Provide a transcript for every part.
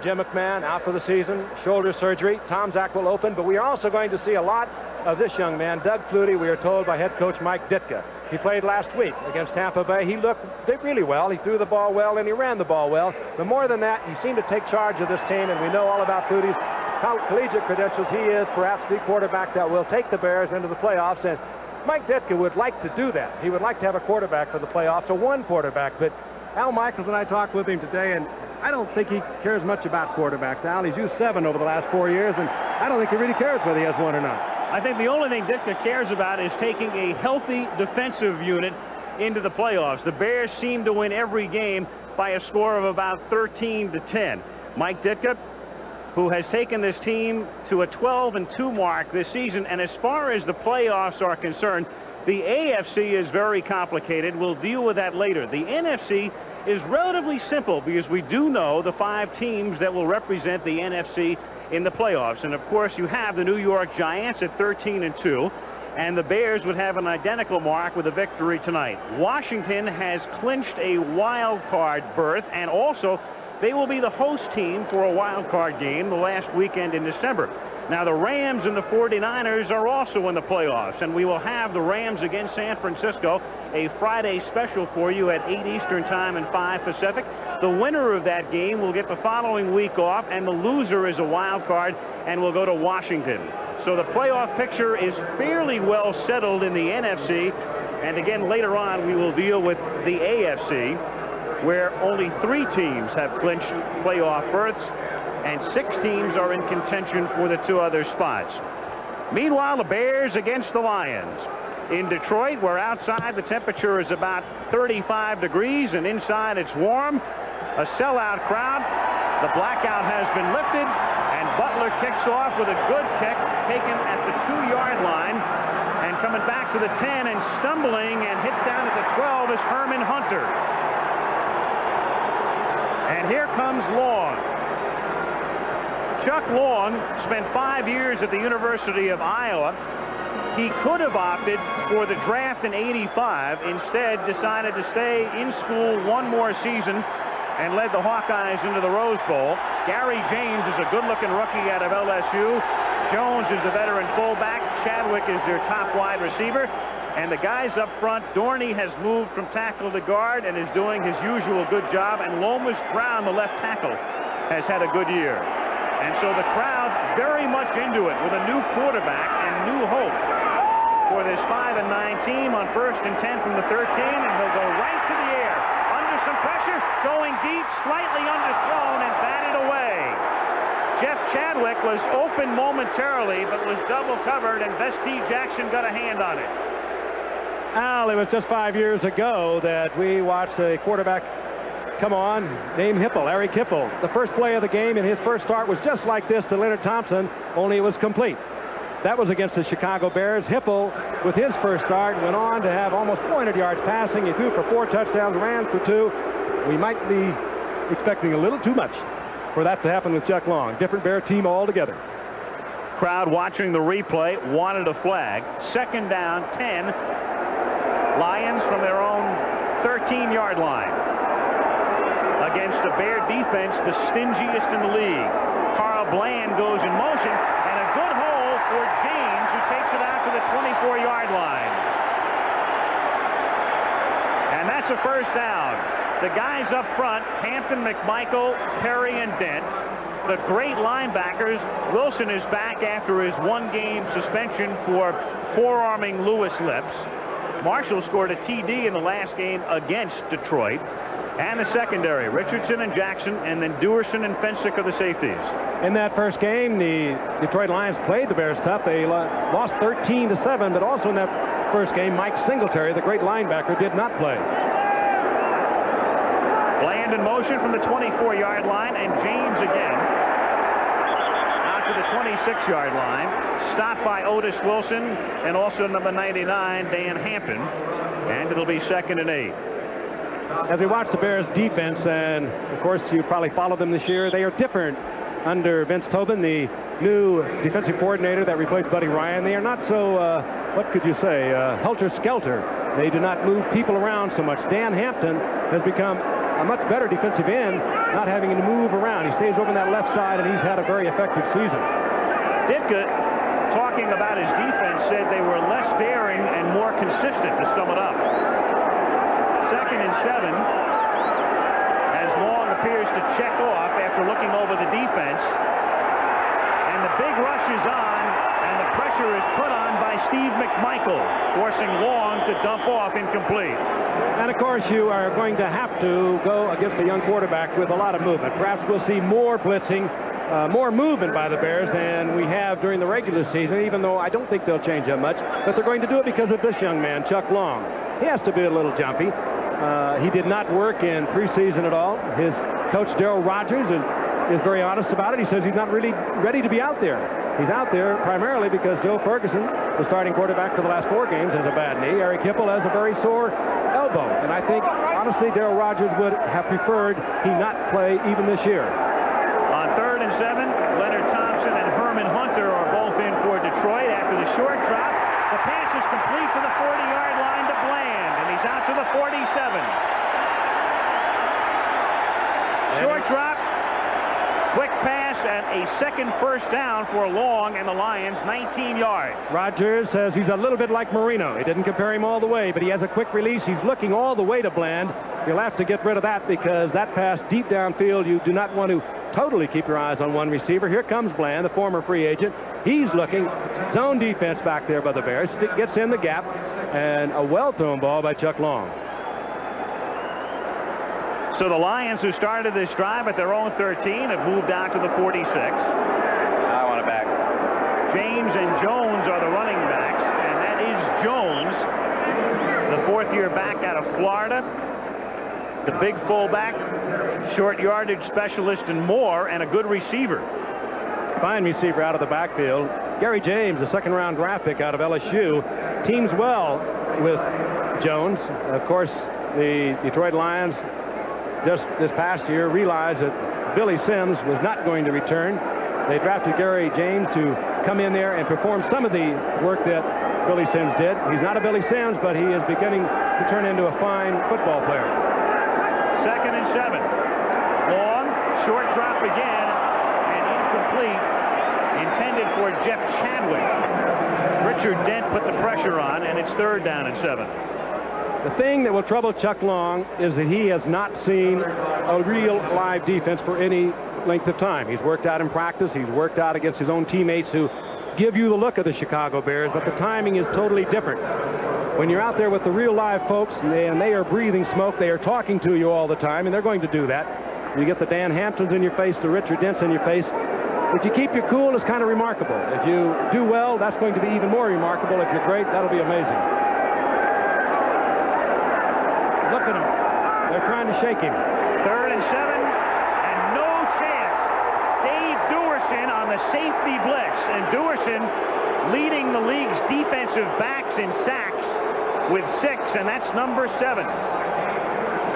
Jim McMahon out for the season, shoulder surgery. Tom Zach will open, but we are also going to see a lot of this young man, Doug Flutie, we are told by head coach Mike Ditka. He played last week against Tampa Bay. He did really well. He threw the ball well, and he ran the ball well. But more than that, he seemed to take charge of this team, and we know all about Flutie's collegiate credentials. He is perhaps the quarterback that will take the Bears into the playoffs, and Mike Ditka would like to do that. He would like to have a quarterback for the playoffs, or one quarterback. But Al Michaels and I talked with him today, and I don't think he cares much about quarterbacks. Al, he's used 7 over the last 4 years, and I don't think he really cares whether he has one or not. I think the only thing Ditka cares about is taking a healthy defensive unit into the playoffs. The Bears seem to win every game by a score of about 13-10. Mike Ditka, who has taken this team to a 12-2 mark this season, and as far as the playoffs are concerned, the AFC is very complicated. We'll deal with that later. The NFC is relatively simple because we do know the 5 teams that will represent the NFC in the playoffs. And of course, you have the New York Giants at 13-2, and the Bears would have an identical mark with a victory tonight. Washington has clinched a wild card berth, and also they will be the host team for a wild card game the last weekend in December. Now, the Rams and the 49ers are also in the playoffs, and we will have the Rams against San Francisco, a Friday special for you at 8 Eastern Time and 5 Pacific. The winner of that game will get the following week off, and the loser is a wild card and will go to Washington. So the playoff picture is fairly well settled in the NFC, and again later on we will deal with the AFC, where only 3 teams have clinched playoff berths, and 6 teams are in contention for the 2 other spots. Meanwhile, the Bears against the Lions. In Detroit, where outside the temperature is about 35 degrees and inside it's warm, a sellout crowd. The blackout has been lifted, and Butler kicks off with a good kick taken at the 2-yard line, and coming back to the 10 and stumbling and hit down at the 12 is Herman Hunter. And here comes Long. Chuck Long spent 5 years at the University of Iowa. He could have opted for the draft in '85. Instead, decided to stay in school one more season and led the Hawkeyes into the Rose Bowl. Gary James is a good-looking rookie out of LSU. Jones is the veteran fullback. Chadwick is their top wide receiver. And the guys up front, Dorney has moved from tackle to guard and is doing his usual good job. And Lomas Brown, the left tackle, has had a good year. And so the crowd very much into it with a new quarterback and new hope for this 5-9 team on 1st and 10 from the 13, and he'll go right to the air. Under some pressure, going deep, slightly underthrown and batted away. Jeff Chadwick was open momentarily, but was double covered, and Vestee Jackson got a hand on it. Al, it was just 5 years ago that we watched a quarterback come on, named Hipple, Eric Hipple. The first play of the game in his first start was just like this to Leonard Thompson, only it was complete. That was against the Chicago Bears. Hipple, with his first start, went on to have almost 400 yards passing. He threw for 4 touchdowns, ran for 2. We might be expecting a little too much for that to happen with Chuck Long. Different Bear team altogether. Crowd watching the replay wanted a flag. 2nd down, 10. Lions from their own 13-yard line. Against the Bear defense, the stingiest in the league. Carl Bland goes in motion, and a good hole for James, who takes it out to the 24-yard line. And that's a 1st down. The guys up front, Hampton, McMichael, Perry, and Dent. The great linebackers. Wilson is back after his 1-game suspension for forearming Lewis Lips. Marshall scored a TD in the last game against Detroit. And the secondary, Richardson and Jackson, and then Dewerson and Fensick are the safeties. In that first game, the Detroit Lions played the Bears tough. They lost 13-7, but also in that first game, Mike Singletary, the great linebacker, did not play. Bland in motion from the 24-yard line, and James again out to the 26-yard line. Stopped by Otis Wilson and also number 99, Dan Hampton. And it'll be 2nd and 8. As we watch the Bears defense, and of course you probably follow them this year, they are different under Vince Tobin, the new defensive coordinator that replaced Buddy Ryan. They are not so, what could you say, helter-skelter. They do not move people around so much. Dan Hampton has become a much better defensive end, not having to move around. He stays over on that left side, and he's had a very effective season. Ditka, talking about his defense, said they were less daring and more consistent, to sum it up. 2nd and 7, as Long appears to check off after looking over the defense. And the big rush is on, and the pressure is put on by Steve McMichael, forcing Long to dump off incomplete. And, of course, you are going to have to go against a young quarterback with a lot of movement. Perhaps we'll see more blitzing, more movement by the Bears than we have during the regular season, even though I don't think they'll change that much. But they're going to do it because of this young man, Chuck Long. He has to be a little jumpy. He did not work in preseason at all. His coach, Darryl Rogers, is very honest about it. He says he's not really ready to be out there. He's out there primarily because Joe Ferguson, the starting quarterback for the last 4 games, has a bad knee. Eric Hipple has a very sore elbow. And I think, honestly, Darryl Rogers would have preferred he not play even this year. On 3rd and 7, Leonard Thompson and Herman Hunter are both in for Detroit after the short drop. The pass is complete to the 40-yard line to Bland, and he's out to the 47. Short drop, quick pass, and a second first down for Long and the Lions, 19 yards. Rogers says he's a little bit like Marino. He didn't compare him all the way, but he has a quick release. He's looking all the way to Bland. You'll have to get rid of that because that pass deep downfield, you do not want to totally keep your eyes on one receiver. Here comes Bland, the former free agent. He's looking. Zone defense back there by the Bears. Gets in the gap, and a well-thrown ball by Chuck Long. So the Lions, who started this drive at their own 13, have moved out to the 46. I want it back. James and Jones are the running backs, and that is Jones, the 4th-year back out of Florida, the big fullback, short yardage specialist and more, and a good receiver. Fine receiver out of the backfield. Gary James, a 2nd-round draft pick out of LSU, teams well with Jones. Of course, the Detroit Lions just this past year realized that Billy Sims was not going to return. They drafted Gary James to come in there and perform some of the work that Billy Sims did. He's not a Billy Sims, but he is beginning to turn into a fine football player. 2nd and 7. Long, short drop again, and incomplete, intended for Jeff Chadwick. Richard Dent put the pressure on, and it's 3rd down and 7. The thing that will trouble Chuck Long is that he has not seen a real live defense for any length of time. He's worked out in practice. He's worked out against his own teammates who give you the look of the Chicago Bears, but the timing is totally different. When you're out there with the real live folks and they are breathing smoke, they are talking to you all the time, and they're going to do that. You get the Dan Hamptons in your face, the Richard Dents in your face. If you keep your cool, it's kind of remarkable. If you do well, that's going to be even more remarkable. If you're great, that'll be amazing. Look at him. They're trying to shake him. 3rd and 7, and no chance. Dave Duerson on the safety blitz, and Duerson leading the league's defensive backs in sacks with 6, and that's number 7.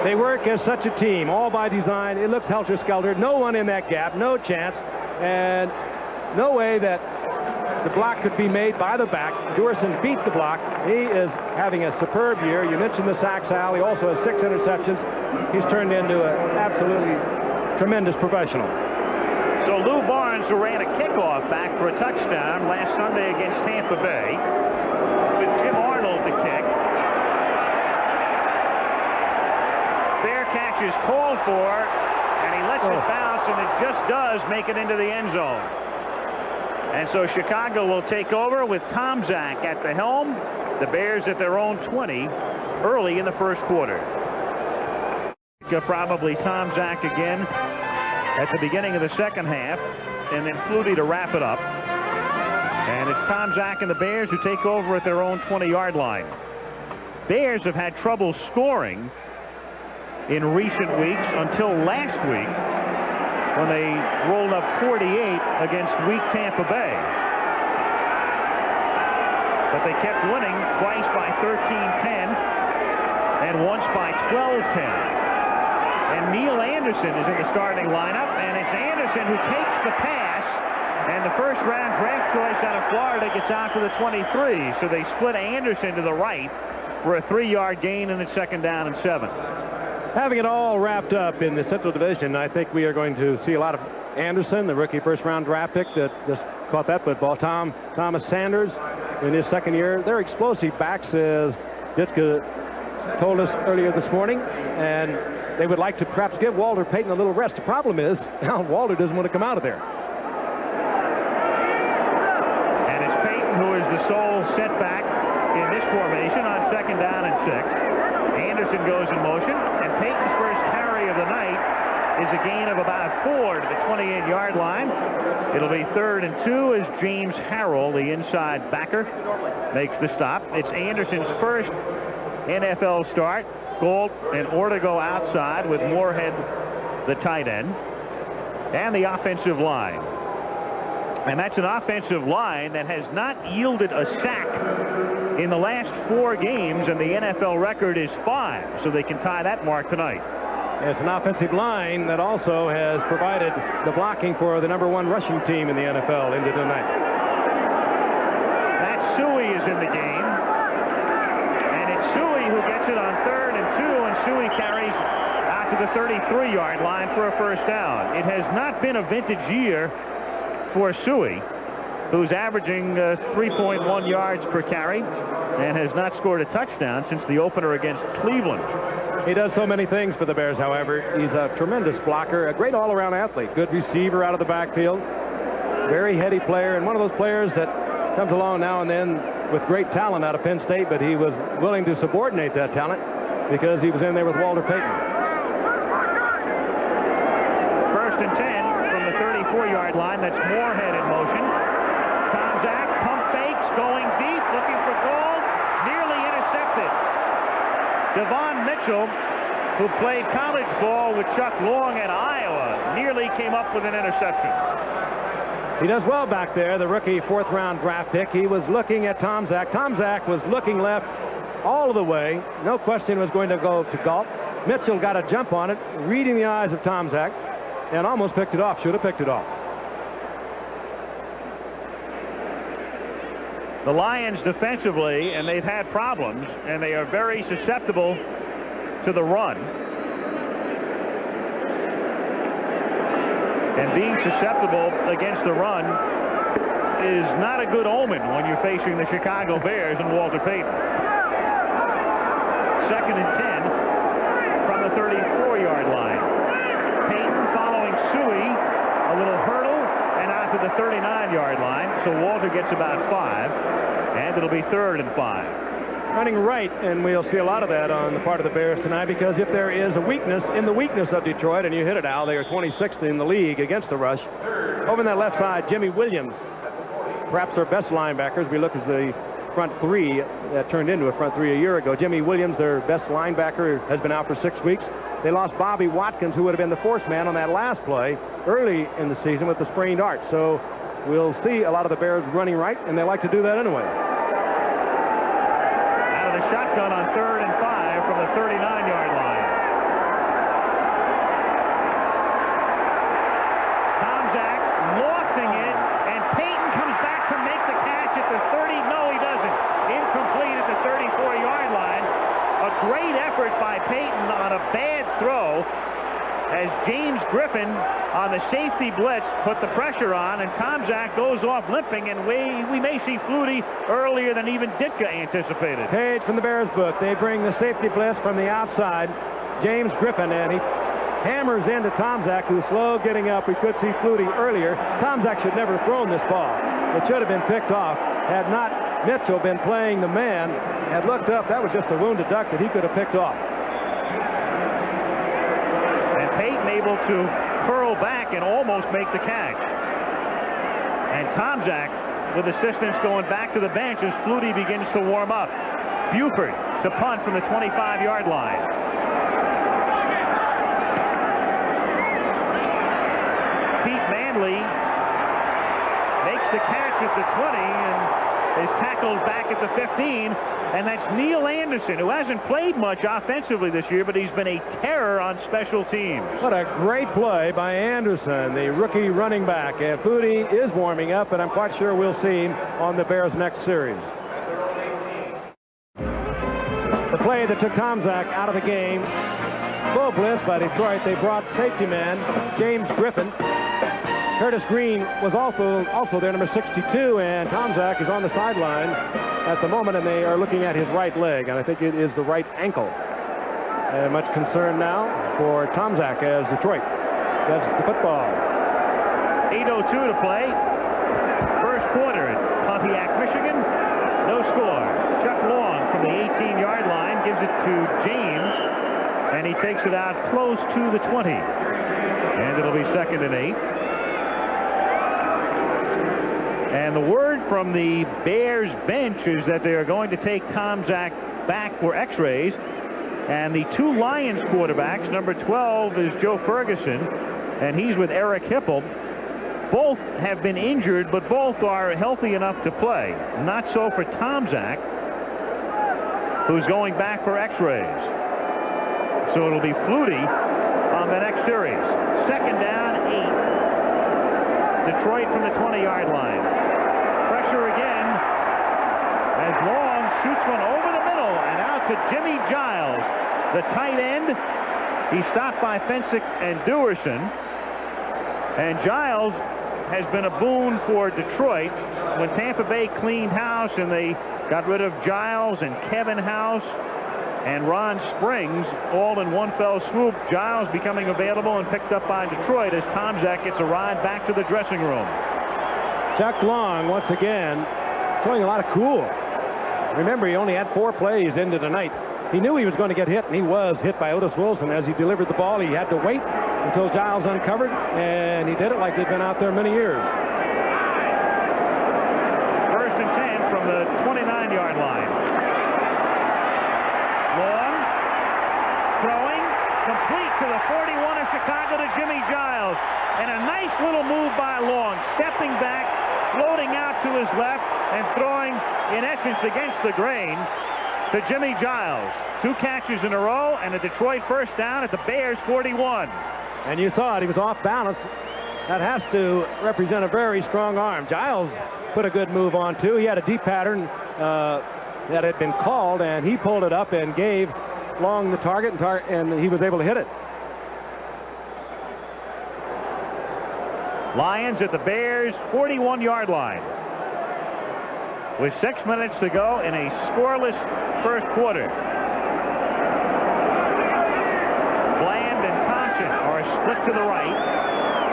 They work as such a team, all by design. It looks helter-skelter. No one in that gap, no chance, and no way that the block could be made by the back. Duerson beat the block. He is having a superb year. You mentioned the sacks, Al. He also has 6 interceptions. He's turned into an absolutely tremendous professional. So Lou Barnes, who ran a kickoff back for a touchdown last Sunday against Tampa Bay, with Jim Arnold to kick. Fair catch is called for, and he lets it bounce, and it just does make it into the end zone. And so Chicago will take over with Tom Zach at the helm. The Bears at their own 20 early in the 1st quarter. Probably Tom Zach again at the beginning of the 2nd half, and then Flutie to wrap it up. And it's Tom Zach and the Bears who take over at their own 20-yard line. Bears have had trouble scoring in recent weeks until last week, when they rolled up 48 against weak Tampa Bay. But they kept winning twice by 13-10 and once by 12-10. And Neil Anderson is in the starting lineup, and it's Anderson who takes the pass, and the 1st-round draft choice out of Florida gets out to the 23. So they split Anderson to the right for a 3-yard gain, and it's 2nd down and 7. Having it all wrapped up in the Central Division, I think we are going to see a lot of Anderson, the rookie first-round draft pick that just caught that football. Thomas Sanders in his second year. They're explosive backs, as Ditka told us earlier this morning, and they would like to perhaps give Walter Payton a little rest. The problem is, now Walter doesn't want to come out of there. And it's Payton who is the sole setback in this formation on 2nd down and 6. Anderson goes in motion, and Payton's first carry of the night is a gain of about 4 to the 28-yard line. It'll be 3rd and 2 as James Harrell, the inside backer, makes the stop. It's Anderson's first NFL start. Gold and Ortega outside with Moorhead, the tight end, and the offensive line. And that's an offensive line that has not yielded a sack in the last 4 games, and the NFL record is 5, so they can tie that mark tonight. It's an offensive line that also has provided the blocking for the #1 rushing team in the NFL into tonight. Matt Suhey is in the game, and it's Suhey who gets it on 3rd and 2, and Suhey carries out to the 33-yard line for a first down. It has not been a vintage year for Suhey, who's averaging 3.1 yards per carry and has not scored a touchdown since the opener against Cleveland. He does so many things for the Bears, however. He's a tremendous blocker, a great all-around athlete, good receiver out of the backfield, very heady player, and one of those players that comes along now and then with great talent out of Penn State, but he was willing to subordinate that talent because he was in there with Walter Payton. 1st and 10 from the 34-yard line. That's Moorhead in motion. Tomczak pump fakes, going deep, looking for goal, nearly intercepted. Devon Mitchell, who played college ball with Chuck Long at Iowa, nearly came up with an interception. He does well back there, the rookie 4th-round draft pick. He was looking at Tomczak. Tomczak was looking left all of the way. No question was going to go to Galt. Mitchell got a jump on it, reading the eyes of Tomczak, and almost picked it off, should have picked it off. The Lions defensively, and they've had problems, and they are very susceptible to the run. And being susceptible against the run is not a good omen when you're facing the Chicago Bears and Walter Payton. 2nd and 10 from the 34-yard line. Payton following Suhey, a little hurdle, and out to the 39-yard line. So Walter gets about 5, and it'll be 3rd and 5. Running right, and we'll see a lot of that on the part of the Bears tonight, because if there is a weakness in the weakness of Detroit, and you hit it, Al, they are 26th in the league against the rush. Over on that left side, Jimmy Williams, perhaps their best linebackers. We look at the front 3 that turned into a front 3 a year ago. Jimmy Williams, their best linebacker, has been out for 6 weeks. They lost Bobby Watkins, who would have been the force man on that last play early in the season with the sprained arch. So we'll see a lot of the Bears running right, and they like to do that anyway. Out of the shotgun on 3rd and 5 from the 39-yard line. Tomczak lofting it, and Payton comes back to make the catch at the 30. No, he doesn't. Incomplete at the 34-yard line. A great effort by Payton on a bad throw as James Griffin on the safety blitz put the pressure on, and Tomczak goes off limping, and we may see Flutie earlier than even Ditka anticipated. Page from the Bears book. They bring the safety blitz from the outside. James Griffin, and he hammers into Tomczak, who's slow getting up. We could see Flutie earlier. Tomczak should never have thrown this ball. It should have been picked off. Had not Mitchell been playing the man, had looked up, that was just a wounded duck that he could have picked off. And Payton able to curl back and almost make the catch. And Tomczak with assistance going back to the bench as Flutie begins to warm up. Buford to punt from the 25-yard line. Pete Manley makes the catch at the 20 and is tackled back at the 15, and that's Neil Anderson, who hasn't played much offensively this year, but he's been a terror on special teams. What a great play by Anderson, the rookie running back. And Flutie is warming up, and I'm quite sure we'll see him on the Bears' next series. The play that took Tomczak out of the game Full blitz by Detroit. They brought safety man James Griffin. Curtis Green was also there, number 62, and Tomczak is on the sideline at the moment, and they are looking at his right leg, and I think it is the right ankle. Much concern now for Tomczak as Detroit gets the football. 8:02 to play. First quarter at Pontiac, Michigan. No score. Chuck Long from the 18-yard line gives it to James, and he takes it out close to the 20. And it'll be 2nd and 8. And the word from the Bears bench is that they are going to take Tomczak back for x-rays. And the 2 Lions quarterbacks, number 12 is Joe Ferguson, and he's with Eric Hipple. Both have been injured, but both are healthy enough to play. Not so for Tomczak, who's going back for x-rays. So it'll be Flutie on the next series. 2nd down, 8. Detroit from the 20-yard line. Pressure again as Long shoots one over the middle and out to Jimmy Giles, the tight end. He stopped by Fensick and Dewerson. And Giles has been a boon for Detroit. When Tampa Bay cleaned house and they got rid of Giles and Kevin House and Ron Springs all in one fell swoop, Giles becoming available and picked up by Detroit as Tomczak gets a ride back to the dressing room. Chuck Long once again showing a lot of cool. Remember, he only had 4 plays into the night. He knew he was going to get hit, and he was hit by Otis Wilson as he delivered the ball. He had to wait until Giles uncovered, and he did it like they'd been out there many years. 1st and 10 from the 29-yard line. Long throwing complete to the 41 of Chicago to Jimmy Giles, and a nice little move by Long, stepping back, floating out to his left, and throwing in essence against the grain to Jimmy Giles. 2 catches in a row and a Detroit first down at the Bears 41. And you saw it, he was off balance. That has to represent a very strong arm. Giles put a good move on too. He had a deep pattern that had been called, and he pulled it up and gave Long the target, and he was able to hit it. Lions at the Bears 41-yard line with 6 minutes to go in a scoreless first quarter. Bland and Thompson are split to the right.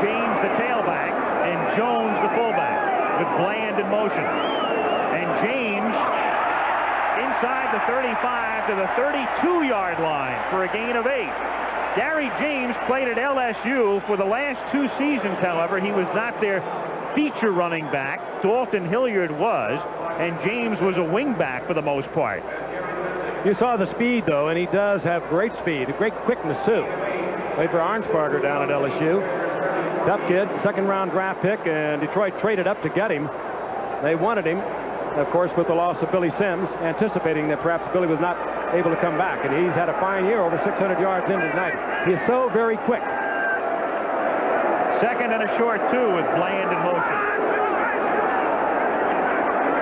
James the tailback and Jones the fullback with Bland in motion. And James inside the 35 to the 32-yard line for a gain of 8. Gary James played at LSU for the last 2 seasons, however. He was not their feature running back. Dalton Hilliard was, and James was a wing back for the most part. You saw the speed, though, and he does have great speed, great quickness, too. Played for Arnsparger down at LSU. Tough kid, 2nd-round draft pick, and Detroit traded up to get him. They wanted him, of course, with the loss of Billy Sims, anticipating that perhaps Billy was not able to come back. And he's had a fine year, over 600 yards into tonight. He is so very quick. 2nd and a short 2 with Bland in motion.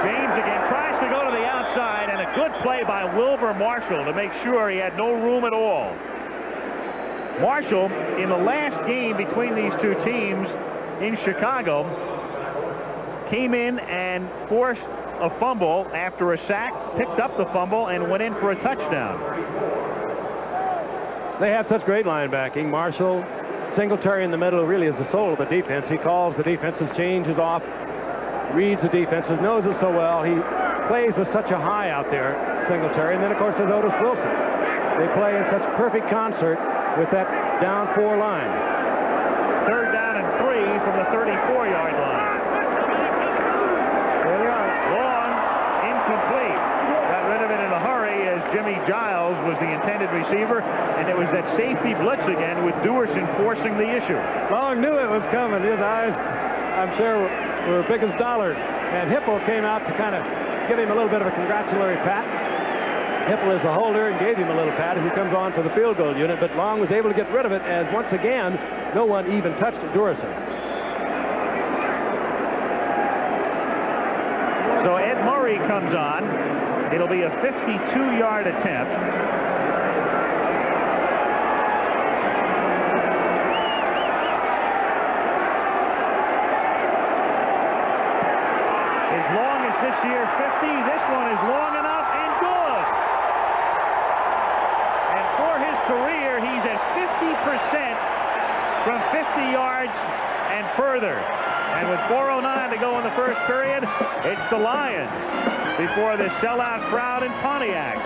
James again tries to go to the outside, and a good play by Wilbur Marshall to make sure he had no room at all. Marshall, in the last game between these 2 teams in Chicago, came in and forced a fumble after a sack, picked up the fumble, and went in for a touchdown. They have such great linebacking. Marshall, Singletary in the middle really is the soul of the defense. He calls the defense's changes off, reads the defenses, knows it so well. He plays with such a high out there, Singletary. And then, of course, there's Otis Wilson. They play in such perfect concert with that down 4 line. 3rd down and 3 from the 34-yard line. There they are. Long, incomplete. Got rid of it in a hurry as Jimmy Giles was the intended receiver, and it was that safety blitz again with Dewerson forcing the issue. Long knew it was coming. His eyes, I'm sure, were big as dollars. And Hipple came out to kind of give him a little bit of a congratulatory pat. Hipple is a holder and gave him a little pat as he comes on to the field goal unit, but Long was able to get rid of it as once again no one even touched Dewerson. So Ed Murray comes on. It'll be a 52-yard attempt. this year, 50. This one is long enough and good. And for his career, he's at 50% from 50 yards and further. And with 4:09 to go in the first period, it's the Lions before the sellout crowd in Pontiac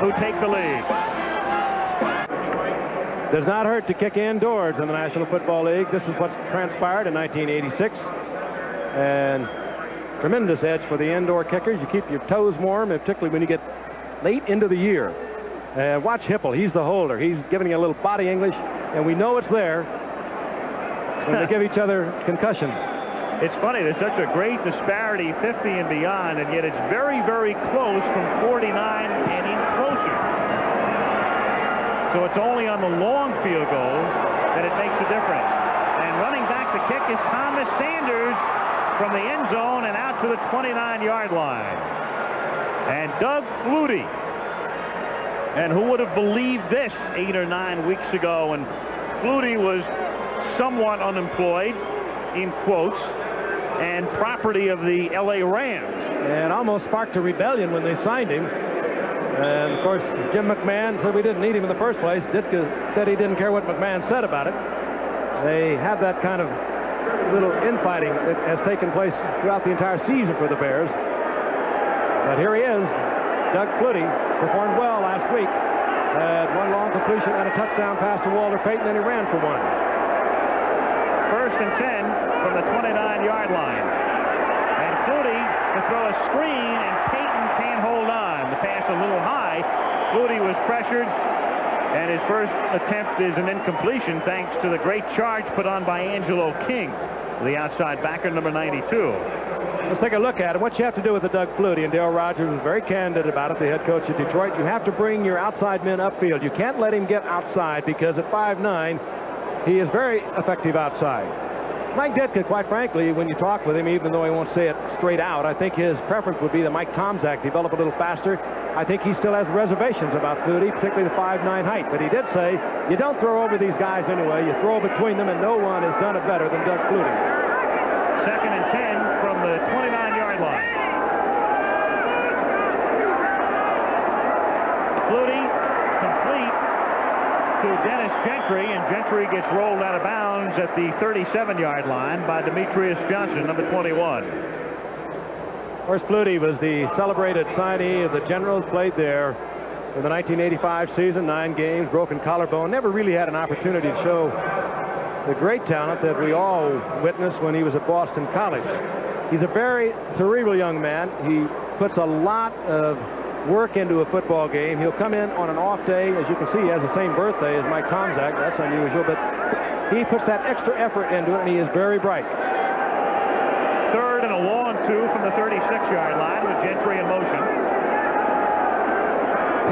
who take the lead. Does not hurt to kick indoors in the National Football League. This is what transpired in 1986. And tremendous edge for the indoor kickers. You keep your toes warm, and particularly when you get late into the year. Watch Hipple. He's the holder. He's giving you a little body English, and we know it's there when they give each other concussions. It's funny, there's such a great disparity, 50 and beyond, and yet it's very, very close from 49 and in closer. So it's only on the long field goals that it makes a difference. And running back the kick is Thomas Sanders from the end zone and out to the 29-yard line. And Doug Flutie. And who would have believed this 8 or 9 weeks ago when Flutie was somewhat unemployed, in quotes, and property of the L.A. Rams. And almost sparked a rebellion when they signed him. And, of course, Jim McMahon said we didn't need him in the first place. Ditka said he didn't care what McMahon said about it. They have that kind of little infighting that has taken place throughout the entire season for the Bears. But here he is. Doug Flutie performed well last week. Had one long completion and a touchdown pass to Walter Payton, and he ran for one. 1st and 10 from the 29-yard line. And Flutie to throw a screen, and Payton can't hold on. The pass a little high. Flutie was pressured, and his first attempt is an incompletion thanks to the great charge put on by Angelo King, the outside backer, number 92. Let's take a look at it. What you have to do with the Doug Flutie, and Dale Rogers was very candid about it, the head coach of Detroit. You have to bring your outside men upfield. You can't let him get outside because at 5'9", he is very effective outside. Mike Ditka, quite frankly, when you talk with him, even though he won't say it straight out, I think his preference would be that Mike Tomczak develop a little faster. I think he still has reservations about Flutie, particularly the 5'9" height. But he did say, you don't throw over these guys anyway. You throw between them, and no one has done it better than Doug Flutie. 2nd and 10 from the 29-yard line. Flutie complete to Dennis Gentry, and Gentry gets rolled out of bounds at the 37-yard line by Demetrius Johnson, number 21. Of course, Flutie was the celebrated signee of the Generals, played there in the 1985 season, 9 games, broken collarbone, never really had an opportunity to show the great talent that we all witnessed when he was at Boston College. He's a very cerebral young man. He puts a lot of work into a football game. He'll come in on an off day. As you can see, he has the same birthday as Mike Tomczak. That's unusual, but he puts that extra effort into it, and he is very bright. 3rd and a long 2 from the 36-yard line with Gentry in motion.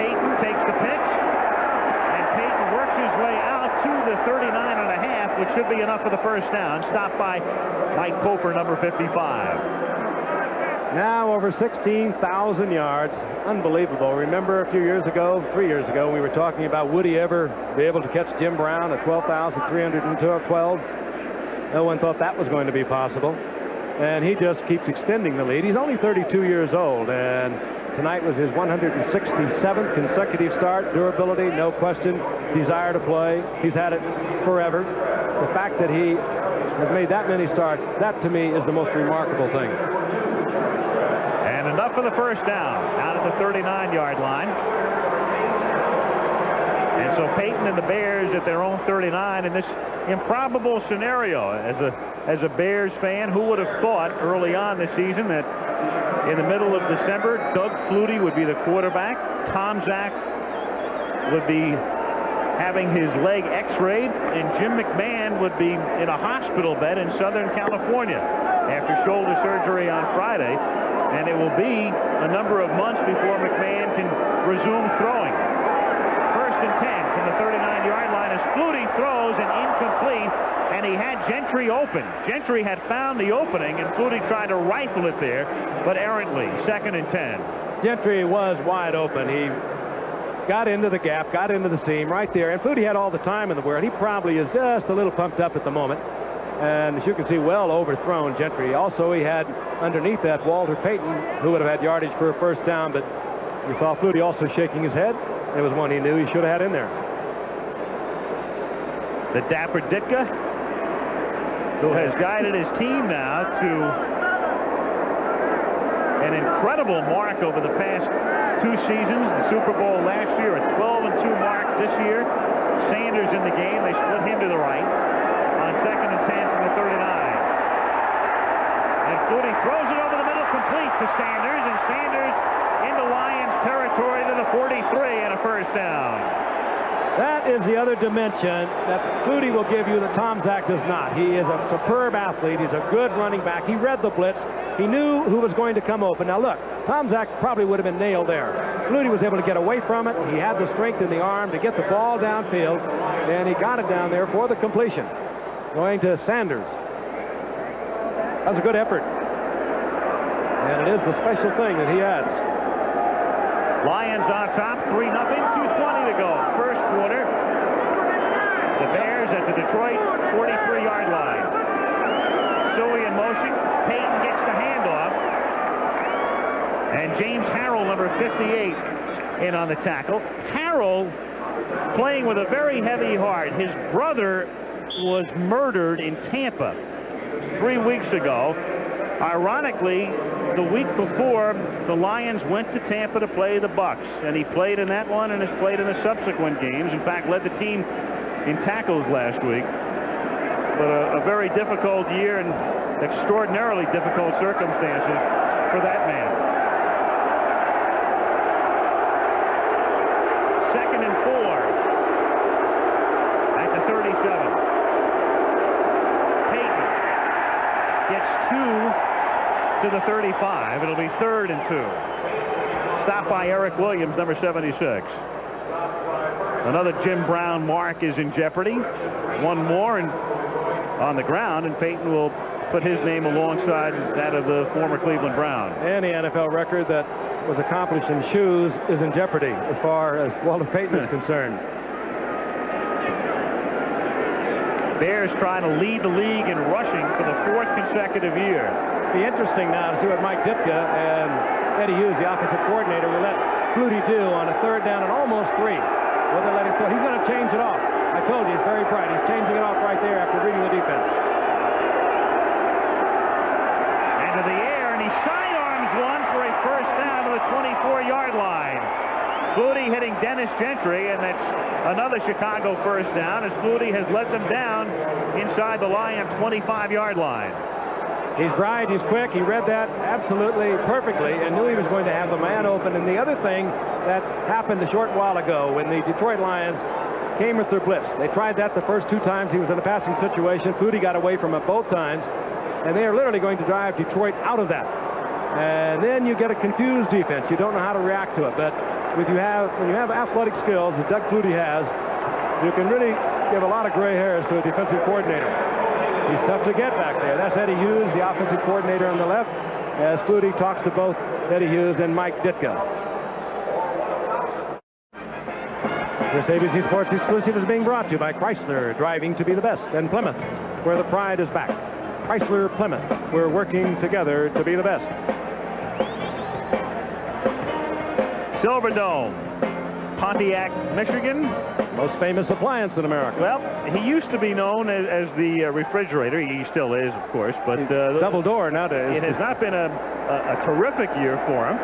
Payton takes the pitch, and Payton works his way out to the 39.5, which should be enough for the first down. Stopped by Mike Coper, number 55. Now over 16,000 yards. Unbelievable. Remember a few years ago, 3 years ago, we were talking about would he ever be able to catch Jim Brown at 12,312? No one thought that was going to be possible. And he just keeps extending the lead. He's only 32 years old, and tonight was his 167th consecutive start. Durability, no question. Desire to play. He's had it forever. The fact that he has made that many starts, that to me is the most remarkable thing. And enough for the first down out at the 39-yard line. And so Payton and the Bears at their own 39 in this improbable scenario. As a Bears fan, who would have thought early on this season that in the middle of December, Doug Flutie would be the quarterback. Tomczak would be having his leg x-rayed, and Jim McMahon would be in a hospital bed in Southern California after shoulder surgery on Friday. And it will be a number of months before McMahon can resume throwing. 1st and 10 from the 39-yard line as Flutie throws and incomplete, and he had Gentry open. Gentry had found the opening, and Flutie tried to rifle it there, but errantly. 2nd and 10. Gentry was wide open. He got into the gap, got into the seam right there, and Flutie had all the time in the world. He probably is just a little pumped up at the moment. And as you can see, well overthrown Gentry. Also, he had underneath that Walter Payton, who would have had yardage for a first down, but you saw Flutie also shaking his head. It was one he knew he should have had in there. The dapper Ditka, who has guided his team now to an incredible mark over the past 2 seasons. The Super Bowl last year, a 12-2 mark this year. Sanders in the game. They split him to the right on 2nd and 10 from the 39. And Flutie throws it over the middle, complete to Sanders, and Sanders into Lions territory to the 43 and a first down. That is the other dimension that Flutie will give you that Tom Zach does not. He is a superb athlete. He's a good running back. He read the blitz. He knew who was going to come open. Now look, Tom Zach probably would have been nailed there. Flutie was able to get away from it. He had the strength in the arm to get the ball downfield, and he got it down there for the completion. Going to Sanders. That was a good effort. And it is the special thing that he adds. Lions on top, 3-0, 2:20 to go. First quarter. The Bears at the Detroit 43-yard line. Suey in motion. Payton gets the handoff. And James Harrell, number 58, in on the tackle. Harrell playing with a very heavy heart. His brother was murdered in Tampa 3 weeks ago. Ironically, the week before, the Lions went to Tampa to play the Bucks, and he played in that one and has played in the subsequent games. In fact, led the team in tackles last week. But a very difficult year and extraordinarily difficult circumstances for that man. 2nd and 4 at the 37. Payton gets 2 to the 35. It'll be 3rd and 2. Stopped by Eric Williams, number 76. Another Jim Brown mark is in jeopardy. One more and on the ground, and Payton will put his name alongside that of the former Cleveland Brown. Any NFL record that was accomplished in shoes is in jeopardy as far as Walter Payton is concerned. Bears trying to lead the league in rushing for the 4th consecutive year. It'll be interesting now to see what Mike Ditka and Eddie Hughes, the offensive coordinator, will let Flutie do on a 3rd down and almost 3. Will they let him throw? He's going to change it off. I told you, he's very bright. He's changing it off right there after reading the defense. Into the air, and he sidearms one for a first down to the 24-yard line. Flutie hitting Dennis Gentry, and that's another Chicago first down as Flutie has let them down inside the Lions 25-yard line. He's bright, he's quick, he read that absolutely perfectly and knew he was going to have the man open. And the other thing that happened a short while ago when the Detroit Lions came with their blitz. They tried that the first 2 times he was in a passing situation. Flutie got away from it both times, and they are literally going to drive Detroit out of that. And then you get a confused defense. You don't know how to react to it. But when you have athletic skills that Doug Flutie has, you can really give a lot of gray hairs to a defensive coordinator. He's tough to get back there. That's Eddie Hughes, the offensive coordinator on the left, as Flutie talks to both Eddie Hughes and Mike Ditka. This ABC Sports exclusive is being brought to you by Chrysler, driving to be the best, and Plymouth, where the pride is back. Chrysler Plymouth, we're working together to be the best. Silverdome, Pontiac, Michigan. Most famous appliance in America. Well, he used to be known as the refrigerator. He still is, of course, but double door nowadays. It has not been a terrific year for him,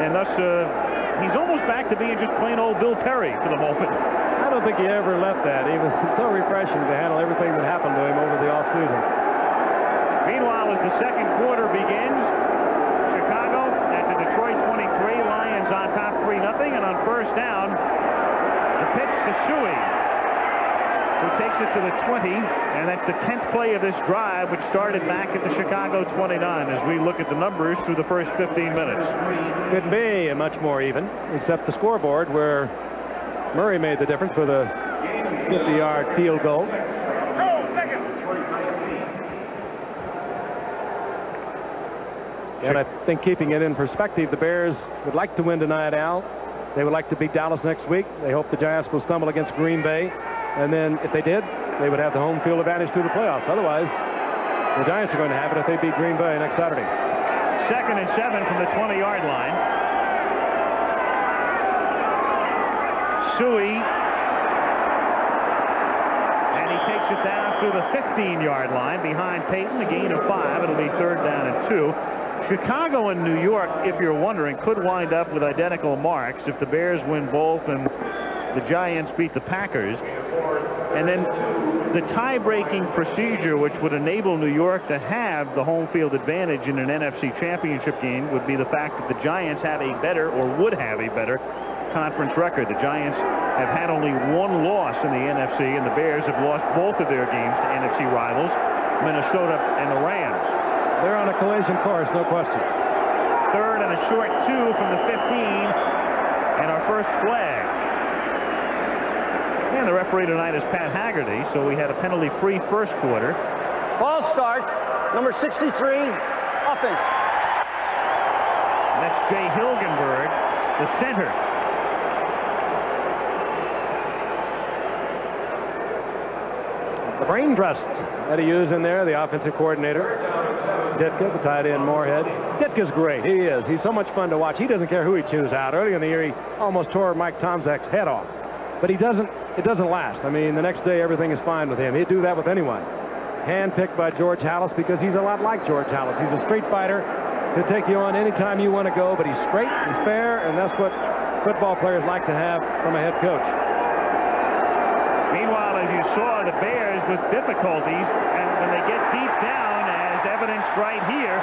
and thus he's almost back to being just plain old Bill Perry for the moment. I don't think he ever left that. He was so refreshing to handle everything that happened to him over the offseason. Meanwhile, as the second quarter begins, Chicago at the Detroit 23, Lions on top 3-0, and on first down, the pitch to Suey, who takes it to the 20, and that's the 10th play of this drive, which started back at the Chicago 29 as we look at the numbers through the first 15 minutes. Couldn't be much more even, except the scoreboard where Murray made the difference with a 50-yard field goal. And I think, keeping it in perspective, the Bears would like to win tonight, Al. They would like to beat Dallas next week. They hope the Giants will stumble against Green Bay. And then if they did, they would have the home field advantage through the playoffs. Otherwise, the Giants are going to have it if they beat Green Bay next Saturday. 2nd and 7 from the 20-yard line. Suey. And he takes it down to the 15-yard line behind Payton. A gain of 5. It'll be 3rd down and 2. Chicago and New York, if you're wondering, could wind up with identical marks if the Bears win both and the Giants beat the Packers. And then the tie-breaking procedure, which would enable New York to have the home field advantage in an NFC championship game, would be the fact that the Giants have a better, or would have a better, conference record. The Giants have had only one loss in the NFC, and the Bears have lost both of their games to NFC rivals, Minnesota and the Rams. They're on a collision course, no question. 3rd and a short 2 from the 15, and our first flag. And the referee tonight is Pat Haggerty, so we had a penalty-free first quarter. Ball start, number 63, offense. And that's Jay Hilgenberg, the center. The brain trust that he used in there, the offensive coordinator. Ditka, the tight end, Moorhead. Ditka's great. He is. He's so much fun to watch. He doesn't care who he chews out. Early in the year, he almost tore Mike Tomczak's head off. But it doesn't last. I mean, the next day, everything is fine with him. He'd do that with anyone. Handpicked by George Halas because he's a lot like George Halas. He's a street fighter. He'll take you on anytime you want to go, but he's straight, he's fair, and that's what football players like to have from a head coach. Meanwhile, as you saw, the Bears with difficulties, and when they get deep down, as evidenced right here,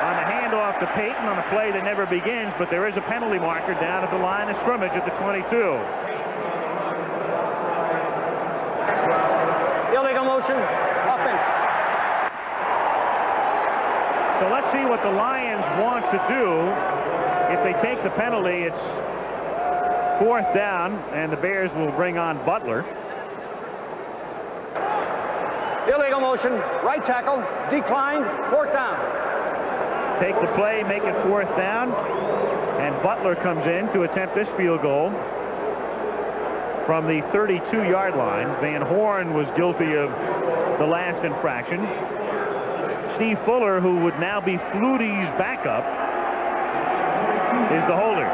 on the handoff to Payton on a play that never begins, but there is a penalty marker down at the line of scrimmage at the 22. Illegal motion, offense. So let's see what the Lions want to do. If they take the penalty, it's 4th down, and the Bears will bring on Butler. Illegal motion, right tackle, declined, 4th down. Take the play, make it 4th down, and Butler comes in to attempt this field goal from the 32-yard line. Van Horn was guilty of the last infraction. Steve Fuller, who would now be Flutie's backup, is the holder.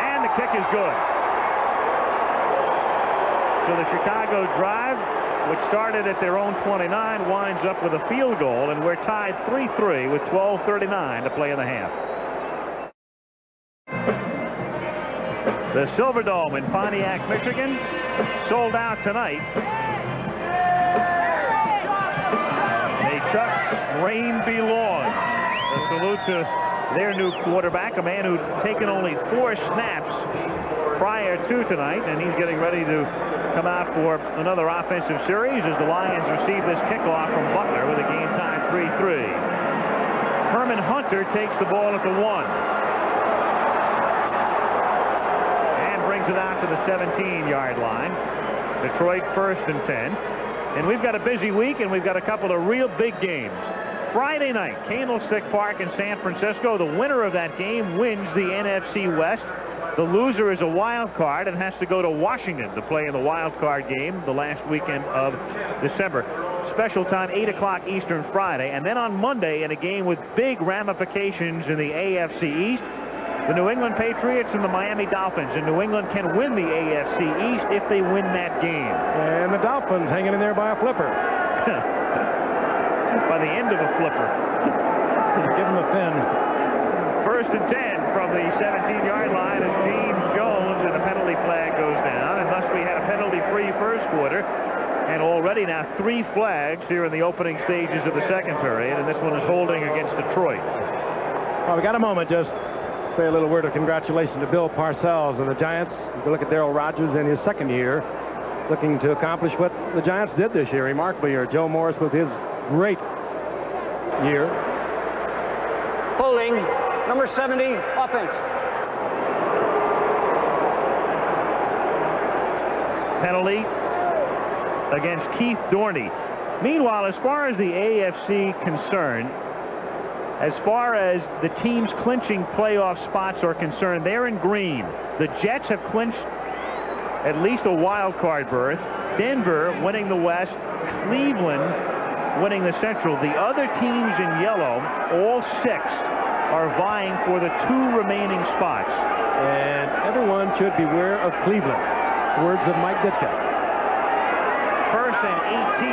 And the kick is good. So the Chicago drive, which started at their own 29, winds up with a field goal, and we're tied 3-3 with 12:39 to play in the half. The Silverdome in Pontiac, Michigan, sold out tonight. May Chuck's reign be long. A salute to their new quarterback, a man who'd taken only 4 snaps prior to tonight, and he's getting ready to come out for another offensive series as the Lions receive this kickoff from Butler with a game time 3-3. Herman Hunter takes the ball at the 1 and brings it out to the 17-yard line. Detroit 1st and 10. And we've got a busy week, and we've got a couple of real big games. Friday night, Candlestick Park in San Francisco. The winner of that game wins the NFC West. The loser is a wild card and has to go to Washington to play in the wild card game the last weekend of December. Special time, 8 o'clock Eastern Friday. And then on Monday, in a game with big ramifications in the AFC East, the New England Patriots and the Miami Dolphins. And New England can win the AFC East if they win that game. And the Dolphins hanging in there by a flipper. By the end of a flipper. Give them a fin. 1st and 10 from the 17-yard line as James Jones, and a penalty flag goes down, and thus we had a penalty-free first quarter, and already now 3 flags here in the opening stages of the second period, and this one is holding against Detroit. Well, we got a moment, just say a little word of congratulations to Bill Parcells and the Giants. You can look at Darryl Rogers in his second year, looking to accomplish what the Giants did this year, remarkably, or Joe Morris with his great year. Holding, number 70, offense. Penalty against Keith Dorney. Meanwhile, as far as the AFC concerned, as far as the teams clinching playoff spots are concerned, they're in green. The Jets have clinched at least a wild card berth. Denver winning the West. Cleveland winning the Central. The other teams in yellow, all 6, are vying for the 2 remaining spots. And everyone should beware of Cleveland. Words of Mike Ditka. 1st and 18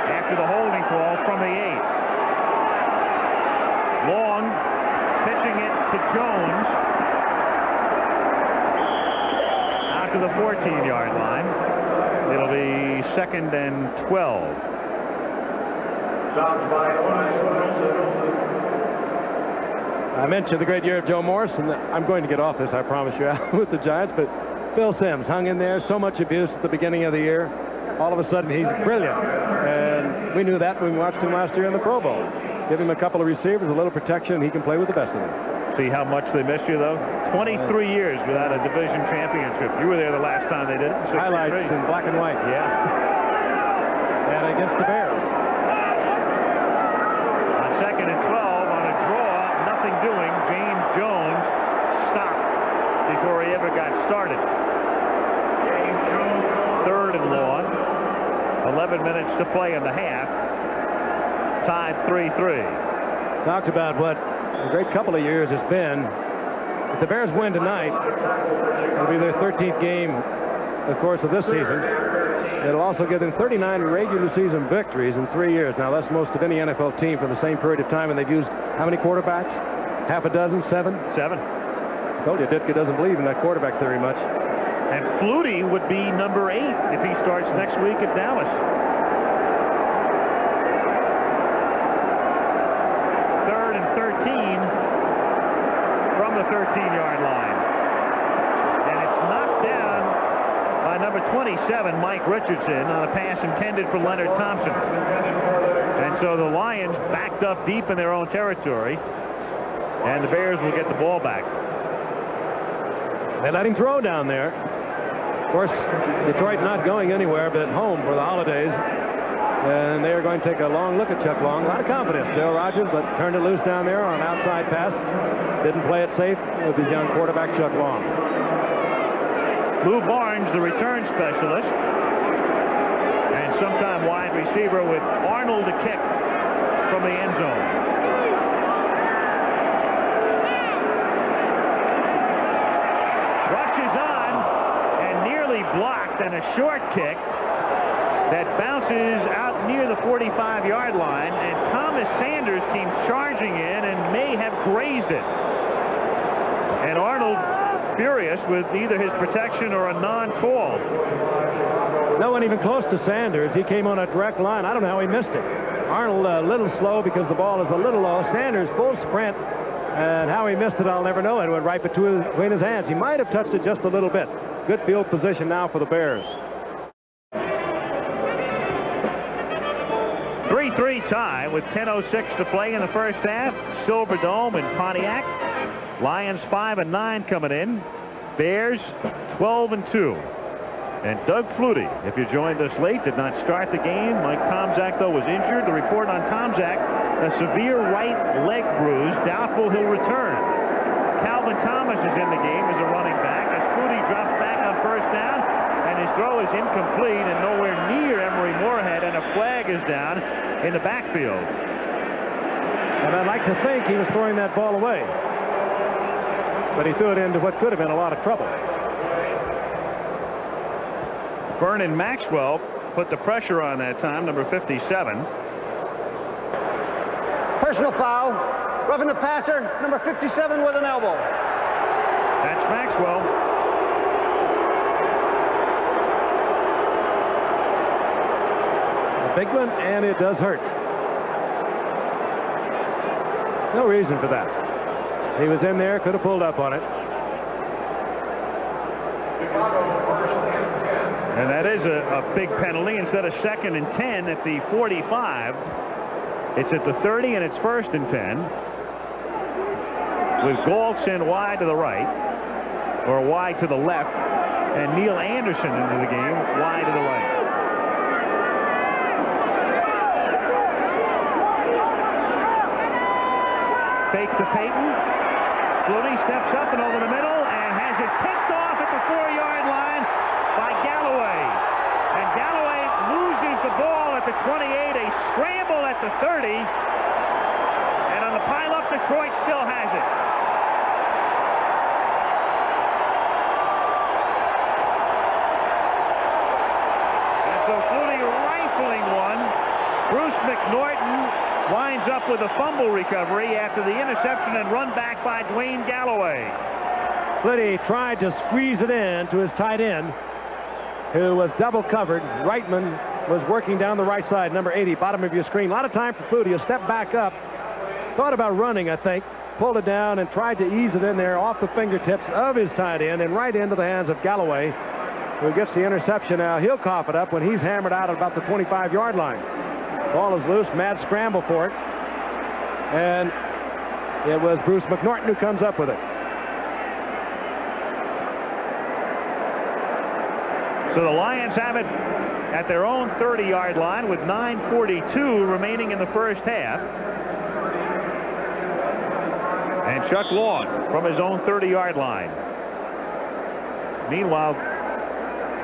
after the holding call from the 8. Long pitching it to Jones out to the 14-yard line. It'll be 2nd and 12. I mentioned the great year of Joe Morris, and I'm going to get off this, I promise you, with the Giants, but Phil Simms hung in there. So much abuse at the beginning of the year. All of a sudden, he's brilliant. And we knew that when we watched him last year in the Pro Bowl. Give him a couple of receivers, a little protection, and he can play with the best of them. See how much they miss you, though? 23 years without a division championship. You were there the last time they did it. Highlights in black and white. Yeah. And against the Bears. On 2nd and 12, on a draw, nothing doing. James Jones stopped before he ever got started. 3rd and long. 11 minutes to play in the half. Tied 3-3. Talked about what a great couple of years it's been. If the Bears win tonight, it'll be their 13th game, of course, of this season. It'll also give them 39 regular season victories in 3 years. Now, that's most of any NFL team for the same period of time, and they've used how many quarterbacks? Half a dozen? 7? 7. I told you, Ditka doesn't believe in that quarterback theory much. And Flutie would be number 8 if he starts next week at Dallas. 3rd and 13 from the 13-yard line. And it's knocked down by number 27, Mike Richardson, on a pass intended for Leonard Thompson. And so the Lions backed up deep in their own territory, and the Bears will get the ball back. They let him throw down there. Of course, Detroit not going anywhere but home for the holidays. And they are going to take a long look at Chuck Long. A lot of confidence. Bill Rogers, but turned it loose down there on an outside pass. Didn't play it safe with his young quarterback, Chuck Long. Lou Barnes, the return specialist. And sometime wide receiver with Arnold to kick from the end zone. Blocked, and a short kick that bounces out near the 45-yard line, and Thomas Sanders came charging in and may have grazed it. And Arnold furious with either his protection or a non-call. No one even close to Sanders. He came on a direct line. I don't know how he missed it. Arnold a little slow because the ball is a little low. Sanders full sprint, and how he missed it I'll never know. It went right between his hands. He might have touched it just a little bit. Good field position now for the Bears. 3-3 tie with 10:06 to play in the first half. Silverdome in Pontiac. Lions 5-9 coming in. Bears 12-2. And Doug Flutie, if you joined us late, did not start the game. Mike Tomczak, though, was injured. The report on Tomczak, a severe right leg bruise. Doubtful he'll return. Calvin Thomas is in the game as a running back. As Flutie drops back on first down, and his throw is incomplete and nowhere near Emery Moorhead, and a flag is down in the backfield. And I'd like to think he was throwing that ball away. But he threw it into what could have been a lot of trouble. Vernon Maxwell put the pressure on that time, number 57. Personal foul. Roughing the passer, number 57 with an elbow. That's Maxwell. A big one, and it does hurt. No reason for that. He was in there, could have pulled up on it. And that is a big penalty. Instead of 2nd and 10 at the 45, it's at the 30, and it's 1st and 10. With Galtson wide to the right, or wide to the left, and Neil Anderson into the game wide to the right. Fake to Payton. Flutie steps up and over the middle and has it picked off at the 4-yard line by Galloway. And Galloway loses the ball at the 28, a scramble at the 30. And on the pile-up, Detroit still has it. And so Flutie rifling one. Bruce McNorton winds up with a fumble recovery after the interception and run back by Dwayne Galloway. Flutie tried to squeeze it in to his tight end, who was double covered. Reitman was working down the right side, number 80, bottom of your screen. A lot of time for Flutie. A step back up. Thought about running, I think. Pulled it down and tried to ease it in there off the fingertips of his tight end and right into the hands of Galloway, who gets the interception. Now he'll cough it up when he's hammered out at about the 25-yard line. Ball is loose, mad scramble for it. And it was Bruce McNorton who comes up with it. So the Lions have it at their own 30-yard line with 9:42 remaining in the first half. And Chuck Long from his own 30-yard line. Meanwhile,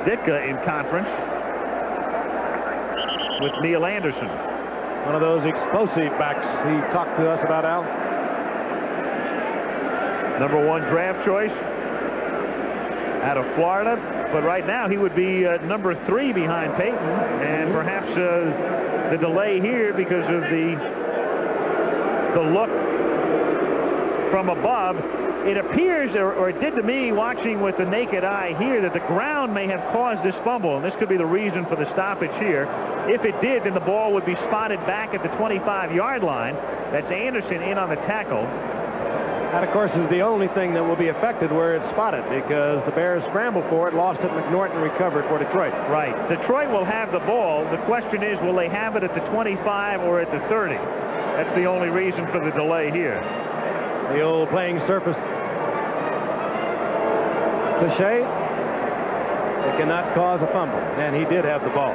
Ditka in conference with Neil Anderson. One of those explosive backs he talked to us about, Al. Number 1 draft choice out of Florida, but right now he would be number 3 behind Peyton, and perhaps the delay here because of the look from above. It appears, or it did to me watching with the naked eye here, that the ground may have caused this fumble, and this could be the reason for the stoppage here. If it did, then the ball would be spotted back at the 25-yard line. That's Anderson in on the tackle. That, of course, is the only thing that will be affected where it's spotted, because the Bears scrambled for it, lost it, McNorton recovered for Detroit. Right. Detroit will have the ball. The question is, will they have it at the 25 or at the 30? That's the only reason for the delay here. The old playing surface cliche. It cannot cause a fumble, and he did have the ball.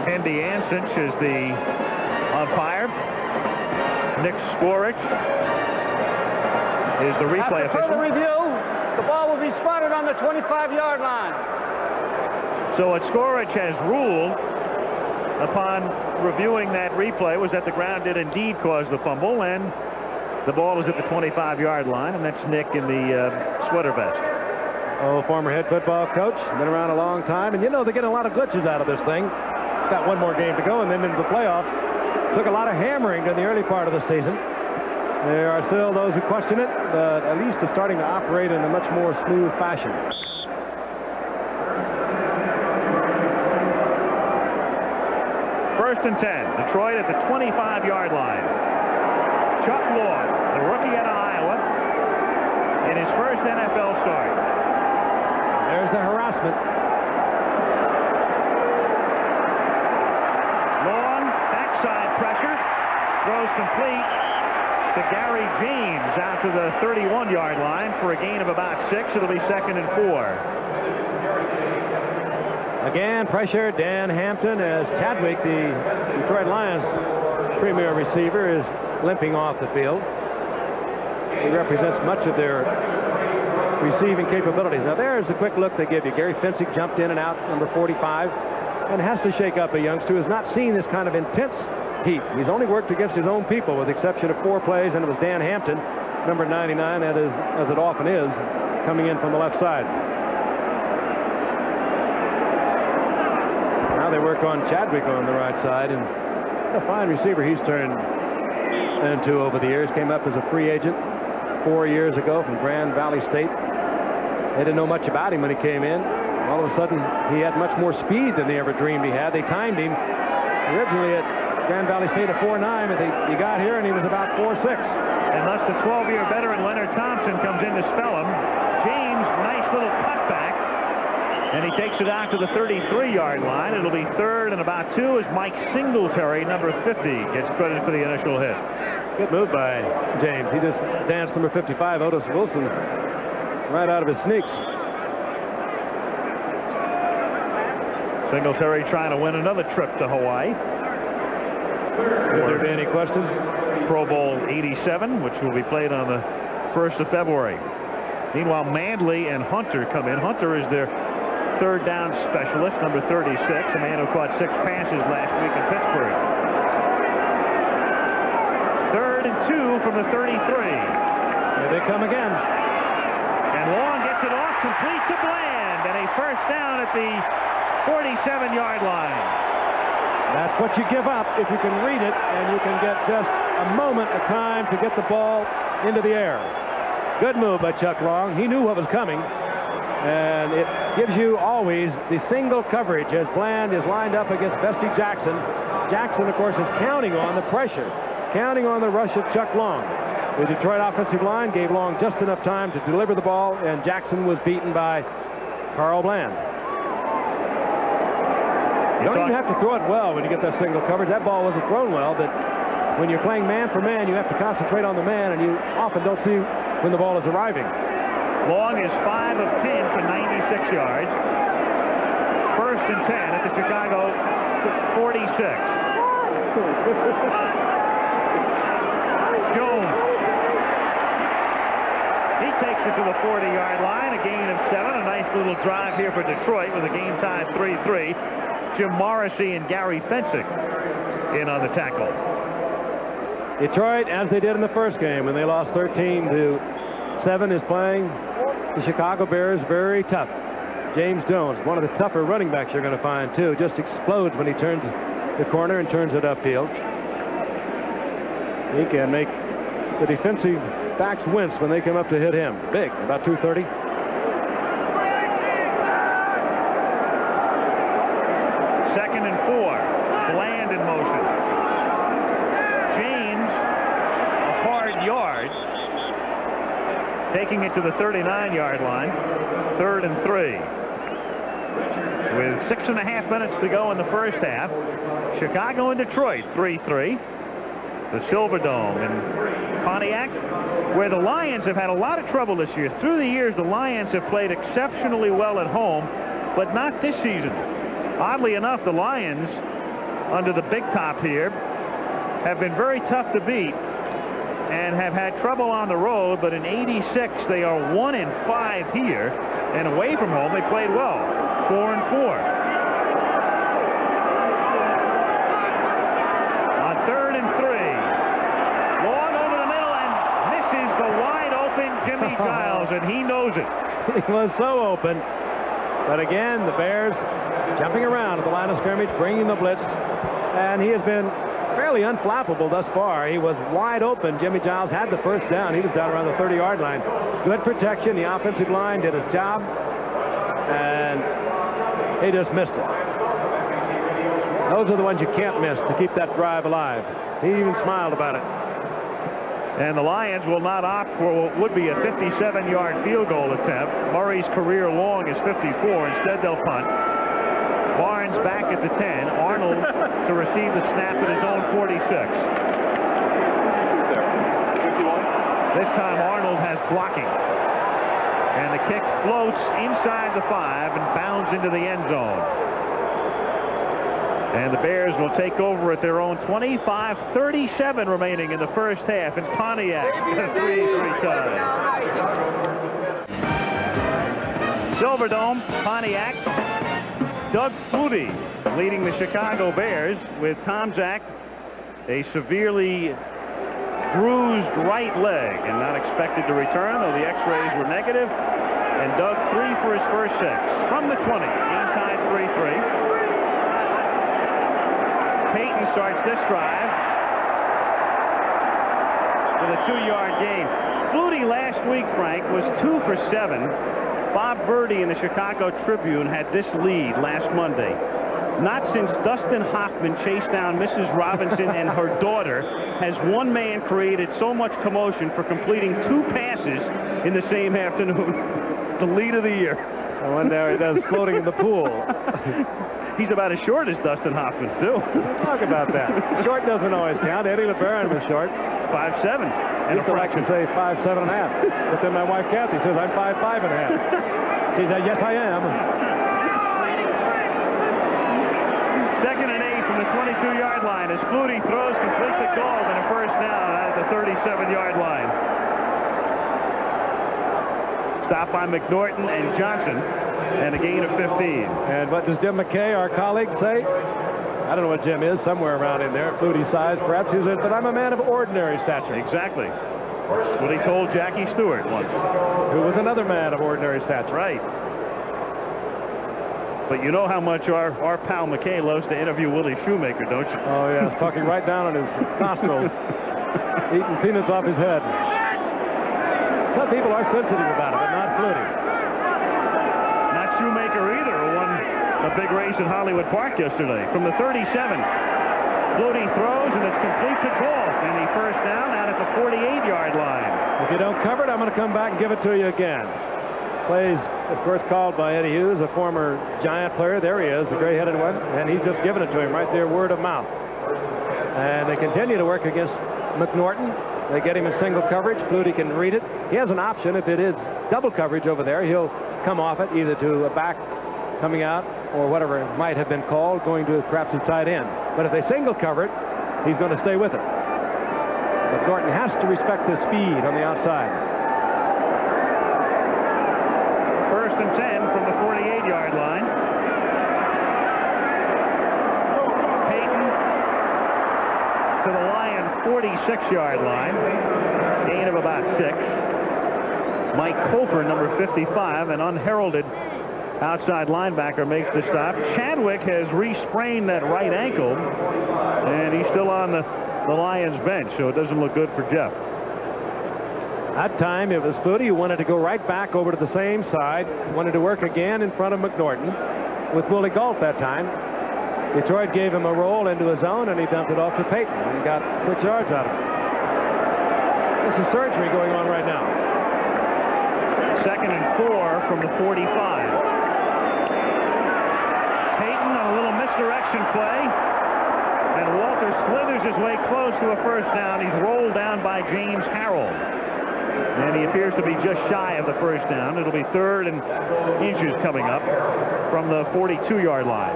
Andy Ansich is the umpire. Nick Skorich is the replay After official. further review, the ball will be spotted on the 25-yard line. So what Skorich has ruled upon reviewing that replay was that the ground did indeed cause the fumble, and the ball is at the 25-yard line, and that's Nick in the sweater vest. Oh, former head football coach, been around a long time, and you know they're getting a lot of glitches out of this thing. Got one more game to go, and then into the playoffs. Took a lot of hammering in the early part of the season. There are still those who question it, but at least it's starting to operate in a much more smooth fashion. First and 10. Detroit at the 25-yard line. Chuck Long, the rookie out of Iowa, in his first NFL start. There's the harassment. Long, backside pressure, throws complete to Gary James out to the 31-yard line for a gain of about 6. It'll be 2nd and 4. Again, pressure. Dan Hampton, as Chadwick, the Detroit Lions premier receiver, is limping off the field. He represents much of their receiving capabilities. Now there's a quick look they give you. Gary Finsick jumped in and out, number 45, and has to shake up a youngster who has not seen this kind of intense heat. He's only worked against his own people with the exception of 4 plays, and it was Dan Hampton, number 99, that is, as it often is, coming in from the left side. Now they work on Chadwick on the right side, and a fine receiver he's turned into over the years. Came up as a free agent 4 years ago from Grand Valley State. They didn't know much about him when he came in. All of a sudden, he had much more speed than they ever dreamed he had. They timed him originally at Grand Valley State at 4.9, but he got here and he was about 4.6. And thus the 12-year veteran Leonard Thompson comes in to spell him. James, nice little cutback. And he takes it out to the 33-yard line. It'll be 3rd and about 2 as Mike Singletary, number 50, gets credit for the initial hit. Good move by James. He just danced number 55, Otis Wilson, right out of his sneaks. Singletary trying to win another trip to Hawaii. Would there be any question? Pro Bowl 87, which will be played on the 1st of February. Meanwhile, Manley and Hunter come in. Hunter is their third down specialist, number 36, a man who caught 6 passes last week in Pittsburgh. 3rd and 2 from the 33. Here they come again. And Long gets it off, complete to Bland, and a first down at the 47-yard line. That's what you give up if you can read it and you can get just a moment of time to get the ball into the air. Good move by Chuck Long. He knew what was coming. And it gives you always the single coverage as Bland is lined up against Bessie Jackson. Jackson, of course, is counting on the pressure, counting on the rush of Chuck Long. The Detroit offensive line gave Long just enough time to deliver the ball, and Jackson was beaten by Carl Bland. You don't even have to throw it well when you get that single coverage. That ball wasn't thrown well, but when you're playing man for man, you have to concentrate on the man, and you often don't see when the ball is arriving. Long is 5 of 10 for 96 yards. 1st and 10 at the Chicago 46. Jones. He takes it to the 40-yard line, a gain of 7. A nice little drive here for Detroit with a game tied 3-3. Jim Morrissey and Gary Fensick in on the tackle. Detroit, as they did in the first game when they lost 13-7, is playing the Chicago Bears very tough. James Jones, one of the tougher running backs you're going to find, too. Just explodes when he turns the corner and turns it upfield. He can make the defensive backs wince when they come up to hit him. Big, about 230. Second and 4. Bland in motion. James, a hard yard. Taking it to the 39-yard line. 3rd and 3. With 6.5 minutes to go in the first half. Chicago and Detroit 3-3. The Silverdome in Pontiac, where the Lions have had a lot of trouble this year. Through the years, the Lions have played exceptionally well at home, but not this season. Oddly enough, the Lions, under the big top here, have been very tough to beat and have had trouble on the road, but in 86 they are 1-5 here, and away from home they played well, 4-4. On 3rd and 3, Long over the middle and misses the wide open Jimmy Giles, and he knows it. He was so open, but again the Bears jumping around at the line of scrimmage, bringing the blitz, and he has been fairly unflappable thus far. He was wide open. Jimmy Giles had the first down. He was down around the 30-yard line. Good protection. The offensive line did its job, and he just missed it. Those are the ones you can't miss to keep that drive alive. He even smiled about it. And the Lions will not opt for what would be a 57-yard field goal attempt. Murray's career long is 54. Instead, they'll punt. Barnes back at the 10. Arnold to receive the snap at his own 46. This time Arnold has blocking. And the kick floats inside the 5 and bounds into the end zone. And the Bears will take over at their own 25-37 remaining in the first half in Pontiac. 3-3 tie. Silverdome, Pontiac. Doug Flutie leading the Chicago Bears with Tom Zach, a severely bruised right leg and not expected to return, though the x-rays were negative. And Doug 3 for his first 6. From the 20, game tied 3-3. Payton starts this drive with a 2-yard gain. Flutie last week, Frank, was 2 for 7. Bob Verdi in the Chicago Tribune had this lead last Monday. Not since Dustin Hoffman chased down Mrs. Robinson and her daughter has one man created so much commotion for completing 2 passes in the same afternoon. The lead of the year. I wonder he does floating in the pool. He's about as short as Dustin Hoffman, too. Talk about that. Short doesn't always count. Eddie LeBaron was short. 5'7". And I like to say 5'7.5". But then my wife Kathy says I'm 5'5.5". She said, yes, I am. the 22-yard line as Flutie throws complete to Gold and a first down at the 37-yard line. Stop by McNorton and Johnson and a gain of 15. And what does Jim McKay, our colleague, say? I don't know what Jim is, somewhere around in there, Flutie's size. Perhaps he said, but I'm a man of ordinary stature. Exactly. That's what he told Jackie Stewart once. Who was another man of ordinary stature. Right. But you know how much our pal McKay loves to interview Willie Shoemaker, don't you? Oh, yes, talking right down on his nostrils, eating peanuts off his head. Some people are sensitive about it, but not Flutie. Not Shoemaker either, who won a big race at Hollywood Park yesterday. From the 37, Flutie throws, and it's complete to Goff, and he first down out at the 48-yard line. If you don't cover it, I'm going to come back and give it to you again. Plays, of course, called by Eddie Hughes, a former Giant player. There he is, the gray-headed one, and he's just given it to him right there, word of mouth. And they continue to work against McNorton. They get him in single coverage. Flutie can read it. He has an option. If it is double coverage over there, he'll come off it either to a back coming out or whatever it might have been called, going to perhaps his tight end. But if they single cover it, he's going to stay with it. McNorton has to respect the speed on the outside. First and 10 from the 48-yard line. Payton to the Lion 46-yard line. Gain of about 6. Mike Cofer, number 55, an unheralded outside linebacker, makes the stop. Chadwick has re-sprained that right ankle, and he's still on the Lions bench, so it doesn't look good for Jeff. That time it was Flutie who wanted to go right back over to the same side, wanted to work again in front of McNorton with Willie Gault that time. Detroit gave him a roll into his zone, and he dumped it off to Payton and got 6 yards out of it. This is surgery going on right now. Second and 4 from the 45. Payton on a little misdirection play, and Walter slithers his way close to a first down. He's rolled down by James Harrell, and he appears to be just shy of the first down. It'll be 3rd and inches coming up from the 42-yard line.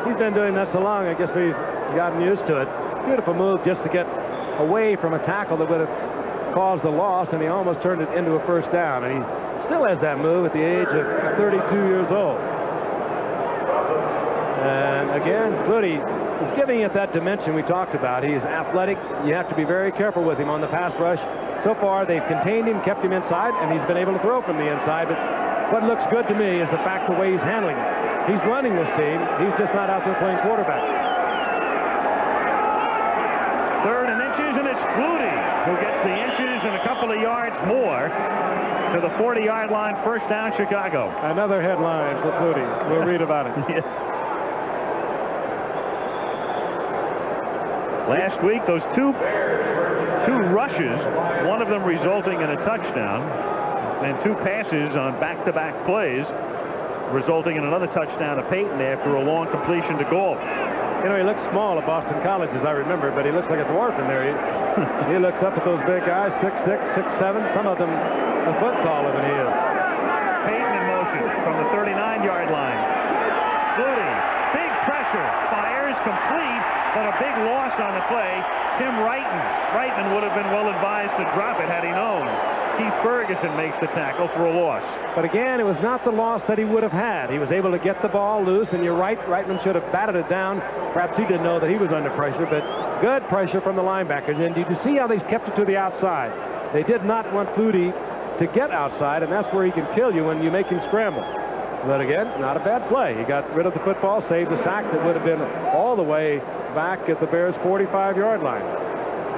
He's been doing that so long, I guess we've gotten used to it. Beautiful move just to get away from a tackle that would have caused a loss, and he almost turned it into a first down. And he still has that move at the age of 32 years old. And again, Flutie is giving it that dimension we talked about. He's athletic. You have to be very careful with him on the pass rush. So far, they've contained him, kept him inside, and he's been able to throw from the inside. But what looks good to me is the fact the way he's handling it. He's running this team. He's just not out there playing quarterback. 3rd and inches, and it's Flutie who gets the inches and a couple of yards more to the 40-yard line. First down, Chicago. Another headline for Flutie. We'll read about it. Yeah. Last week, those two rushes, one of them resulting in a touchdown, and 2 passes on back-to-back plays, resulting in another touchdown to Payton after a long completion to Goff. You know, he looks small at Boston College, as I remember, but he looks like a dwarf in there. He looks up at those big guys, 6'6", 6'7", some of them a foot taller than he is. Payton in motion from the 39-yard line. Flutie, big pressure, fires, complete, but a big loss on the play. Tim Reitman would have been well advised to drop it had he known. Keith Ferguson makes the tackle for a loss. But again, it was not the loss that he would have had. He was able to get the ball loose, and you're right, Reitman should have batted it down. Perhaps he didn't know that he was under pressure, but good pressure from the linebackers. And did you see how they kept it to the outside? They did not want Flutie to get outside, and that's where he can kill you when you make him scramble. But again, not a bad play. He got rid of the football, saved the sack that would have been all the way back at the Bears' 45-yard line.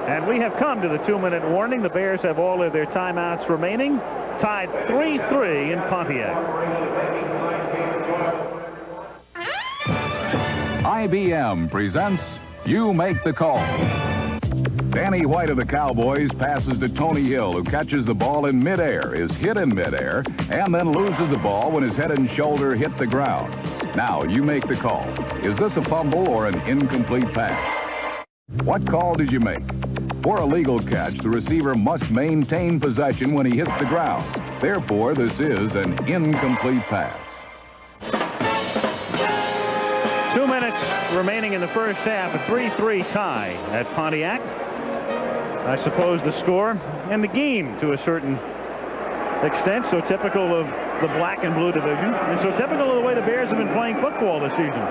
And we have come to the 2-minute warning. The Bears have all of their timeouts remaining. Tied 3-3 in Pontiac. IBM presents You Make the Call. Danny White of the Cowboys passes to Tony Hill, who catches the ball in midair, is hit in midair, and then loses the ball when his head and shoulder hit the ground. Now, you make the call. Is this a fumble or an incomplete pass? What call did you make? For a legal catch, the receiver must maintain possession when he hits the ground. Therefore, this is an incomplete pass. 2 minutes remaining in the first half. A 3-3 tie at Pontiac. I suppose the score and the game to a certain extent, so typical of the black and blue division, and so typical of the way the Bears have been playing football this season.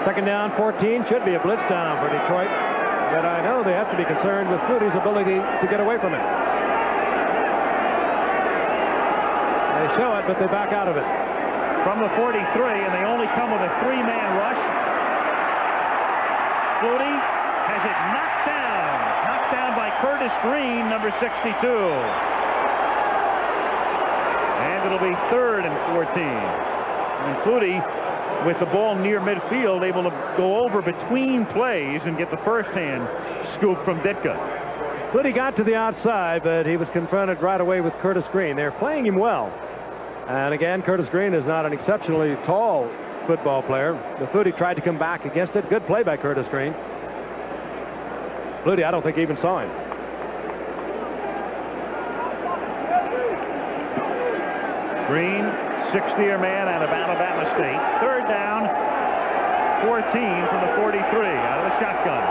Second down, 14. Should be a blitz down for Detroit, but I know they have to be concerned with Flutie's ability to get away from it. They show it, but they back out of it. From the 43, and they only come with a 3-man rush. Flutie has it knocked down by Curtis Green, number 62. And it'll be 3rd and 14. And Flutie, with the ball near midfield, able to go over between plays and get the first-hand scoop from Ditka. Flutie got to the outside, but he was confronted right away with Curtis Green. They're playing him well. And again, Curtis Green is not an exceptionally tall football player. The Flutie tried to come back against it. Good play by Curtis Green. Flutie, I don't think, even saw him. Green, 60-year man out of Alabama State. 3rd down, 14 from the 43 out of the shotgun.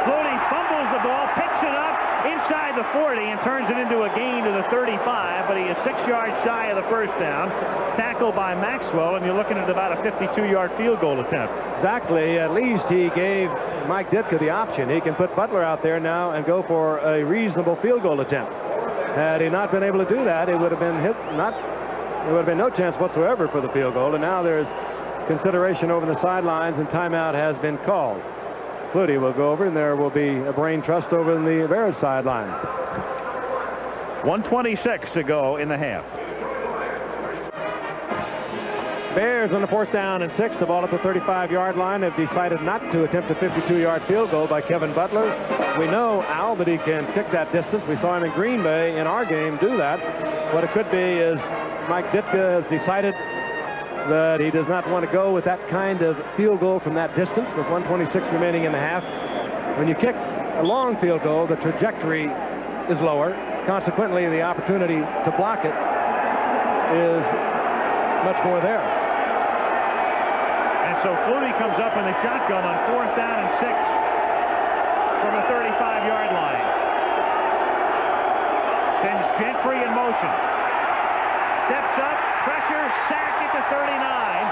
Flutie fumbles the ball, picks it up inside the 40 and turns it into a gain to the 35, but he is 6 yards shy of the first down. Tackled by Maxwell, and you're looking at about a 52-yard field goal attempt. Exactly. At least he gave Mike Ditka the option. He can put Butler out there now and go for a reasonable field goal attempt. Had he not been able to do that, it would have been there would have been no chance whatsoever for the field goal. And now there's consideration over the sidelines, and timeout has been called. Flutie will go over, and there will be a brain trust over in the Bears sideline. 1:26 to go in the half. Bears on the 4th down and 6. The ball at the 35-yard line have decided not to attempt a 52-yard field goal by Kevin Butler. We know, Al, that he can kick that distance. We saw him in Green Bay in our game do that. What it could be is Mike Ditka has decided that he does not want to go with that kind of field goal from that distance with 1:26 remaining in the half. When you kick a long field goal, the trajectory is lower. Consequently, the opportunity to block it is much more there. And so Flutie comes up in the shotgun on 4th down and 6 from the 35-yard line. Sends Gentry in motion. Steps up, pressure, sack at the 39.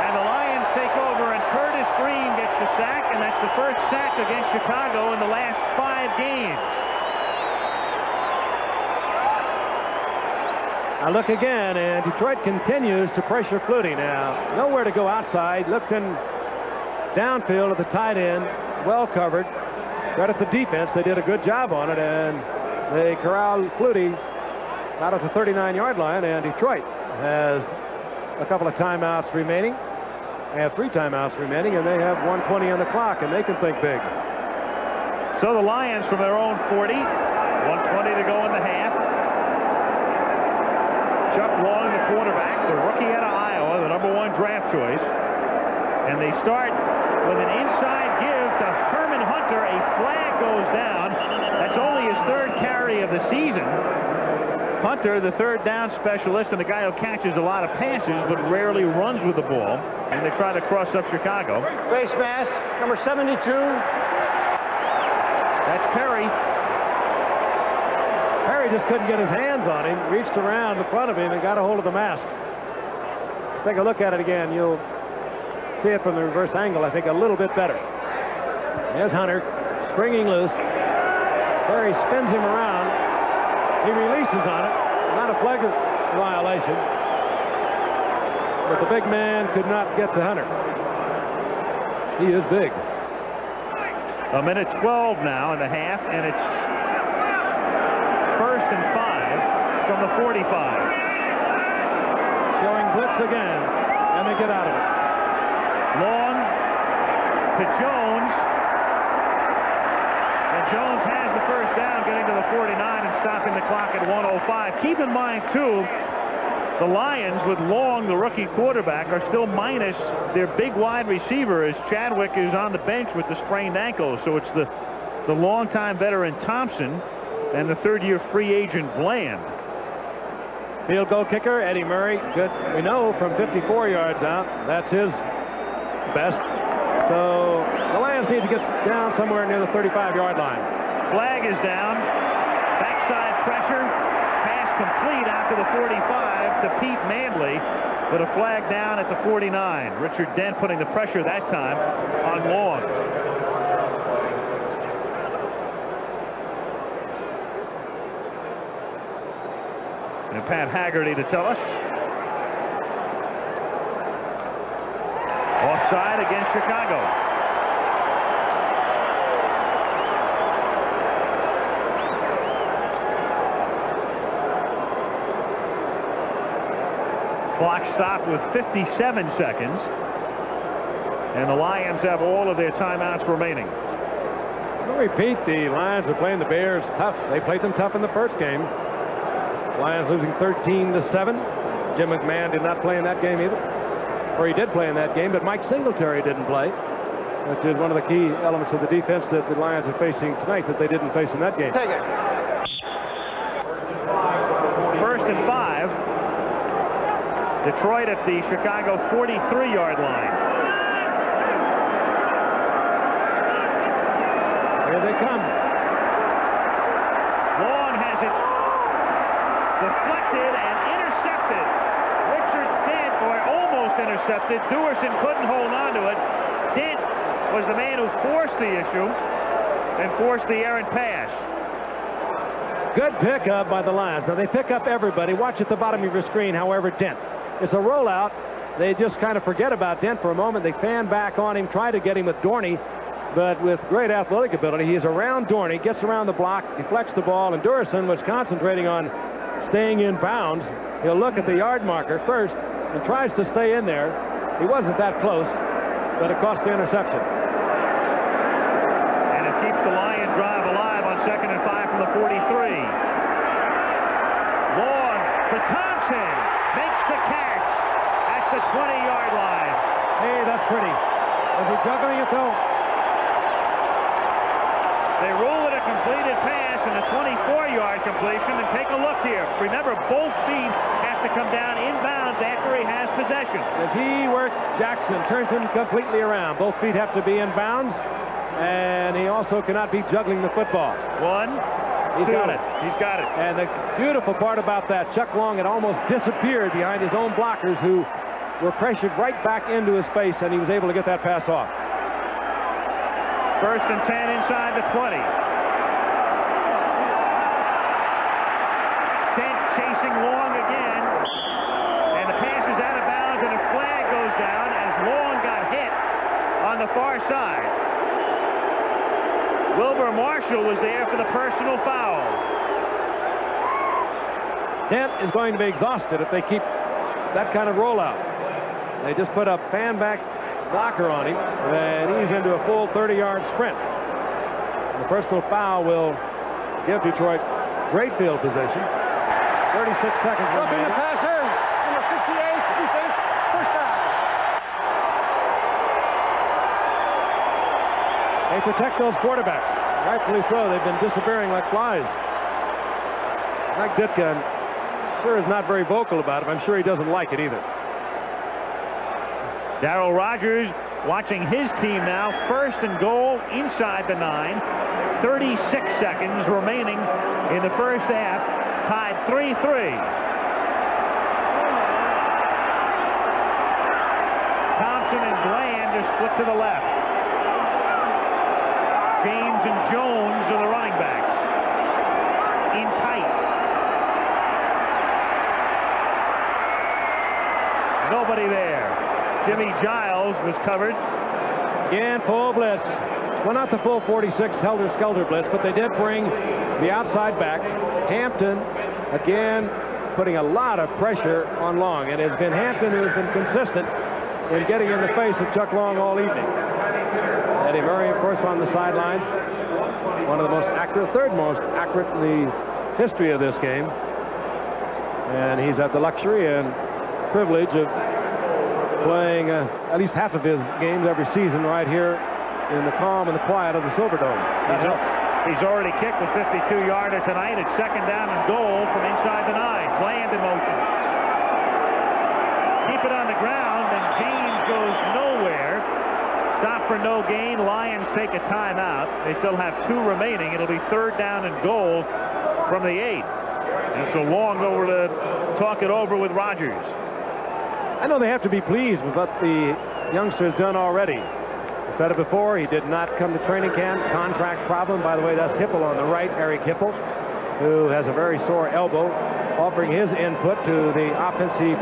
And the Lions take over, and Curtis Green gets the sack, and that's the first sack against Chicago in the last 5 games. I look again, and Detroit continues to pressure Flutie now. Nowhere to go outside. Looks in downfield at the tight end. Well covered. Credit the defense. They did a good job on it, and they corralled Flutie out at the 39-yard line, and Detroit has a couple of timeouts remaining. They have 3 timeouts remaining, and they have 1:20 on the clock, and they can think big. So the Lions from their own 40. 1:20 to go in the half. Chuck Long, the quarterback, the rookie out of Iowa, the #1 draft choice. And they start with an inside give to Herman Hunter. A flag goes down. That's only his 3rd carry of the season. Hunter, the 3rd down specialist, and the guy who catches a lot of passes but rarely runs with the ball. And they try to cross up Chicago. Face mask, number 72. That's Perry. Perry just couldn't get his hands on him, reached around in front of him and got a hold of the mask. Take a look at it again. You'll see it from the reverse angle, I think, a little bit better. There's Hunter springing loose. Perry spins him around. He releases on it. Not a flagrant violation. But the big man could not get to Hunter. He is big. 1:12 now in the half, and it's 1st and 5 from the 45. Showing blitz again, and they get out of it. Long to Jones. And Jones has the first down, getting to the 49 and stopping the clock at 1:05. Keep in mind, too, the Lions, with Long, the rookie quarterback, are still minus their big wide receiver, as Chadwick is on the bench with the sprained ankle. So it's the longtime veteran Thompson and the 3rd-year free agent Bland. Field goal kicker, Eddie Murray. Good. We know from 54 yards out, that's his best. So the Lions need to get down somewhere near the 35-yard line. Flag is down. Backside pressure. Pass complete after the 45 to Pete Manley, but a flag down at the 49. Richard Dent putting the pressure that time on Long. And Pat Haggerty to tell us. Offside against Chicago. Clock stopped with 57 seconds. And the Lions have all of their timeouts remaining. I'll repeat, the Lions are playing the Bears tough. They played them tough in the first game. Lions losing 13-7. Jim McMahon did not play in that game either. Or he did play in that game, but Mike Singletary didn't play, which is one of the key elements of the defense that the Lions are facing tonight that they didn't face in that game. Take it. 1st and 5. Detroit at the Chicago 43-yard line. Here they come. Long has it deflected and intercepted. Richard Dent, or almost intercepted. Duerson couldn't hold on to it. Dent was the man who forced the issue and forced the errant pass. Good pickup by the Lions. Now they pick up everybody. Watch at the bottom of your screen, however, Dent. It's a rollout. They just kind of forget about Dent for a moment. They fan back on him, try to get him with Dorney, but with great athletic ability, he's around Dorney, gets around the block, deflects the ball, and Duerson was concentrating on staying in bounds. He'll look at the yard marker first and tries to stay in there. He wasn't that close, but it cost the interception. And it keeps the Lion drive alive on 2nd and 5 from the 43. Long for Thompson. Makes the catch at the 20-yard line. Hey, that's pretty. Is he juggling it, though? They rule it a completed pass and a 24-yard completion. And take a look here. Remember, both feet have to come down inbounds after he has possession. As he works, Jackson turns him completely around. Both feet have to be in bounds, and he also cannot be juggling the football. One, He's got it. He's got it. And the beautiful part about that, Chuck Long had almost disappeared behind his own blockers who were pressured right back into his face, and he was able to get that pass off. 1st and 10 inside the 20. Dent chasing Long again. And the pass is out of bounds, and a flag goes down as Long got hit on the far side. Wilbur Marshall was there for the personal foul. Dent is going to be exhausted if they keep that kind of rollout. They just put a fan back blocker on him, and he's into a full 30-yard sprint. The personal foul will give Detroit great field position. 36 seconds remaining. The passer, number 58, defense, first down. They protect those quarterbacks. Rightfully so. They've been disappearing like flies. Mike Ditka sure is not very vocal about it. I'm sure he doesn't like it either. Darrell Rogers watching his team now. 1st and goal inside the 9. 36 seconds remaining in the first half. Tied 3-3. Thompson and Bland are split to the left. James and Jones are the running backs. In tight. Nobody there. Jimmy Giles was covered. Again, full blitz. Well, not the full 46 helter-skelter blitz, but they did bring the outside back. Hampton, again, putting a lot of pressure on Long. And it's been Hampton who has been consistent in getting in the face of Chuck Long all evening. Eddie Murray, of course, on the sidelines. One of the most accurate, third most accurate in the history of this game. And he's had the luxury and privilege of playing at least half of his games every season right here in the calm and the quiet of the Silverdome. That helps. He's already kicked the 52-yarder tonight. It's second down and goal from inside the 9. Bland in motion. Keep it on the ground, and James goes nowhere. Stop for no gain. Lions take a timeout. They still have 2 remaining. It'll be third down and goal from the 8. And so Long over to talk it over with Rogers. I know they have to be pleased with what the youngster has done already. I said it before, he did not come to training camp. Contract problem. By the way, that's Hipple on the right, Eric Hipple, who has a very sore elbow, offering his input to the offensive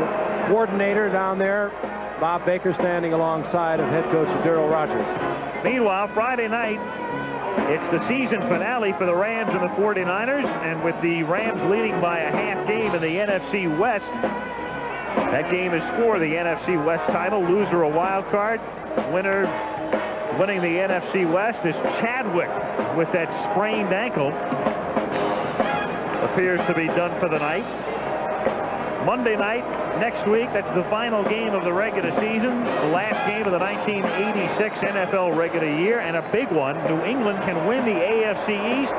coordinator down there, Bob Baker, standing alongside of head coach Darryl Rogers. Meanwhile, Friday night, it's the season finale for the Rams and the 49ers, and with the Rams leading by a half game in the NFC West, that game is for the NFC West title. Loser a wild card. Winner winning the NFC West is Chadwick with that sprained ankle. Appears to be done for the night. Monday night next week, that's the final game of the regular season, the last game of the 1986 NFL regular year, and a big one. New England can win the AFC East.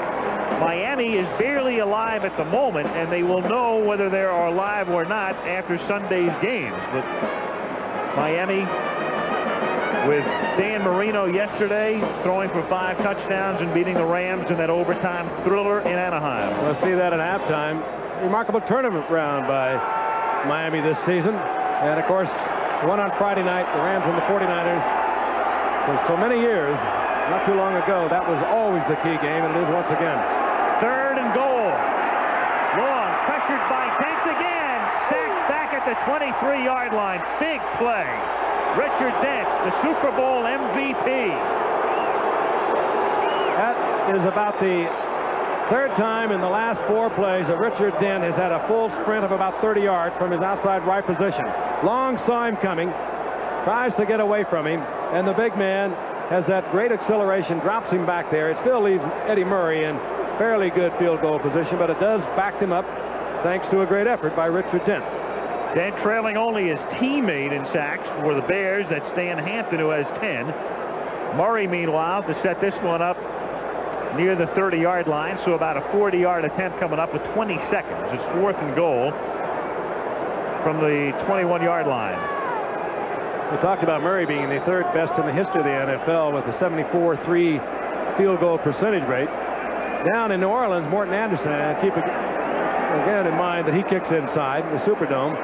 Miami is barely alive at the moment, and they will know whether they're alive or not after Sunday's games. But Miami, with Dan Marino yesterday throwing for 5 touchdowns and beating the Rams in that overtime thriller in Anaheim. We'll see that at halftime. Remarkable tournament round by Miami this season. And of course, the one on Friday night, the Rams and the 49ers. For so many years, not too long ago, that was always the key game, and it is once again. Third and goal. Long, pressured by Dent again. Sacked back at the 23-yard line. Big play. Richard Dent, the Super Bowl MVP. That is about the third time in the last 4 plays that Richard Dent has had a full sprint of about 30 yards from his outside right position. Long saw him coming, tries to get away from him, and the big man has that great acceleration, drops him back there. It still leaves Eddie Murray in fairly good field goal position, but it does back him up thanks to a great effort by Richard Dent. Dent trailing only his teammate in sacks for the Bears. That's Stan Hampton, who has 10. Murray, meanwhile, to set this one up near the 30-yard line, so about a 40-yard attempt coming up with 20 seconds. It's 4th and goal from the 21-yard line. We talked about Murray being the 3rd best in the history of the NFL with a 74.3 field goal percentage rate. Down in New Orleans, Morton Anderson, and keep again in mind that he kicks inside the Superdome.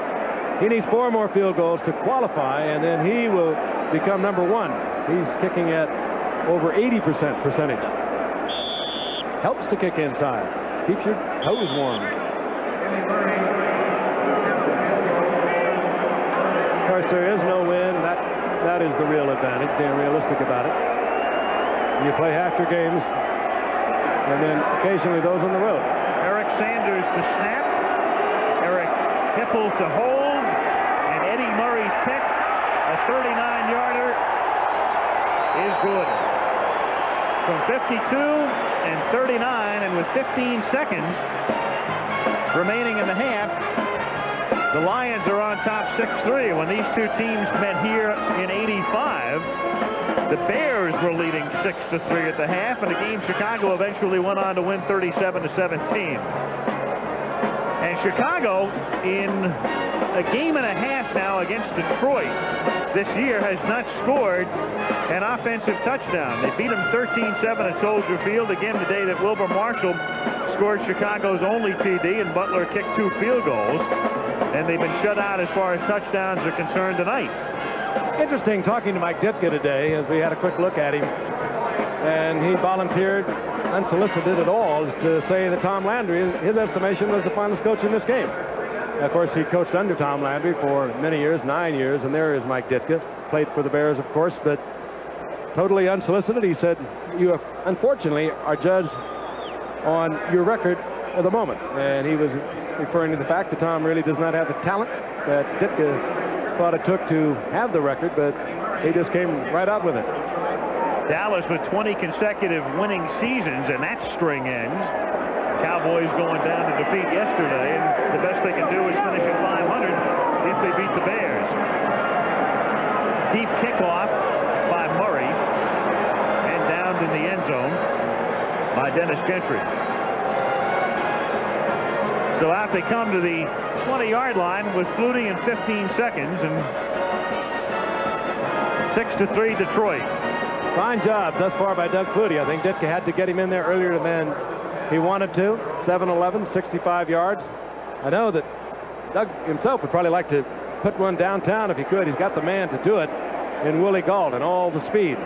He needs 4 more field goals to qualify, and then he will become number 1. He's kicking at over 80% percentage. Helps to kick inside. Keeps your toes warm. Of course, there is no win. That is the real advantage, being realistic about it. You play half your games, and then occasionally those on the road. Eric Sanders to snap. Eric Hipple to hold. And Eddie Murray's pick, a 39-yarder, is good. From 52 and 39, and with 15 seconds remaining in the half, the Lions are on top 6-3. When these two teams met here in '85, the Bears were leading 6-3 at the half, and the game Chicago eventually went on to win 37-17. And Chicago, in a game and a half now against Detroit this year, has not scored an offensive touchdown. They beat them 13-7 at Soldier Field, again the day that Wilbur Marshall scored Chicago's only TD and Butler kicked 2 field goals. And they've been shut out as far as touchdowns are concerned tonight. Interesting talking to Mike Ditka today as we had a quick look at him. And he volunteered, unsolicited at all, to say that Tom Landry, his estimation, was the finest coach in this game. Of course, he coached under Tom Landry for many years, 9 years, and there is Mike Ditka. Played for the Bears, of course, but totally unsolicited. He said, you unfortunately are judged on your record at the moment. And he was referring to the fact that Tom really does not have the talent that Ditka thought it took to have the record, but he just came right out with it. Dallas with 20 consecutive winning seasons, and that string ends. Cowboys going down to defeat yesterday, and the best they can do is finish at 500 if they beat the Bears. Deep kickoff by Murray, and down in the end zone. by Dennis Gentry. So out they come to the 20-yard line with Flutie in 15 seconds, and 6-3 Detroit. Fine job thus far by Doug Flutie. I think Ditka had to get him in there earlier than he wanted to. 7-11, 65 yards. I know that Doug himself would probably like to put one downtown if he could. He's got the man to do it in Willie Gault and all the speed.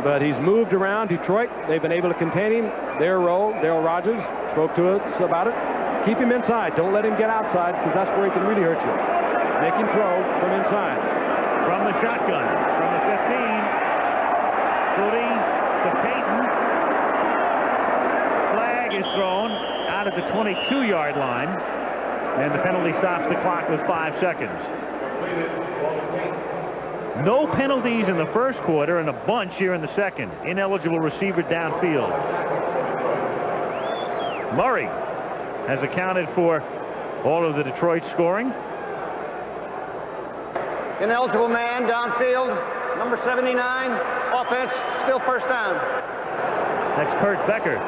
But he's moved around Detroit. They've been able to contain him. Their role, Darryl Rogers spoke to us about it. Keep him inside. Don't let him get outside, because that's where he can really hurt you. Make him throw from inside. From the shotgun, from the 15. Flutie to Payton. Flag is thrown out at the 22-yard line. And the penalty stops the clock with 5 seconds. No penalties in the first quarter and a bunch here in the second. Ineligible receiver downfield. Murray has accounted for all of the Detroit scoring. Ineligible man downfield, number 79, offense, still first down. That's Kurt Becker.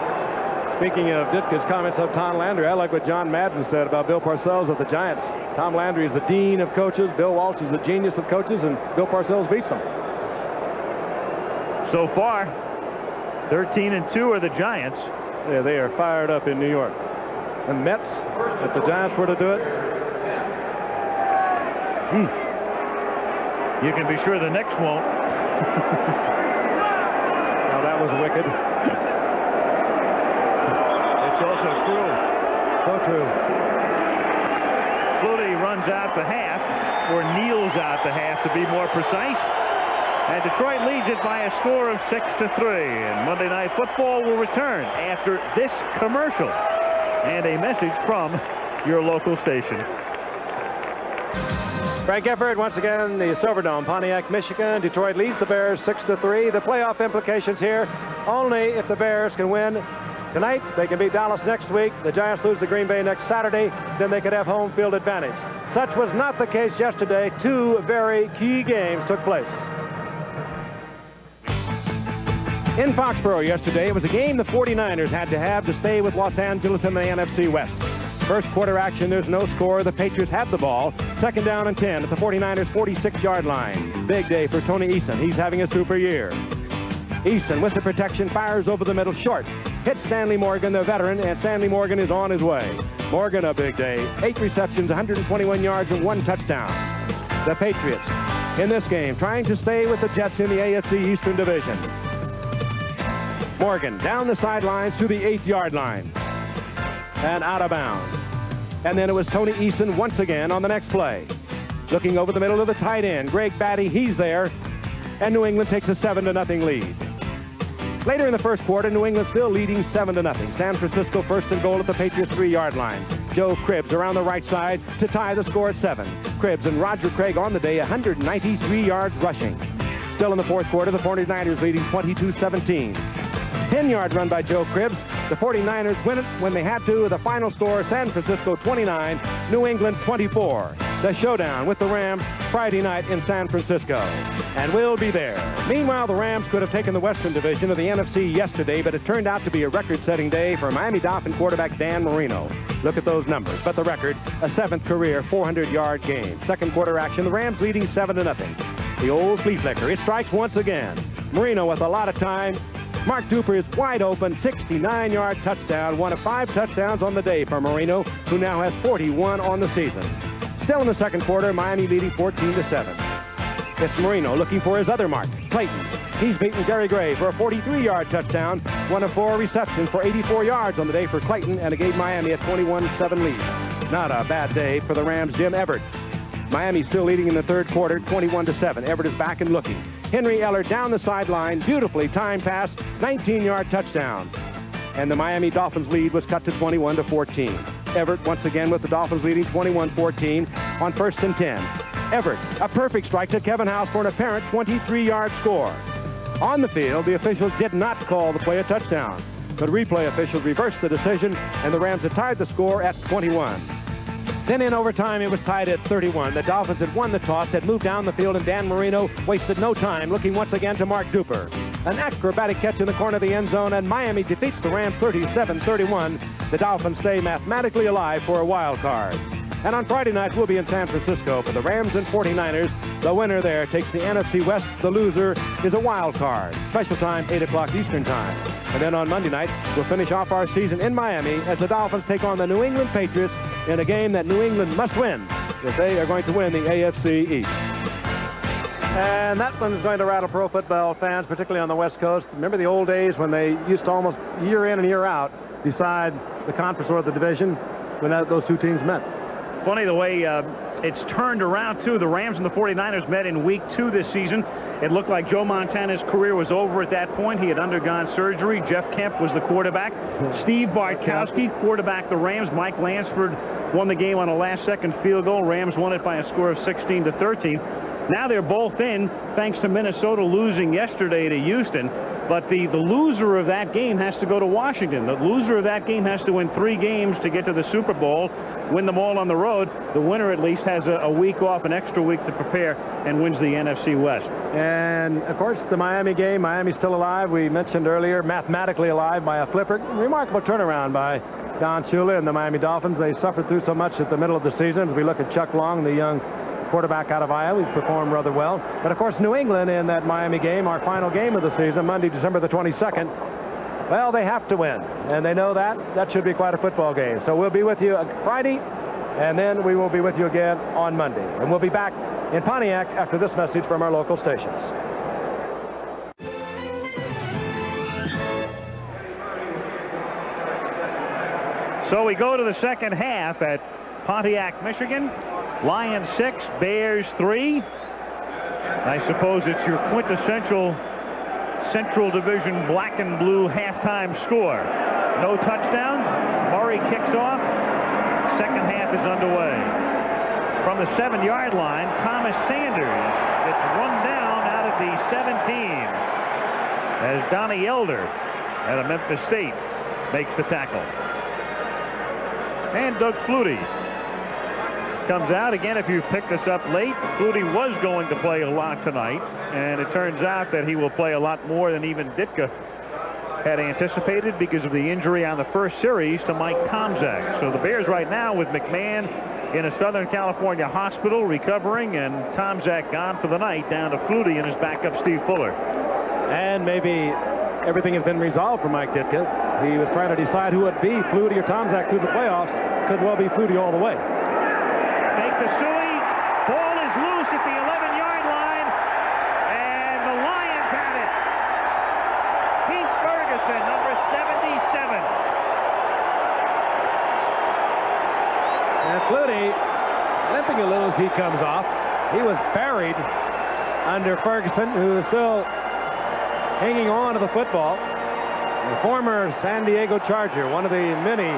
Speaking of Ditka's comments of Tom Landry, I like what John Madden said about Bill Parcells of the Giants. Tom Landry is the dean of coaches. Bill Walsh is the genius of coaches, and Bill Parcells beats them. So far, 13-2 are the Giants. Yeah, they are fired up in New York. And Mets, if the Giants were to do it. You can be sure the Knicks won't. Now that was wicked. It's also true. So true. Flutie runs out the half, or kneels out the half to be more precise. And Detroit leads it by a score of 6-3. And Monday Night Football will return after this commercial and a message from your local station. Frank Gifford, once again, the Silverdome, Pontiac, Michigan. Detroit leads the Bears 6-3. The playoff implications here, only if the Bears can win tonight. They can beat Dallas next week. The Giants lose to Green Bay next Saturday. Then they could have home field advantage. Such was not the case yesterday. Two very key games took place. In Foxborough yesterday, it was a game the 49ers had to have to stay with Los Angeles in the NFC West. First quarter action, there's no score. The Patriots have the ball. Second down and 10 at the 49ers' 46-yard line. Big day for Tony Eason. He's having a super year. Eason, with the protection, fires over the middle short. Hits Stanley Morgan, the veteran, and Stanley Morgan is on his way. Morgan, a big day. 8 receptions, 121 yards, and 1 touchdown. The Patriots, in this game, trying to stay with the Jets in the AFC Eastern Division. Morgan down the sidelines to the 8-yard line. And out of bounds. And then it was Tony Eason once again on the next play. Looking over the middle of the tight end. Greg Batty, he's there. And New England takes a 7-0 lead. Later in the first quarter, New England still leading 7-0. San Francisco first and goal at the Patriots' 3-yard line. Joe Cribbs around the right side to tie the score at 7. Cribbs and Roger Craig on the day, 193 yards rushing. Still in the fourth quarter, the 49ers leading 22-17. 10-yard run by Joe Cribbs. The 49ers win it when they had to. The final score, San Francisco 29, New England 24. The showdown with the Rams Friday night in San Francisco. And we'll be there. Meanwhile, the Rams could have taken the Western Division of the NFC yesterday, but it turned out to be a record-setting day for Miami Dolphin quarterback Dan Marino. Look at those numbers. But the record, a 7th career 400-yard game. Second quarter action, the Rams leading 7-0. The old flea flicker. It strikes once again. Marino with a lot of time. Mark Duper is wide open, 69-yard touchdown, one of 5 touchdowns on the day for Marino, who now has 41 on the season. Still in the second quarter, Miami leading 14-7. It's Marino looking for his other mark, Clayton. He's beaten Gary Gray for a 43-yard touchdown, one of 4 receptions for 84 yards on the day for Clayton, and it gave Miami a 21-7 lead. Not a bad day for the Rams' Jim Everett. Miami still leading in the third quarter, 21-7. Everett is back and looking. Henry Eller down the sideline, beautifully timed pass, 19-yard touchdown. And the Miami Dolphins lead was cut to 21-14. Everett once again with the Dolphins leading 21-14 on 1st and 10. Everett, a perfect strike to Kevin House for an apparent 23-yard score. On the field, the officials did not call the play a touchdown, but replay officials reversed the decision, and the Rams had tied the score at 21. Then in overtime, it was tied at 31. The Dolphins had won the toss, had moved down the field, and Dan Marino wasted no time, looking once again to Mark Duper. An acrobatic catch in the corner of the end zone, and Miami defeats the Rams 37-31. The Dolphins stay mathematically alive for a wild card. And on Friday night, we'll be in San Francisco for the Rams and 49ers. The winner there takes the NFC West. The loser is a wild card. Special time, 8 o'clock Eastern time. And then on Monday night, we'll finish off our season in Miami as the Dolphins take on the New England Patriots in a game that New England must win if they are going to win the AFC East. And that one's going to rattle pro football fans, particularly on the West Coast. Remember the old days when they used to almost year in and year out decide the conference or the division when those two teams met. Funny the way it's turned around, too. The Rams and the 49ers met in week 2 this season. It looked like Joe Montana's career was over at that point. He had undergone surgery. Jeff Kemp was the quarterback. Steve Bartkowski quarterbacked the Rams. Mike Lansford won the game on a last-second field goal. Rams won it by a score of 16-13. Now they're both in, thanks to Minnesota losing yesterday to Houston. But the loser of that game has to go to Washington. The loser of that game has to win 3 games to get to the Super Bowl, win them all on the road. The winner at least has a week off, an extra week to prepare, and wins the NFC West. And, of course, the Miami game, Miami's still alive. We mentioned earlier, mathematically alive by a flipper. Remarkable turnaround by Don Shula and the Miami Dolphins. They suffered through so much at the middle of the season. As we look at Chuck Long, the young quarterback out of Iowa, he's performed rather well. But of course, New England in that Miami game, our final game of the season, Monday, December the 22nd, well, they have to win, and they know that. That should be quite a football game. So we'll be with you Friday, and then we will be with you again on Monday. And we'll be back in Pontiac after this message from our local stations. So we go to the second half at Pontiac, Michigan. Lions 6, Bears 3. I suppose it's your quintessential Central Division black and blue halftime score. No touchdowns. Murray kicks off. Second half is underway. From the 7-yard line, Thomas Sanders gets run down out of the 17 as Donnie Elder out of Memphis State makes the tackle. And Doug Flutie comes out. Again, if you picked this up late, Flutie was going to play a lot tonight, and it turns out that he will play a lot more than even Ditka had anticipated because of the injury on the first series to Mike Tomczak. So the Bears right now with McMahon in a Southern California hospital recovering, and Tomczak gone for the night, down to Flutie and his backup Steve Fuller. And maybe everything has been resolved for Mike Ditka. He was trying to decide who would be, Flutie or Tomczak through the playoffs. Could well be Flutie all the way. Make the Suey. Ball is loose at the 11-yard line, and the Lions had it. Keith Ferguson, number 77. And Flutie limping a little as he comes off. He was buried under Ferguson, who is still hanging on to the football. The former San Diego Charger, one of the many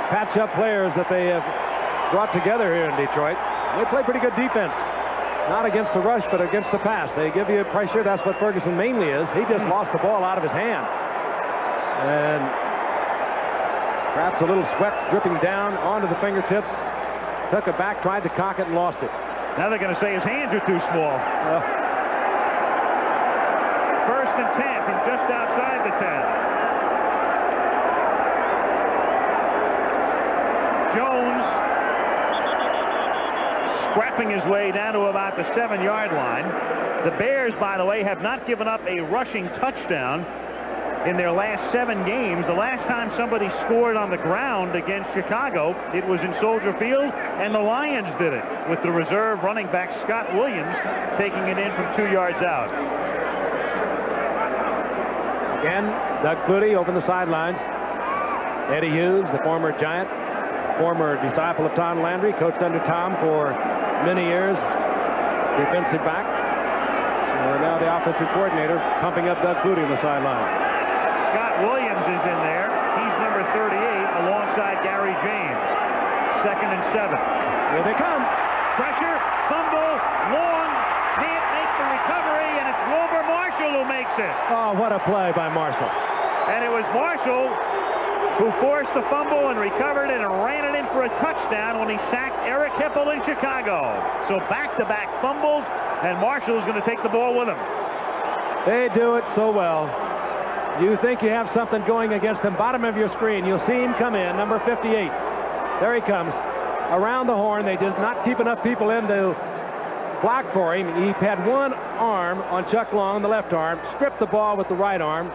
patch-up players that they have brought together here in Detroit. They play pretty good defense. Not against the rush, but against the pass. They give you pressure. That's what Ferguson mainly is. He just lost the ball out of his hand. And perhaps a little sweat dripping down onto the fingertips. Took it back, tried to cock it, and lost it. Now they're going to say his hands are too small. First and 10 from just outside the 10. Jones scrapping his way down to about the 7-yard line. The Bears, by the way, have not given up a rushing touchdown in their last 7 games. The last time somebody scored on the ground against Chicago, it was in Soldier Field, and the Lions did it with the reserve running back Scott Williams taking it in from 2 yards out. Again, Doug Flutie over the sidelines. Eddie Hughes, the former Giant, former disciple of Tom Landry, coached under Tom for many years, defensive back. Now the offensive coordinator pumping up Doug Flutie on the sideline. Scott Williams is in there. He's number 38 alongside Gary James. 2nd and 7. Here they come. Pressure, fumble, Long can't make the recovery, and it's Wilbur Marshall who makes it. Oh, what a play by Marshall. And it was Marshall who forced the fumble and recovered it and ran it in for a touchdown when he sacked Eric Hipple in Chicago. So back-to-back fumbles, and Marshall is going to take the ball with him. They do it so well. You think you have something going against him. Bottom of your screen, you'll see him come in, number 58. There he comes. Around the horn, they did not keep enough people in to block for him. He had one arm on Chuck Long, the left arm, stripped the ball with the right arm.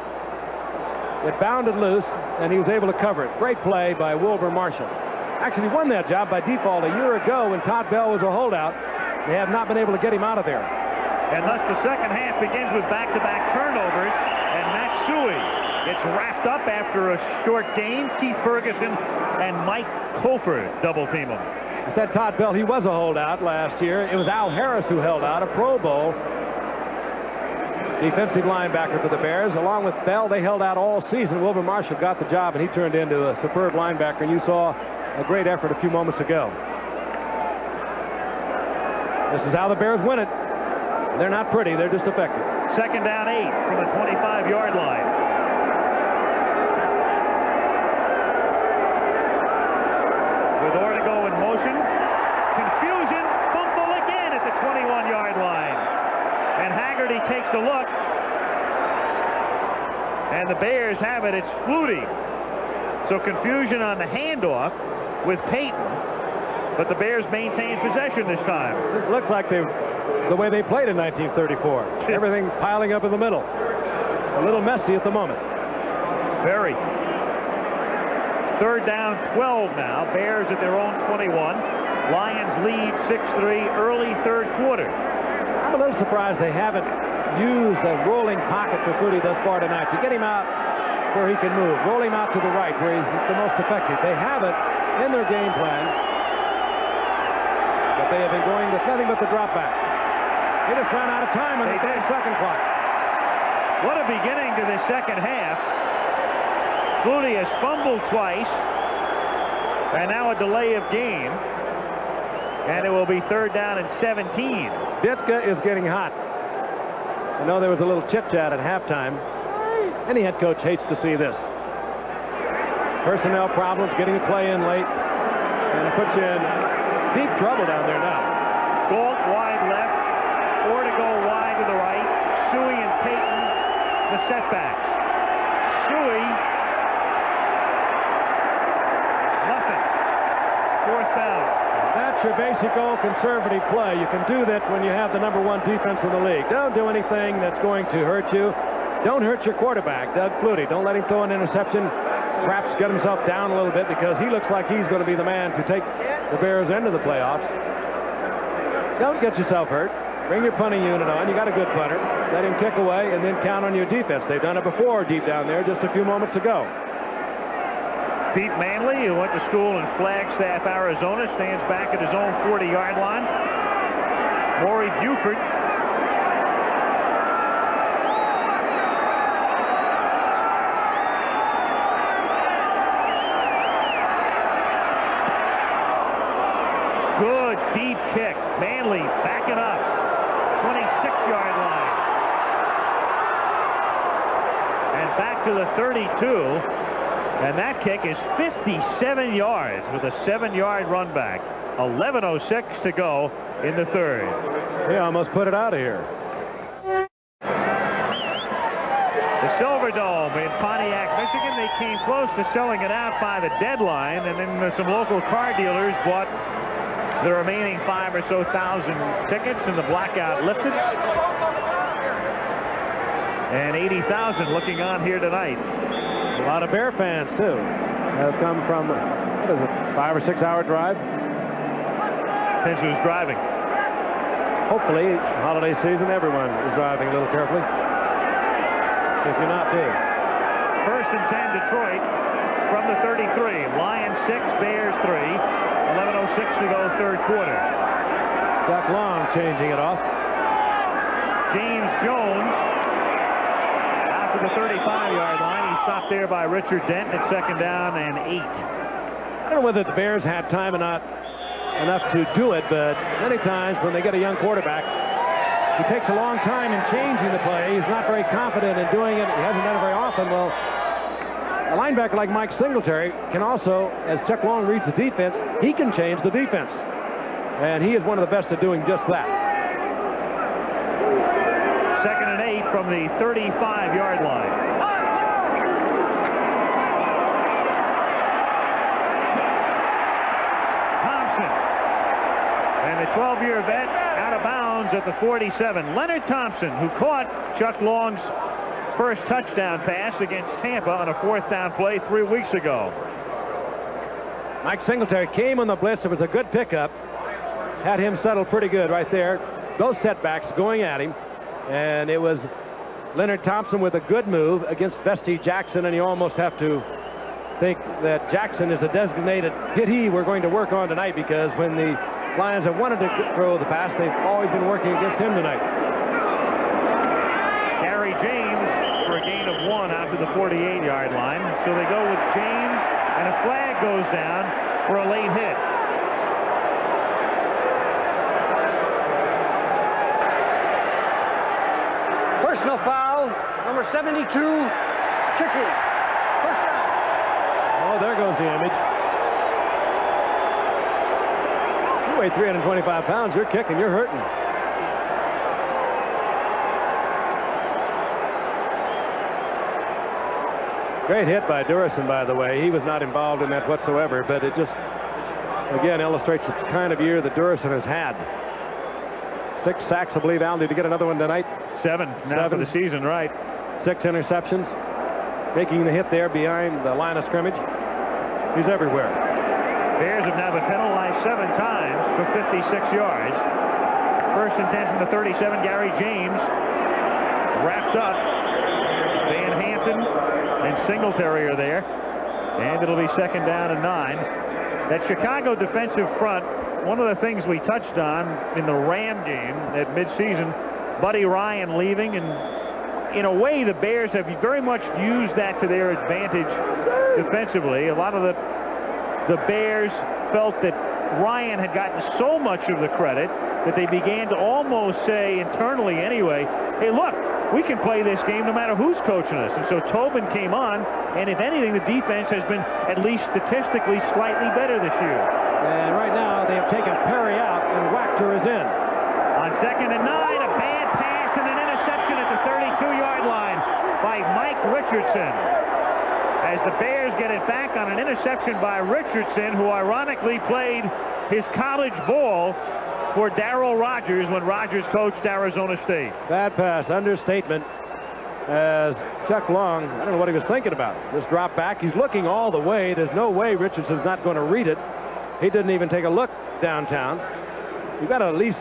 It bounded loose, and he was able to cover it. Great play by Wilbur Marshall. Actually won that job by default a year ago when Todd Bell was a holdout. They have not been able to get him out of there. And thus the second half begins with back-to-back turnovers, and Matt Suey gets wrapped up after a short game. Keith Ferguson and Mike Colford double team him. I said Todd Bell, he was a holdout last year. It was Al Harris who held out, a Pro Bowl defensive linebacker for the Bears. Along with Bell, they held out all season. Wilbur Marshall got the job, and he turned into a superb linebacker, and you saw a great effort a few moments ago. This is how the Bears win it. They're not pretty, they're just effective. Second down 8 from the 25-yard line. With Ortego in motion. Confusion, fumble again at the 21-yard line. And Haggerty takes a look. And the Bears have it. It's Flutie. So confusion on the handoff with Payton. But the Bears maintain possession this time. It looks like the way they played in 1934. Everything piling up in the middle. A little messy at the moment. Very. Third down 12 now. Bears at their own 21. Lions lead 6-3 early third quarter. I'm a little surprised they haven't used a rolling pocket for Flutie thus far tonight to get him out where he can move. Roll him out to the right where he's the most effective. They have it in their game plan. But they have been going with nothing but the drop back. They just ran out of time on the 10-second clock. What a beginning to the second half. Flutie has fumbled twice. And now a delay of game. And it will be third down and 17. Ditka is getting hot. I know there was a little chit-chat at halftime. Any head coach hates to see this. Personnel problems, getting a play in late. And it puts you in deep trouble down there now. Galt wide left. Ortego wide to the right. Suey and Payton, the setbacks. Suey, nothing. Fourth down. That's your basic old conservative play. You can do that when you have the #1 defense in the league. Don't do anything that's going to hurt you. Don't hurt your quarterback, Doug Flutie. Don't let him throw an interception. Perhaps get himself down a little bit because he looks like he's going to be the man to take the Bears into the playoffs. Don't get yourself hurt. Bring your punting unit on. You got a good punter. Let him kick away and then count on your defense. They've done it before deep down there just a few moments ago. Pete Manley, who went to school in Flagstaff, Arizona, stands back at his own 40-yard line. Maury Buford. Good deep kick. Manley backing up. 26-yard line. And back to the 32. And that kick is 57 yards with a 7-yard run back. 11:06 to go in the third. He almost put it out of here. The Silverdome in Pontiac, Michigan. They came close to selling it out by the deadline, and then some local car dealers bought the remaining 5,000 or so tickets, and the blackout lifted. And 80,000 looking on here tonight. A lot of Bear fans, too, have come from, what is it, 5 or 6 hour drive? Depends who's driving. Hopefully, holiday season, everyone is driving a little carefully. If you're not, do. First and 10 Detroit from the 33. Lions 6, Bears 3. 11:06 to go third quarter. Chuck Long changing it off. James Jones out to the 35-yard line. He's stopped there by Richard Denton at second down and 8. I don't know whether the Bears had time or not enough to do it, but many times when they get a young quarterback, he takes a long time in changing the play. He's not very confident in doing it. He hasn't done it very often. Well, a linebacker like Mike Singletary can also, as Chuck Long reads the defense, he can change the defense. And he is one of the best at doing just that. 2nd and 8 from the 35-yard line. Thompson. And the 12-year vet out of bounds at the 47. Leonard Thompson, who caught Chuck Long's first touchdown pass against Tampa on a 4th down play 3 weeks ago. Mike Singletary came on the blitz. It was a good pickup. Had him settled pretty good right there. Those setbacks going at him. And it was Leonard Thompson with a good move against Vesti Jackson. And you almost have to think that Jackson is a designated hittee we're going to work on tonight, because when the Lions have wanted to throw the pass, they've always been working against him tonight. Gary James for a gain of 1 out to the 48-yard line. So they go with James, and a flag goes down for a late hit. Personal foul, number 72, kicking. First down. Oh, there goes the image. You weigh 325 pounds. You're kicking. You're hurting. Great hit by Durison, by the way. He was not involved in that whatsoever, but it just, again, illustrates the kind of year that Durison has had. 6 sacks, I believe, Al, did you get another one tonight? 7 now for the season, right. 6 interceptions. Making the hit there behind the line of scrimmage. He's everywhere. Bears have now been penalized 7 times for 56 yards. 1st and 10 from the 37. Gary James wrapped up. Van Hampton and Singletary are there. And it'll be 2nd down and 9. That Chicago defensive front, one of the things we touched on in the Ram game at midseason, Buddy Ryan leaving, and in a way the Bears have very much used that to their advantage defensively. A lot of the Bears felt that Ryan had gotten so much of the credit that they began to almost say internally anyway, hey, look, we can play this game no matter who's coaching us. And so Tobin came on, and if anything, the defense has been at least statistically slightly better this year. And right now they have taken Perry out, and Wachter is in. On 2nd and 9, a bad pass and an interception at the 32-yard line by Mike Richardson. As the Bears get it back on an interception by Richardson, who ironically played his college ball for Darryl Rogers when Rogers coached Arizona State. Bad pass, understatement, as Chuck Long, I don't know what he was thinking about. This drop back, he's looking all the way. There's no way Richardson's not going to read it. He didn't even take a look downtown. You've got to at least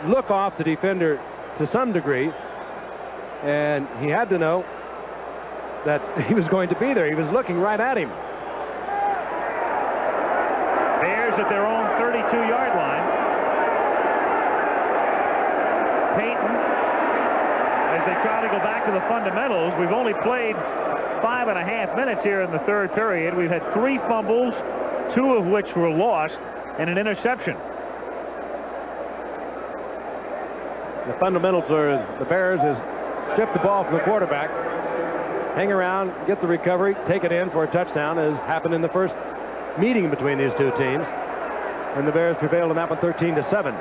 look off the defender to some degree, and he had to know that he was going to be there. He was looking right at him. Bears at their own 32-yard line. Payton, as they try to go back to the fundamentals. We've only played 5.5 minutes here in the 3rd period. We've had 3 fumbles, 2 of which were lost, and an interception. The fundamentals are the Bears is strip the ball from the quarterback, hang around, get the recovery, take it in for a touchdown, as happened in the first meeting between these two teams. And the Bears prevailed on that one 13-7.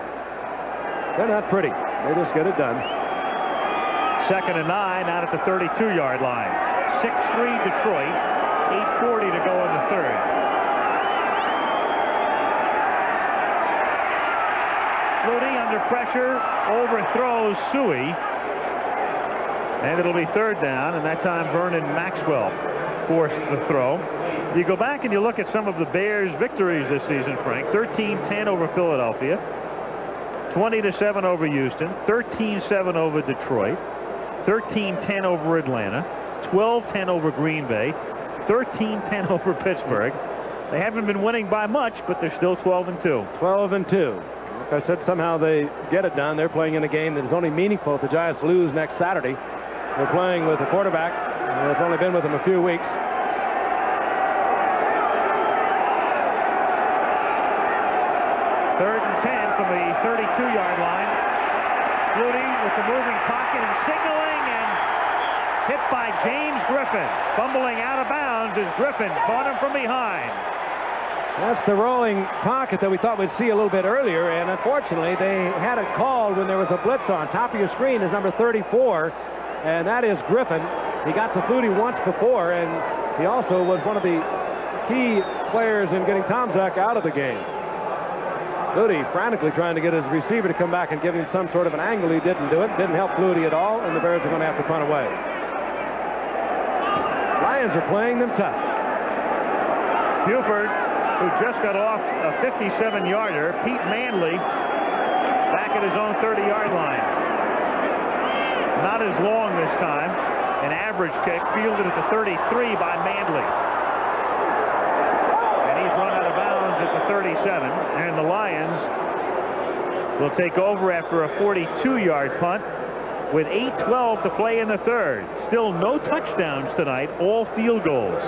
They're not pretty. They just get it done. 2nd and 9 out at the 32-yard line. 6-3 Detroit. 8:40 to go in the 3rd. Flutie under pressure overthrows Suey. And it'll be 3rd down, and that time Vernon Maxwell forced the throw. You go back and you look at some of the Bears' victories this season, Frank. 13-10 over Philadelphia. 20-7 over Houston. 13-7 over Detroit. 13-10 over Atlanta. 12-10 over Green Bay. 13-10 over Pittsburgh. They haven't been winning by much, but they're still 12-2. 12-2. Like I said, somehow they get it done. They're playing in a game that is only meaningful if the Giants lose next Saturday. They're playing with a quarterback that's only been with them a few weeks. Third and 10 from the 32-yard line. Flutie with the moving pocket and signaling, and hit by James Griffin. Fumbling out of bounds as Griffin caught him from behind. That's the rolling pocket that we thought we'd see a little bit earlier, and unfortunately they had it called when there was a blitz on. Top of your screen is number 34, and that is Griffin. He got to Flutie once before, and he also was one of the key players in getting Tomczak out of the game. Flutie frantically trying to get his receiver to come back and give him some sort of an angle. He didn't do it. Didn't help Flutie at all, and the Bears are going to have to punt away. Lions are playing them tough. Gifford, who just got off a 57-yarder. Pete Manley back at his own 30-yard line. Not as long this time. An average kick fielded at the 33 by Manley. And he's run out of bounds at the 37. And the Lions will take over after a 42-yard punt with 8:12 to play in the third. Still no touchdowns tonight, all field goals.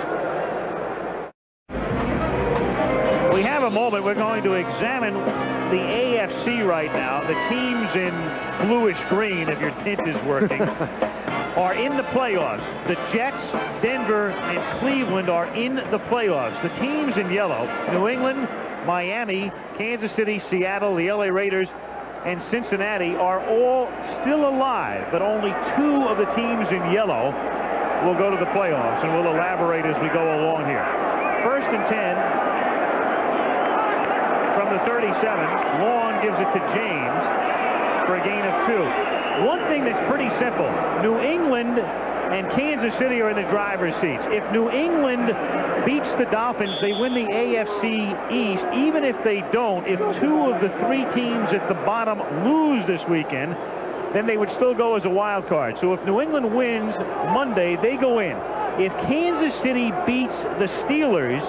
We have a moment. We're going to examine the AFC right now. The teams in bluish green, if your tint is working, are in the playoffs. The Jets, Denver, and Cleveland are in the playoffs. The teams in yellow, New England, Miami, Kansas City, Seattle, the LA Raiders, and Cincinnati are all still alive, but only 2 of the teams in yellow will go to the playoffs, and we'll elaborate as we go along here. 1st and 10 from the 37. Long gives it to James for a gain of 2. One thing that's pretty simple, New England and Kansas City are in the driver's seats. If New England beats the Dolphins, they win the AFC East. Even if they don't, if 2 of the 3 teams at the bottom lose this weekend, then they would still go as a wild card. So if New England wins Monday, they go in. If Kansas City beats the Steelers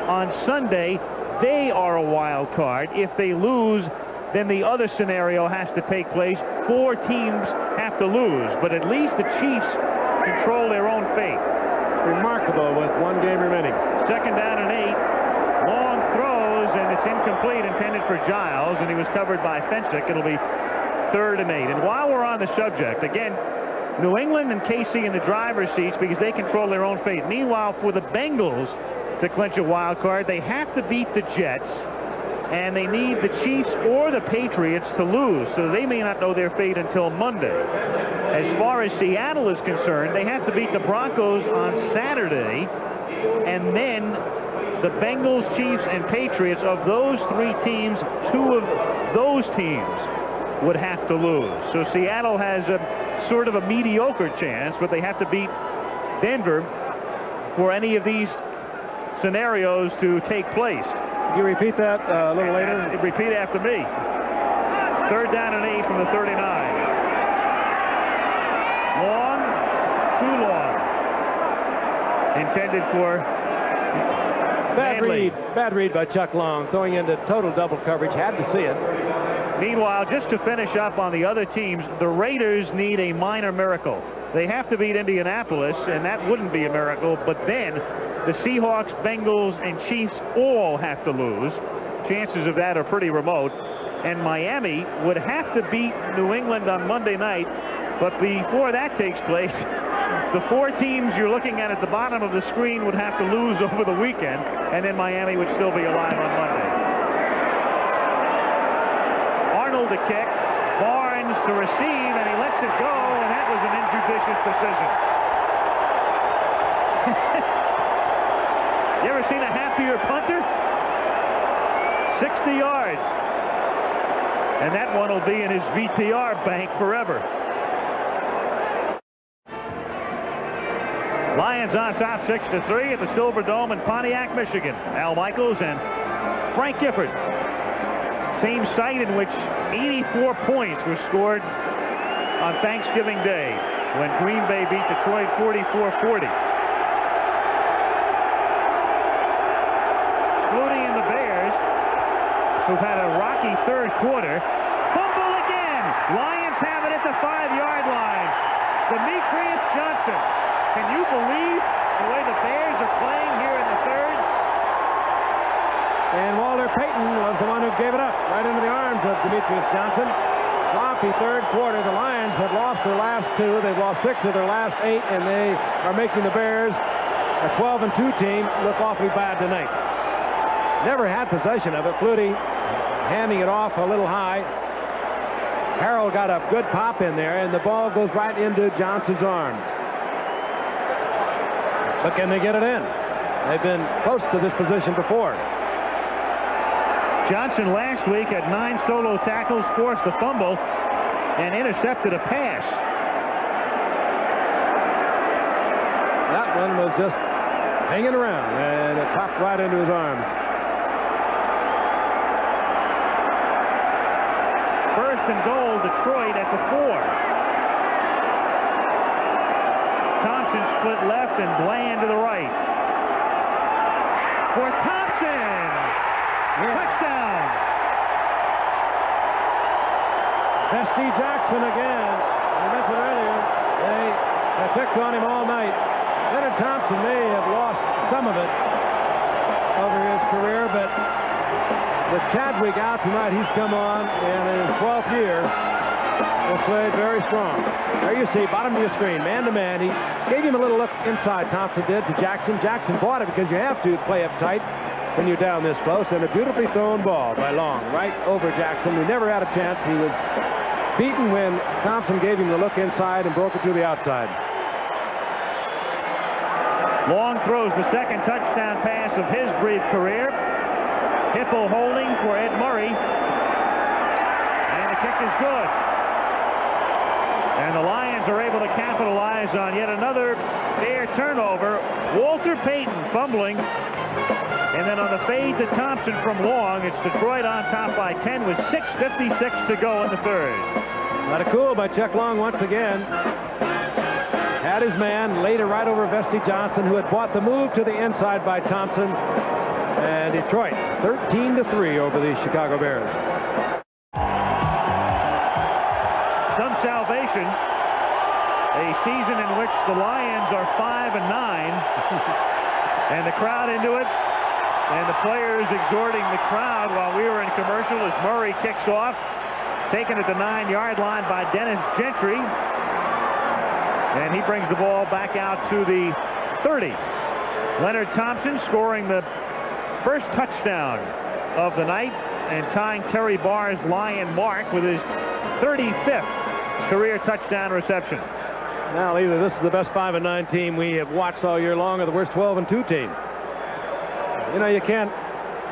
on Sunday, they are a wild card. If they lose, then the other scenario has to take place. 4 teams have to lose, but at least the Chiefs control their own fate. Remarkable with 1 game remaining. 2nd down and 8. Long throws, and it's incomplete, intended for Giles, and he was covered by Fensick. It'll be 3rd and 8. And while we're on the subject, again, New England and KC in the driver's seats because they control their own fate. Meanwhile, for the Bengals to clinch a wild card, they have to beat the Jets, and they need the Chiefs or the Patriots to lose, so they may not know their fate until Monday. As far as Seattle is concerned, they have to beat the Broncos on Saturday, and then the Bengals, Chiefs, and Patriots. Of those 3 teams, 2 of those teams would have to lose. So Seattle has a sort of a mediocre chance, but they have to beat Denver for any of these scenarios to take place. Can you repeat that a little later? Repeat after me. 3rd down and 8 from the 39. Long, too long. Intended for Bad read by Chuck Long, throwing into total double coverage. Had to see it. Meanwhile, just to finish up on the other teams, the Raiders need a minor miracle. They have to beat Indianapolis, and that wouldn't be a miracle, but then the Seahawks, Bengals, and Chiefs all have to lose. Chances of that are pretty remote. And Miami would have to beat New England on Monday night, but before that takes place, the 4 teams you're looking at the bottom of the screen would have to lose over the weekend, and then Miami would still be alive on Monday. Arnold to kick, Barnes to receive, and he lets it go, and that was an injudicious decision. You ever seen a happier punter? 60 yards. And that one will be in his VTR bank forever. Lions on top 6-3 at the Silver Dome in Pontiac, Michigan. Al Michaels and Frank Gifford. Same site in which 84 points were scored on Thanksgiving Day when Green Bay beat Detroit 44-40. Flutie and the Bears, who've had a rocky 3rd quarter, fumble again. Lions have it at the 5-yard line. Demetrius Johnson. Can you believe the way the Bears are playing here in the 3rd? And Walter Payton was the one who gave it up right into the arms of Demetrius Johnson. Sloppy 3rd quarter. The Lions have lost their last 2. They've lost 6 of their last 8, and they are making the Bears, a 12-2 team, look awfully bad tonight. never had possession of it. Flutie handing it off a little high. Harrell got a good pop in there, and the ball goes right into Johnson's arms. But can they get it in? They've been close to this position before. Johnson last week had 9 solo tackles, forced a fumble, and intercepted a pass. That one was just hanging around, and it popped right into his arms. First and goal, Detroit at the 4. Thompson split left and Bland to the right. For Thompson! Touchdown! Vesty Jackson again. I mentioned earlier, they have picked on him all night. Leonard Thompson may have lost some of it over his career, but with Chadwick out tonight, he's come on, and in his 12th year, has played very strong. There you see, bottom of your screen, man-to-man. He gave him a little look inside, Thompson did, to Jackson. Jackson bought it because you have to play up tight when you're down this close, and a beautifully thrown ball by Long right over Jackson. He never had a chance. He was beaten when Thompson gave him the look inside and broke it to the outside. Long throws the second touchdown pass of his brief career. Hipple holding for Ed Murray. And the kick is good. And the Lions are able to capitalize on yet another Bear turnover. Walter Payton fumbling. And then on the fade to Thompson from Long, it's Detroit on top by 10 with 6:56 to go in the third. Not a cool by Chuck Long once again. Had his man, laid it right over Vesty Johnson, who had bought the move to the inside by Thompson. And Detroit 13-3 over the Chicago Bears. Some salvation. A season in which the Lions are 5-9. And the crowd into it. And the players exhorting the crowd while we were in commercial as Murray kicks off. Taken at the 9-yard line by Dennis Gentry. And he brings the ball back out to the 30. Leonard Thompson scoring the first touchdown of the night and tying Terry Barr's Lion mark with his 35th career touchdown reception. Now, either this is the best 5-9 team we have watched all year long or the worst 12-2 team. You know, you can't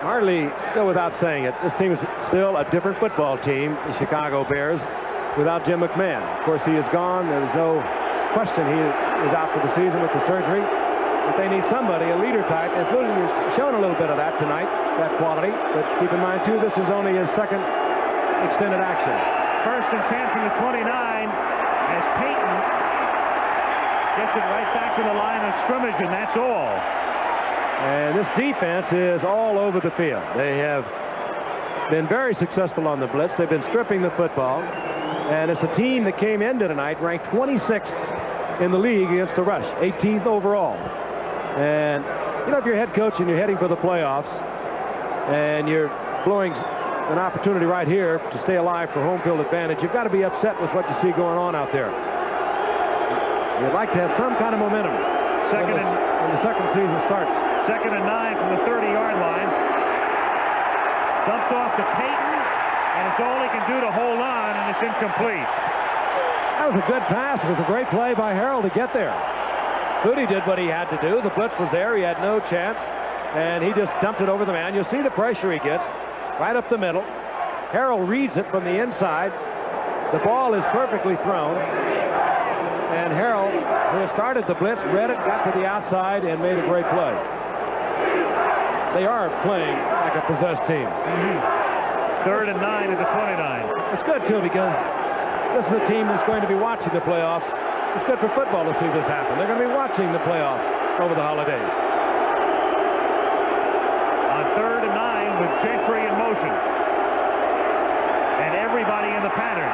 hardly go without saying it. This team is still a different football team, the Chicago Bears, without Jim McMahon. Of course, he is gone. There's no question he is out for the season with the surgery. But they need somebody, a leader type. And Flutie has shown a little bit of that tonight, that quality. But keep in mind, too, this is only his second extended action. First and 10 from the 29 as Payton gets it right back to the line of scrimmage, and that's all. And this defense is all over the field. They have been very successful on the blitz. They've been stripping the football. And it's a team that came into tonight ranked 26th in the league against the rush, 18th overall. And, you know, if you're head coach and you're heading for the playoffs and you're blowing an opportunity right here to stay alive for home field advantage, you've got to be upset with what you see going on out there. You'd like to have some kind of momentum when the second season starts. 2nd and 9 from the 30-yard line. Dumped off to Payton, and it's all he can do to hold on, and it's incomplete. That was a good pass. It was a great play by Harrell to get there. Flutie did what he had to do. The blitz was there. He had no chance, and he just dumped it over the man. You'll see the pressure he gets right up the middle. Harrell reads it from the inside. The ball is perfectly thrown, and Harrell, who had started the blitz, read it, got to the outside, and made a great play. They are playing like a possessed team. 3rd and 9 at the 29. It's good, too, because this is a team that's going to be watching the playoffs. It's good for football to see this happen. They're going to be watching the playoffs over the holidays. On 3rd and 9 with Gentry in motion. And everybody in the pattern.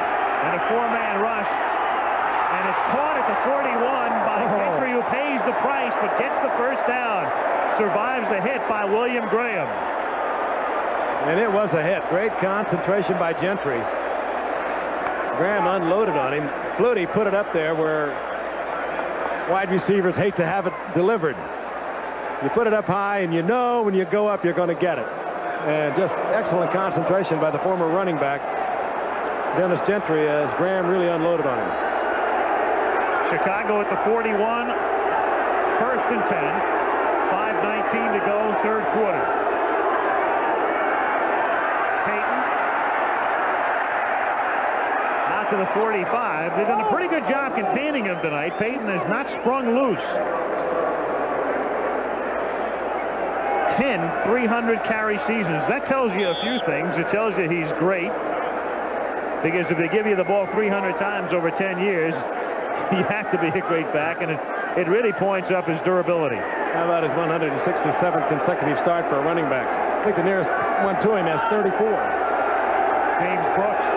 And a 4-man rush. And it's caught at the 41 by Gentry, who pays the price but gets the first down. Survives the hit by William Graham. And it was a hit. Great concentration by Gentry. Graham unloaded on him. Flutie put it up there where wide receivers hate to have it delivered. You put it up high, and you know when you go up, you're going to get it. And just excellent concentration by the former running back, Dennis Gentry, as Graham really unloaded on him. Chicago at the 41. First and 10. 5:19 to go, third quarter. Payton. Out to the 45. They've done a pretty good job containing him tonight. Payton has not sprung loose. 10 300 carry seasons. That tells you a few things. It tells you he's great, because if they give you the ball 300 times over 10 years, you have to be a great back, and it really points up his durability. How about his 167th consecutive start for a running back? I think the nearest one to him has 34. James Brooks.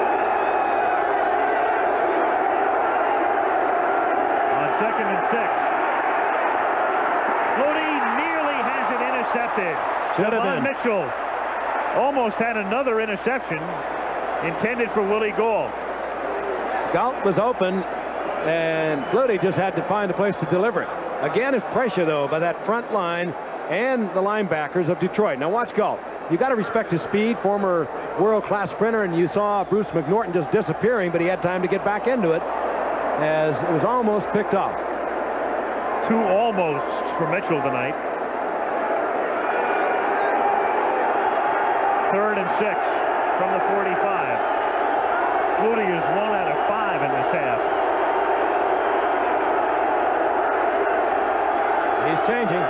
On 2nd and 6. Flutie nearly has it intercepted. Should have been. Mitchell almost had another interception intended for Willie Gault. Gault was open, and Flutie just had to find a place to deliver it. Again, it's pressure, though, by that front line and the linebackers of Detroit. Now watch Gault. You got to respect his speed, former world-class sprinter, and you saw Bruce McNorton just disappearing, but he had time to get back into it as it was almost picked off. 2 almosts for Mitchell tonight. 3rd and 6 from the 45. Flutie is 1 out of 5 in this half. He's changing.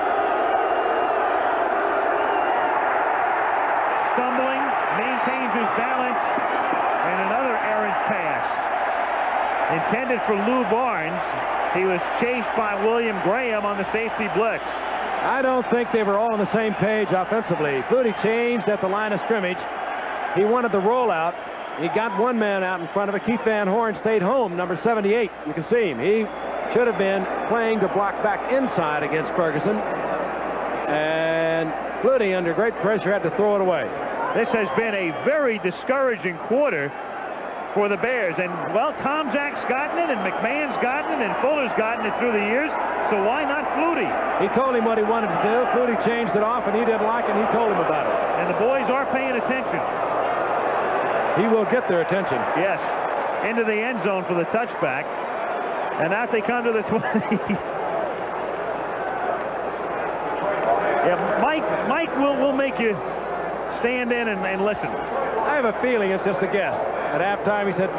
Stumbling, maintains his balance, and another errant pass. Intended for Lou Barnes. He was chased by William Graham on the safety blitz. I don't think they were all on the same page offensively. Flutie changed at the line of scrimmage. He wanted the rollout. He got one man out in front of it. Keith Van Horn stayed home, number 78. You can see him. He should have been playing to block back inside against Ferguson. And Flutie, under great pressure, had to throw it away. This has been a very discouraging quarter for the Bears. And, well, Tom Zack's gotten it, and McMahon's gotten it, and Fuller's gotten it through the years. So why not Flutie? He told him what he wanted to do. Flutie changed it off, and he didn't like it, and he told him about it. And the boys are paying attention. He will get their attention. Yes. Into the end zone for the touchback. And out they come to the 20. Yeah, Mike will make you stand in and listen. I have a feeling it's just a guess. At halftime, he said,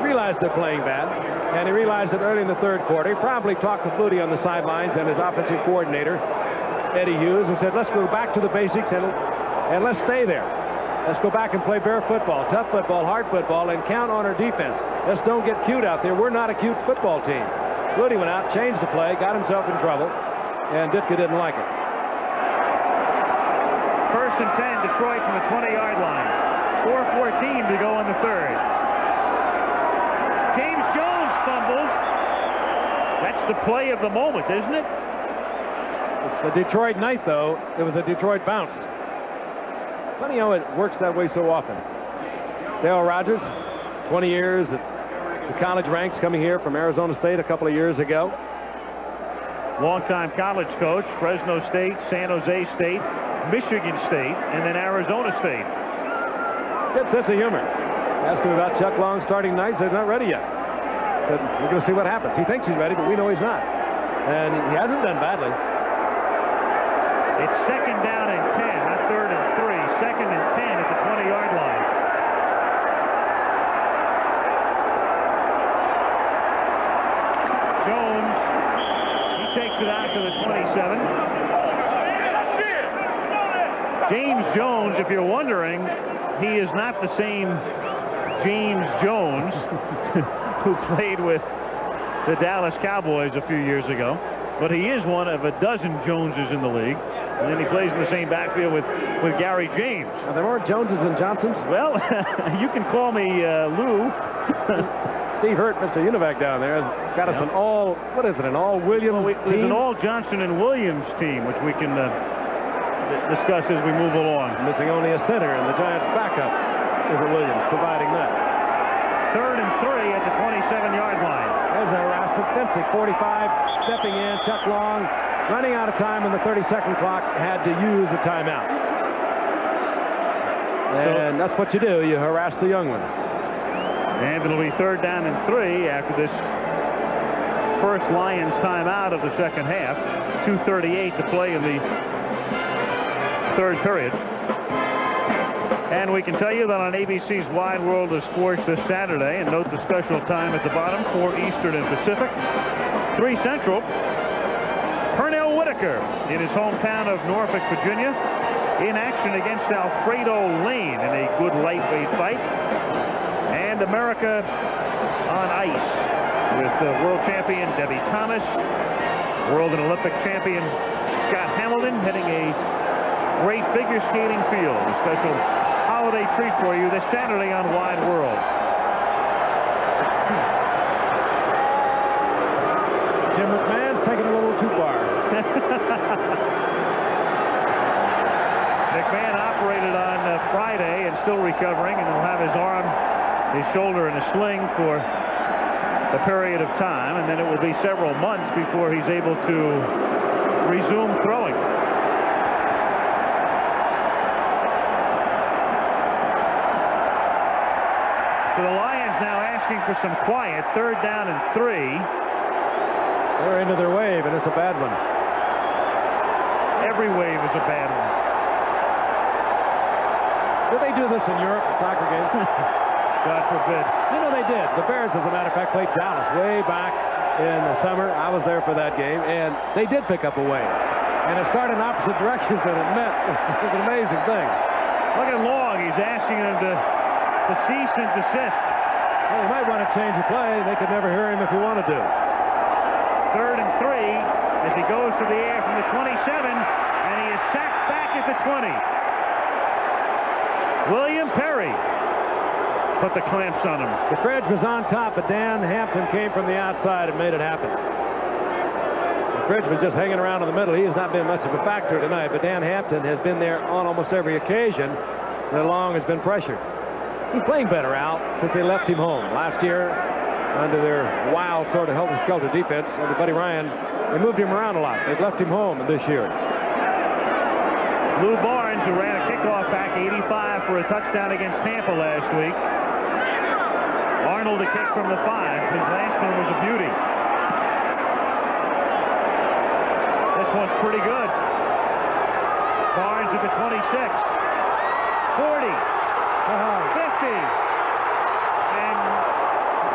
realized they're playing bad. And he realized it early in the third quarter. He probably talked to Flutie on the sidelines and his offensive coordinator, Eddie Hughes, and said, let's go back to the basics and let's stay there. Let's go back and play bear football, tough football, hard football, and count on our defense. Let's don't get cute out there. We're not a cute football team. Flutie went out, changed the play, got himself in trouble, and Ditka didn't like it. 1st and 10, Detroit from the 20-yard line. 4:14 to go in the third. James Jones fumbles. That's the play of the moment, isn't it? It's the Detroit night, though. It was a Detroit bounce. Funny how it works that way so often. Dale Rogers, 20 years at the college ranks, coming here from Arizona State a couple of years ago. Longtime college coach, Fresno State, San Jose State, Michigan State, and then Arizona State. Good sense of humor. Ask him about Chuck Long starting night. Said, not ready yet. Said, we're going to see what happens. He thinks he's ready, but we know he's not. And he hasn't done badly. It's 2nd down and 10, not 3rd and 3. 2nd and 10 at the 20-yard line. Jones, he takes it out to the 27. James Jones, if you're wondering, he is not the same James Jones who played with the Dallas Cowboys a few years ago, but he is one of a dozen Joneses in the league. And then he plays in the same backfield with Gary James. Are there more Joneses than Johnsons? Well, you can call me Lou. Steve Hurt, Mr. Univac down there, has got us an all, what is it, an all-Williams team? There's an all-Johnson and Williams team, which we can discuss as we move along. Missing only a center, and the Giants' backup is a Williams, providing that. 3rd and 3 at the 27-yard line. There's a harassment. Dempsey, 45, stepping in. Chuck Long running out of time, and the 30-second clock had to use a timeout. And that's what you do. You harass the young one. And it'll be 3rd down and 3 after this first Lions timeout of the second half. 2:38 to play in the 3rd period. And we can tell you that on ABC's Wide World of Sports this Saturday, and note the special time at the bottom, 4 Eastern and Pacific, 3 Central, Pernell Whitaker in his hometown of Norfolk, Virginia, in action against Alfredo Lane in a good lightweight fight. And America on ice with world champion Debbie Thomas, world and Olympic champion Scott Hamilton heading a great figure skating field. A special holiday treat for you this Saturday on Wide World. Jim McMahon's taking a little too far. McMahon operated on Friday and still recovering, and he'll have his arm, his shoulder in a sling for a period of time, and then it will be several months before he's able to resume throwing. So the Lions now asking for some quiet. 3rd down and 3. They're into their wave, and it's a bad one. Every wave is a bad one. Did they do this in Europe, soccer games? God forbid. You know they did. The Bears, as a matter of fact, played Dallas way back in the summer. I was there for that game, and they did pick up a wave. And it started in opposite directions, and it meant it was an amazing thing. Look at Long. He's asking them to cease and desist. Well, they might want to change the play. They could never hear him if he wanted to. 3rd and 3 as he goes to the air from the 27, and he is sacked back at the 20. William Perry put the clamps on him. The Fredge was on top, but Dan Hampton came from the outside and made it happen. The Fredge was just hanging around in the middle. He has not been much of a factor tonight, but Dan Hampton has been there on almost every occasion that Long has been pressured. He's playing better, Al, since they left him home. Last year, under their wild sort of helter-skelter defense under Buddy Ryan, they moved him around a lot. They've left him home this year. Lou Barnes, who ran a kickoff back 85 for a touchdown against Tampa last week. Arnold a kick from the 5. His last one was a beauty. This one's pretty good. Barnes at the 26. 40. 50. And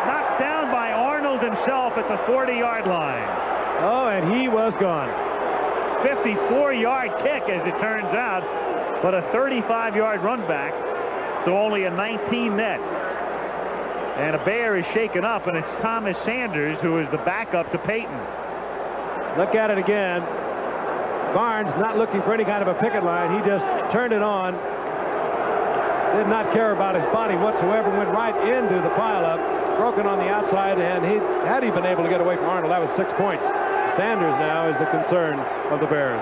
knocked down by Arnold himself at the 40-yard line. Oh, and he was gone. 54-yard kick, as it turns out, but a 35-yard run back, so only a 19 net. And a Bear is shaken up, and it's Thomas Sanders who is the backup to Peyton. Look at it again. Barnes not looking for any kind of a picket line. He just turned it on. Did not care about his body whatsoever. Went right into the pileup, broken on the outside, and had he been able to get away from Arnold, that was 6 points. Sanders now is the concern of the Bears.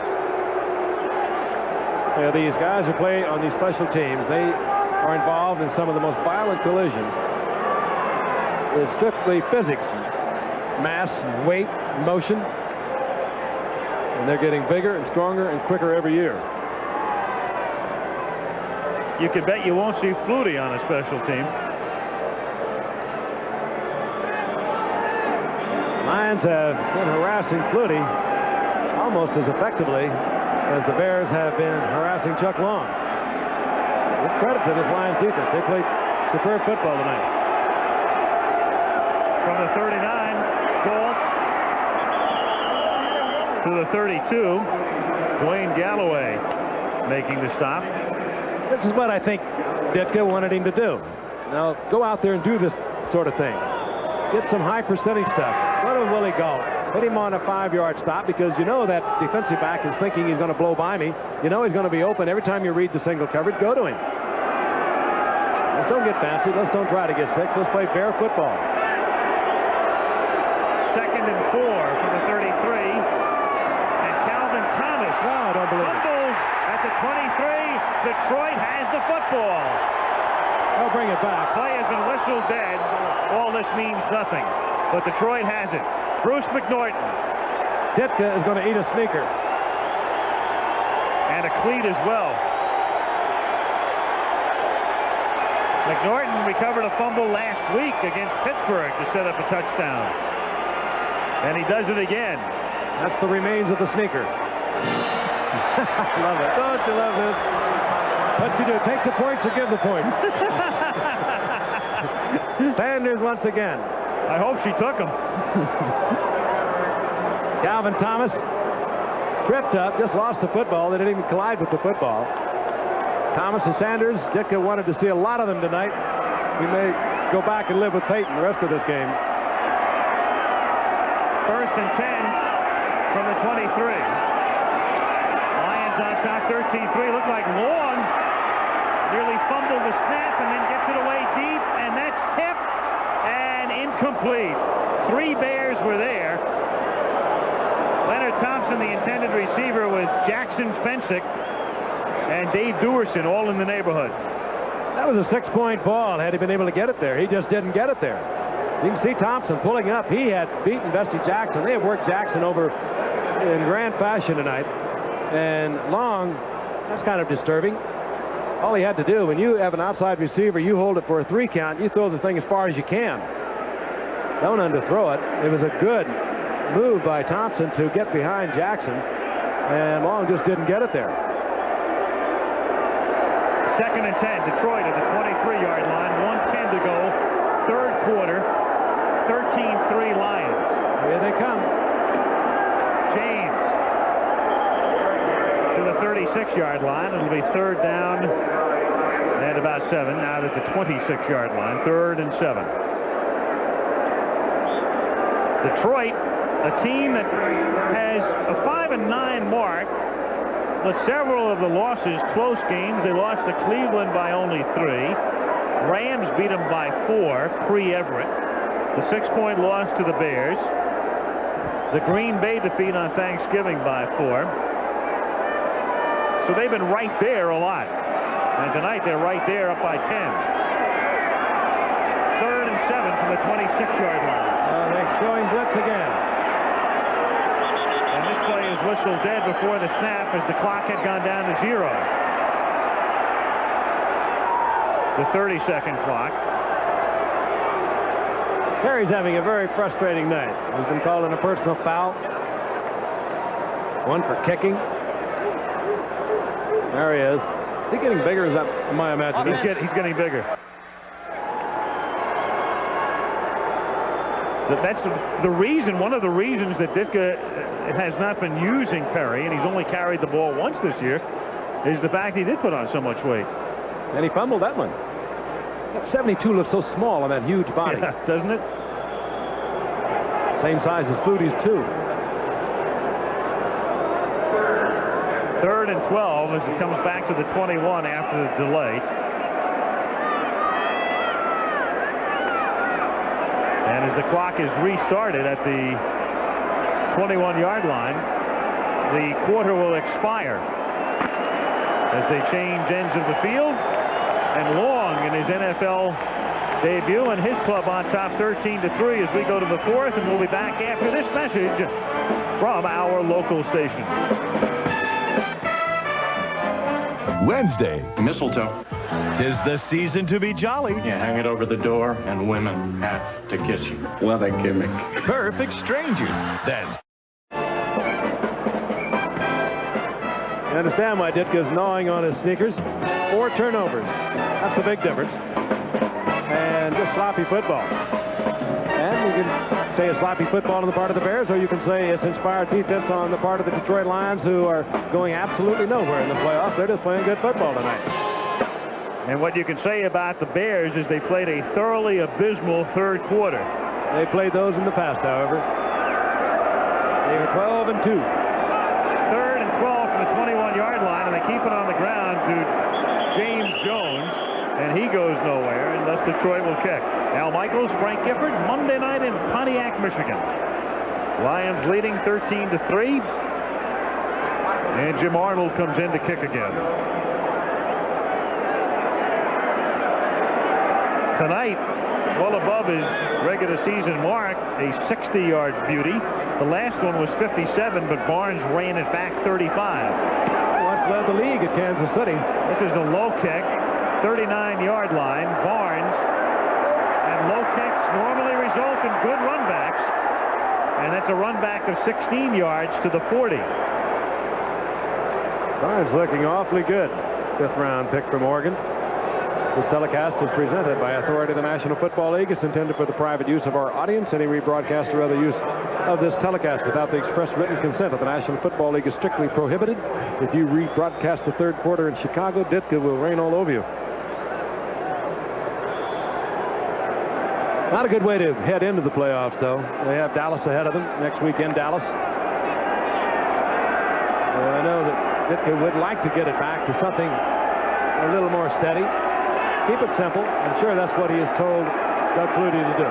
Yeah, these guys who play on these special teams, they are involved in some of the most violent collisions. It's strictly physics, mass, weight, motion, and they're getting bigger and stronger and quicker every year. You can bet you won't see Flutie on a special team. Lions have been harassing Flutie almost as effectively as the Bears have been harassing Chuck Long. With credit to this Lions defense. They played superb football tonight. From the 39, Gold to the 32, Dwayne Galloway making the stop. This is what I think Ditka wanted him to do. Now, go out there and do this sort of thing. Get some high percentage stuff. Go to Willie Gault. Put him on a 5-yard stop because you know that defensive back is thinking he's going to blow by me. You know he's going to be open. Every time you read the single coverage, go to him. Let's don't get fancy. Let's don't try to get 6. Let's play Bear football. 2nd and 4 from the 33. And Calvin Thomas fumbles at the 23. Detroit has the football. They'll bring it back. Play has been whistled dead. All this means nothing. But Detroit has it. Bruce McNorton. Ditka is going to eat a sneaker. And a cleat as well. McNorton recovered a fumble last week against Pittsburgh to set up a touchdown. And he does it again. That's the remains of the sneaker. Love it. Don't you love this? What you do, take the points or give the points? Sanders once again. I hope she took him. Calvin Thomas tripped up, just lost the football. They didn't even collide with the football. Thomas and Sanders, Ditka wanted to see a lot of them tonight. We may go back and live with Peyton the rest of this game. First and 10 from the 23. Lions on top 13-3. Looked like Long nearly fumbled the snap and then gets it away deep, and that's tipped and incomplete. 3 Bears were there. Leonard Thompson, the intended receiver, with Jackson Fensick and Dave Duerson all in the neighborhood. That was a 6-point ball had he been able to get it there. He just didn't get it there. You can see Thompson pulling up. He had beaten Bestie Jackson. They have worked Jackson over in grand fashion tonight. And Long, that's kind of disturbing. All he had to do, when you have an outside receiver, you hold it for a 3 count, you throw the thing as far as you can. Don't underthrow it. It was a good move by Thompson to get behind Jackson, and Long just didn't get it there. Second and 10, Detroit at the 23-yard line, 1:10 to go, third quarter, 13-3 Lions. Here they come. James to the 36-yard line. It'll be third down and about 7, out at the 26-yard line, 3rd and 7. Detroit, a team that has a 5-9 mark, but several of the losses, close games. They lost to Cleveland by only 3. Rams beat them by 4, pre-Everett. The 6-point loss to the Bears. The Green Bay defeat on Thanksgiving by 4. So they've been right there a lot. And tonight they're right there up by 10. 3rd and 7 from the 26-yard line. They're showing blitz again. And this play is whistled dead before the snap as the clock had gone down to 0. The 30-second clock. Perry's having a very frustrating night. He's been called in a personal foul. 1 for kicking. There he is. Is he getting bigger? Is that my imagination? He's getting bigger. That's the reason, one of the reasons that Ditka has not been using Perry, and he's only carried the ball once this year, is the fact he did put on so much weight. And he fumbled that one. That 72 looks so small on that huge body. Yeah, doesn't it? Same size as Flutie's, too. 3rd and 12 as it comes back to the 21 after the delay. And as the clock is restarted at the 21-yard line, the quarter will expire as they change ends of the field. And Long in his NFL debut and his club on top 13-3 as we go to the 4th, and we'll be back after this message from our local station. Wednesday. Mistletoe. 'Tis the season to be jolly. You hang it over the door, and women have to kiss you. What a gimmick. Perfect strangers. Then. You understand why Ditka's gnawing on his sneakers. 4 turnovers. That's the big difference. And just sloppy football. And you can say it's sloppy football on the part of the Bears, or you can say it's inspired defense on the part of the Detroit Lions, who are going absolutely nowhere in the playoffs. They're just playing good football tonight. And what you can say about the Bears is they played a thoroughly abysmal 3rd quarter. They played those in the past, however. They are 12-2. 3rd and 12 from the 21-yard line, and they keep it on the ground to James Jones, and he goes nowhere unless Detroit will kick. Al Michaels, Frank Gifford, Monday night in Pontiac, Michigan. Lions leading 13-3, and Jim Arnold comes in to kick again. Tonight, well above his regular season mark, a 60-yard beauty. The last one was 57, but Barnes ran it back 35. Once led the league at Kansas City. This is a low kick. 39-yard line. Barnes and low kicks normally result in good runbacks. And that's a run back of 16 yards to the 40. Barnes looking awfully good. 5th round pick from Oregon. This telecast is presented by authority of the National Football League. It's intended for the private use of our audience. Any rebroadcast or other use of this telecast without the express written consent of the National Football League is strictly prohibited. If you rebroadcast the third quarter in Chicago, Ditka will rain all over you. Not a good way to head into the playoffs, though. They have Dallas ahead of them next week in Dallas. I know that Ditka would like to get it back to something a little more steady. Keep it simple. I'm sure that's what he has told Doug Flutie to do.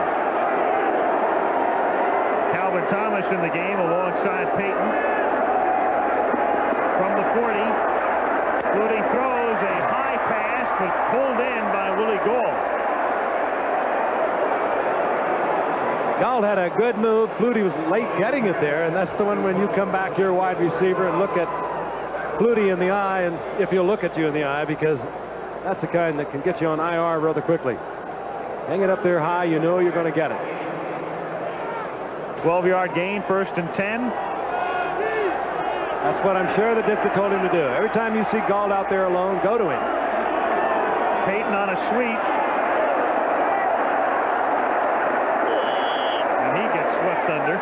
Calvin Thomas in the game alongside Payton. From the 40, Flutie throws a high pass, but pulled in by Willie Gault. Gault had a good move. Flutie was late getting it there, and that's the one when you come back, you're a wide receiver, and look at Flutie in the eye, and if he'll look at you in the eye, because that's the kind that can get you on IR rather quickly. Hang it up there high, you know you're going to get it. 12-yard gain, 1st and 10. That's what I'm sure that Ditka told him to do. Every time you see Gault out there alone, go to him. Payton on a sweep. And he gets swept under.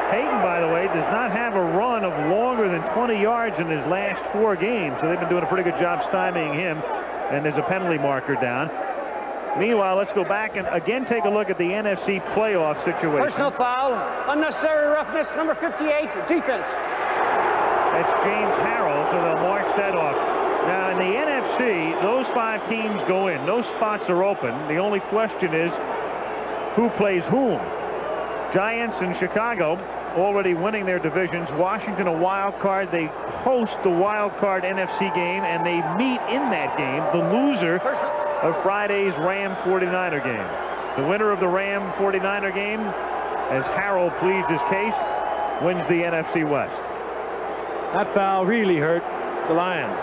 Payton, by the way, does not have a run of longer than 20 yards in his last 4 games, so they've been doing a pretty good job stymieing him, and there's a penalty marker down. Meanwhile, let's go back and again take a look at the NFC playoff situation. Personal foul, unnecessary roughness, number 58, defense. That's James Harrell, so they'll march that off. Now, in the NFC, those 5 teams go in. No spots are open. The only question is who plays whom. Giants and Chicago already winning their divisions. Washington a wild card. They host the wild card NFC game, and they meet in that game the loser of Friday's Ram 49er game. The winner of the Ram 49er game, as Harrell pleads his case, wins the NFC West. That foul really hurt the Lions.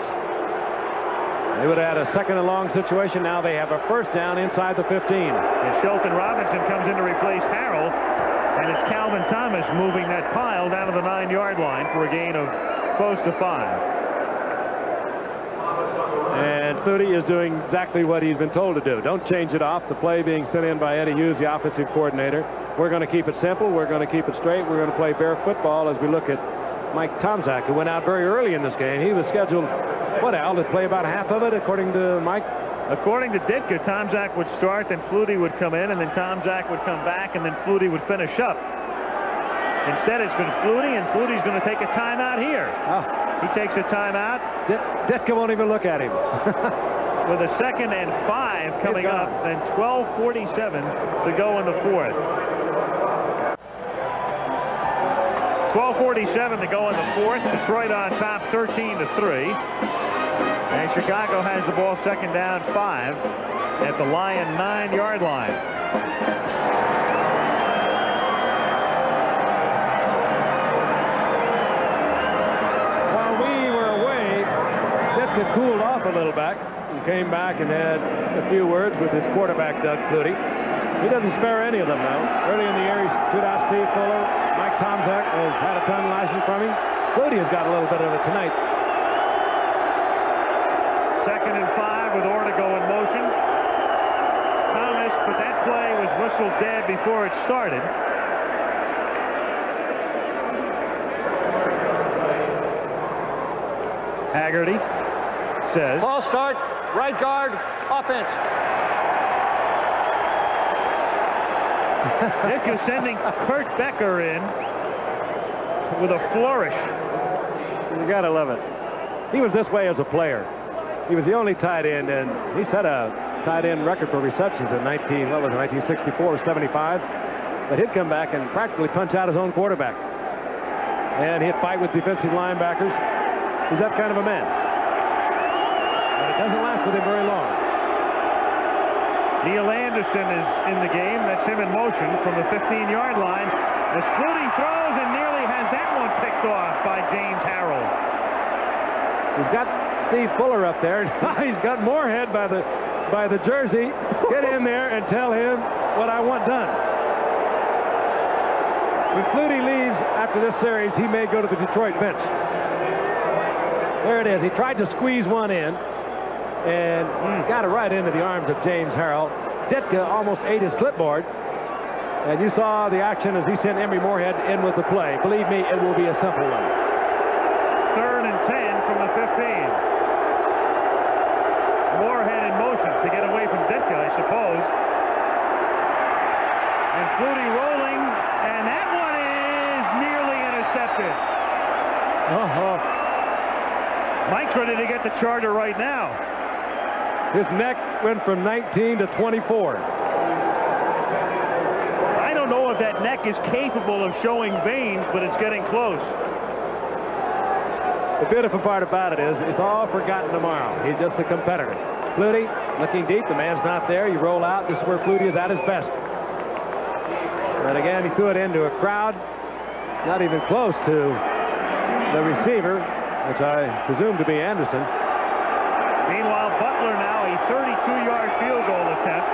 They would have had a 2nd and long situation. Now they have a 1st down inside the 15. And Shelton Robinson comes in to replace Harrell. And it's Calvin Thomas moving that pile down to the 9-yard line for a gain of close to 5. And Flutie is doing exactly what he's been told to do. Don't change it off. The play being sent in by Eddie Hughes, the offensive coordinator. We're going to keep it simple. We're going to keep it straight. We're going to play bare football as we look at Mike Tomczak, who went out very early in this game. He was scheduled, what, Al, to play about half of it, according to Mike? According to Ditka, Tomczak would start, then Flutie would come in, and then Tomczak would come back, and then Flutie would finish up. Instead, it's been Flutie, and Flutie's going to take a timeout here. Oh. He takes a timeout. Ditka won't even look at him. With a 2nd and 5 coming up, and 12:47 to go in the 4th. 12:47 to go in the 4th. Detroit on top 13-3. And Chicago has the ball 2nd down 5 at the Lion 9-yard line. While we were away, Ditka cooled off a little back and came back and had a few words with his quarterback, Doug Flutie. He doesn't spare any of them now. Early in the year, he stood out Steve Fuller. Mike Tomczak has had a ton lashing from him. Flutie has got a little bit of it tonight. 2nd and 5 with Ortega in motion. Thomas, but that play was whistled dead before it started. Haggerty says. Ball start, right guard, offense. Dick is sending Kurt Becker in with a flourish. You gotta love it. He was this way as a player. He was the only tight end, and he set a tight end record for receptions in 1964 or 75. But he'd come back and practically punch out his own quarterback. And he'd fight with defensive linebackers. He's that kind of a man. But it doesn't last with him very long. Neil Anderson is in the game. That's him in motion from the 15-yard line. As Flutie throws and nearly has that one picked off by James Harrell. He's got Steve Fuller up there. He's got Moorhead by the jersey. Get in there and tell him what I want done. When Flutie leaves after this series, he may go to the Detroit bench. There it is. He tried to squeeze one in and got it right into the arms of James Harrell. Ditka almost ate his clipboard. And you saw the action as he sent Emory Moorhead in with the play. Believe me, it will be a simple one. 3rd and 10 from the 15. Moorhead in motion to get away from Ditka, I suppose. And Flutie rolling, and that one is nearly intercepted. Mike's ready to get the Charger right now. His neck went from 19 to 24. I don't know if that neck is capable of showing veins, but it's getting close. The beautiful part about it is it's all forgotten tomorrow. He's just a competitor. Flutie looking deep. The man's not there. You roll out. This is where Flutie is at his best. But again, he threw it into a crowd not even close to the receiver, which I presume to be Anderson. Meanwhile, Butler now a 32-yard field goal attempt.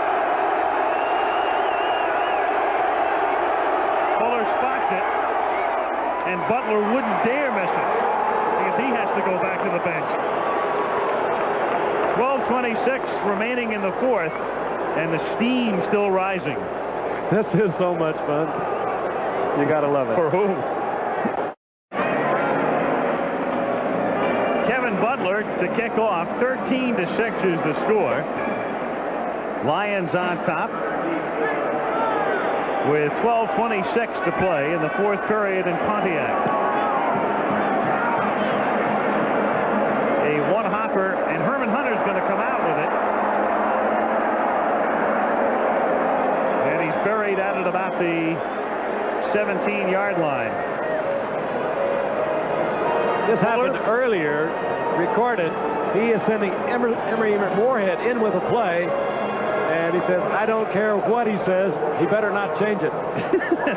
Fuller spots it, and Butler wouldn't dare miss it because he has to go back to the bench. 12:26 remaining in the 4th, and the steam still rising. This is so much fun. You got to love it. For whom? Kevin Butler to kick off. 13-6 is the score. Lions on top with 12:26 to play in the 4th period in Pontiac. A one-hopper, and Herman Hunter's going to come out with it. And he's buried out at about the 17-yard line. This happened earlier, recorded. He is sending Emory Moorhead in with a play, and he says, I don't care what he says, he better not change it.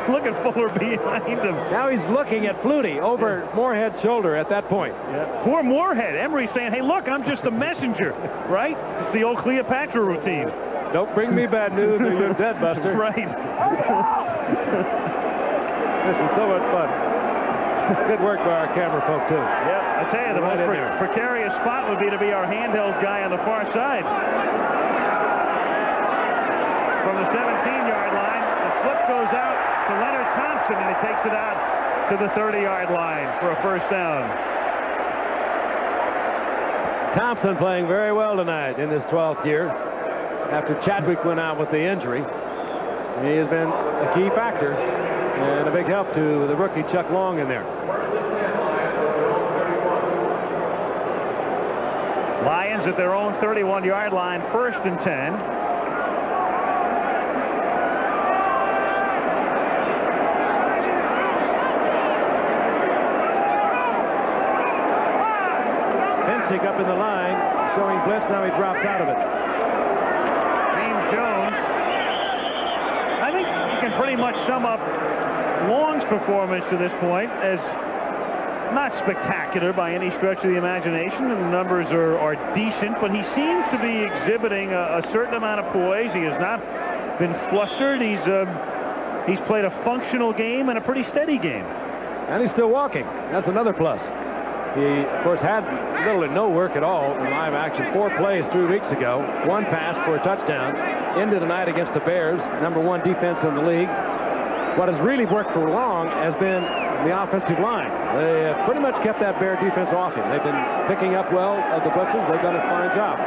Look at Fuller behind him. Now he's looking at Flutie over Moorhead's shoulder at that point. Yeah. Poor Moorhead. Emory saying, hey, look, I'm just a messenger, right? It's the old Cleopatra routine. Don't bring me bad news or you're dead, Buster. Right. This is so much fun. Good work by our camera folk, too. Yeah, I tell you, the most precarious spot would be to be our handheld guy on the far side. From the 17-yard line, the flip goes out to Leonard Thompson, and he takes it out to the 30-yard line for a first down. Thompson playing very well tonight in his 12th year after Chadwick went out with the injury. He has been a key factor and a big help to the rookie Chuck Long in there. Lions at their own 31-yard line, 1st and 10. Pensick up in the line, showing blitz. Now he drops out of it. James Jones. I think you can pretty much sum up Long's performance to this point as not spectacular by any stretch of the imagination. The numbers are decent, but he seems to be exhibiting a certain amount of poise. He has not been flustered. He's played a functional game and a pretty steady game. And he's still walking. That's another plus. He, of course, had little or no work at all in live action. 4 plays 3 weeks ago. 1 pass for a touchdown. Into the night against the Bears, #1 defense in the league. What has really worked for Long has been the offensive line. They have pretty much kept that Bear defense off him. They've been picking up well of the blitzes. They've done a fine job.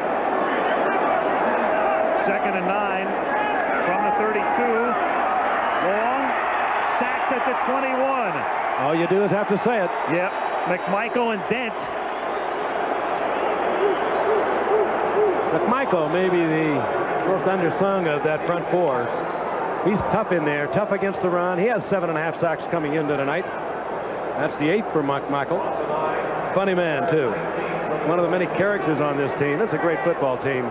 2nd and 9 from the 32. Long sacked at the 21. All you do is have to say it. Yep. McMichael and Dent. McMichael may be the most undersung of that front 4. He's tough in there, tough against the run. He has 7.5 sacks coming into tonight. That's the 8th for McMichael. Funny man, too. One of the many characters on this team. This is a great football team.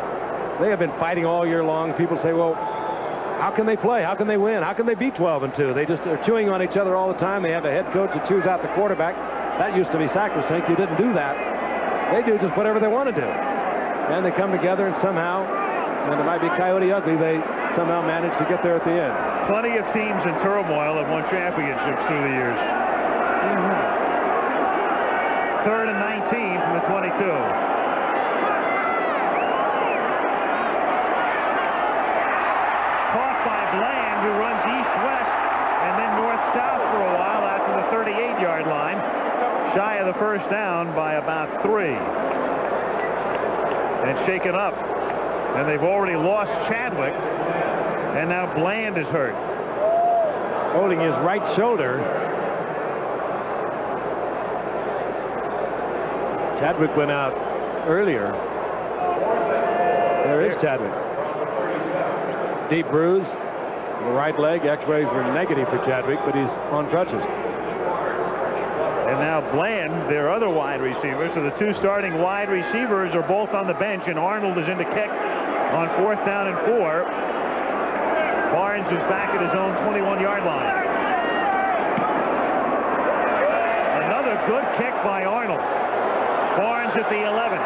They have been fighting all year long. People say, well, how can they play? How can they win? How can they be 12-2? They just are chewing on each other all the time. They have a head coach that chews out the quarterback. That used to be sacrosanct. You didn't do that. They do just whatever they want to do. And they come together and somehow, and it might be Coyote Ugly, they somehow manage to get there at the end. Plenty of teams in turmoil have won championships through the years. Third and 19 from the 22. Caught by Bland, who runs east-west and then north-south for a while out to the 38-yard line. Shy of the first down by about 3. And shaken up. And they've already lost Chadwick. And now Bland is hurt. Holding his right shoulder. Chadwick went out earlier. There is Chadwick. Deep bruise. The right leg. X-rays were negative for Chadwick, but he's on crutches. And now Bland, their other wide receiver. So the two starting wide receivers are both on the bench, and Arnold is in to kick on 4th down and 4. Barnes is back at his own 21-yard line. Another good kick by Arnold. Barnes at the 11.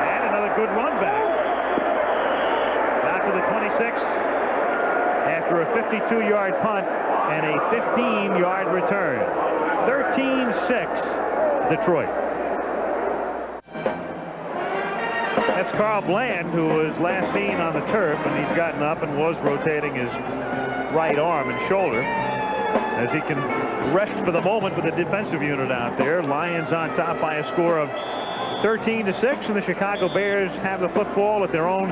And another good run back. Out to the 26 after a 52-yard punt and a 15-yard return. 13-6 Detroit. That's Carl Bland, who was last seen on the turf, and he's gotten up and was rotating his right arm and shoulder as he can rest for the moment with the defensive unit out there. Lions on top by a score of 13-6, and the Chicago Bears have the football at their own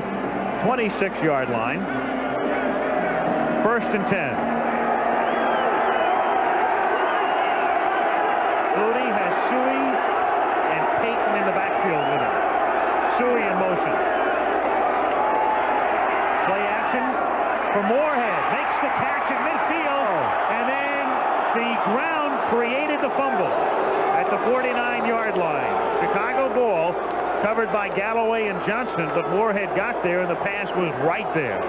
26-yard line. 1st and 10. Flutie has Suey and Payton in the backfield with him. Suey in motion. Play action for Moorhead. Makes the catch at midfield. And then the ground created the fumble at the 49-yard line. Chicago ball covered by Galloway and Johnson, but Moorhead got there and the pass was right there.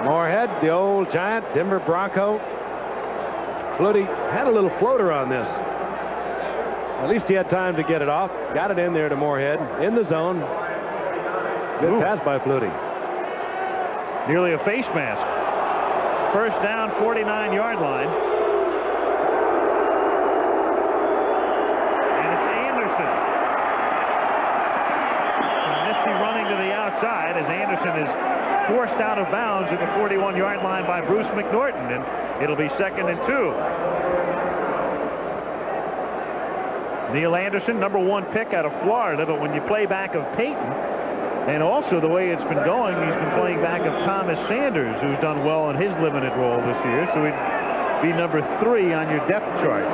Moorhead, the old giant, Denver Bronco. Flutie had a little floater on this. At least he had time to get it off. Got it in there to Moorhead. In the zone. Good pass by Flutie. Nearly a face mask. 1st down, 49-yard line. And it's Anderson. Some nifty running to the outside as Anderson is forced out of bounds at the 41-yard line by Bruce McNorton, and it'll be 2nd and 2. Neil Anderson, number 1 pick out of Florida, but when you play back of Payton, and also the way it's been going, he's been playing back of Thomas Sanders, who's done well in his limited role this year, so he'd be number 3 on your depth chart.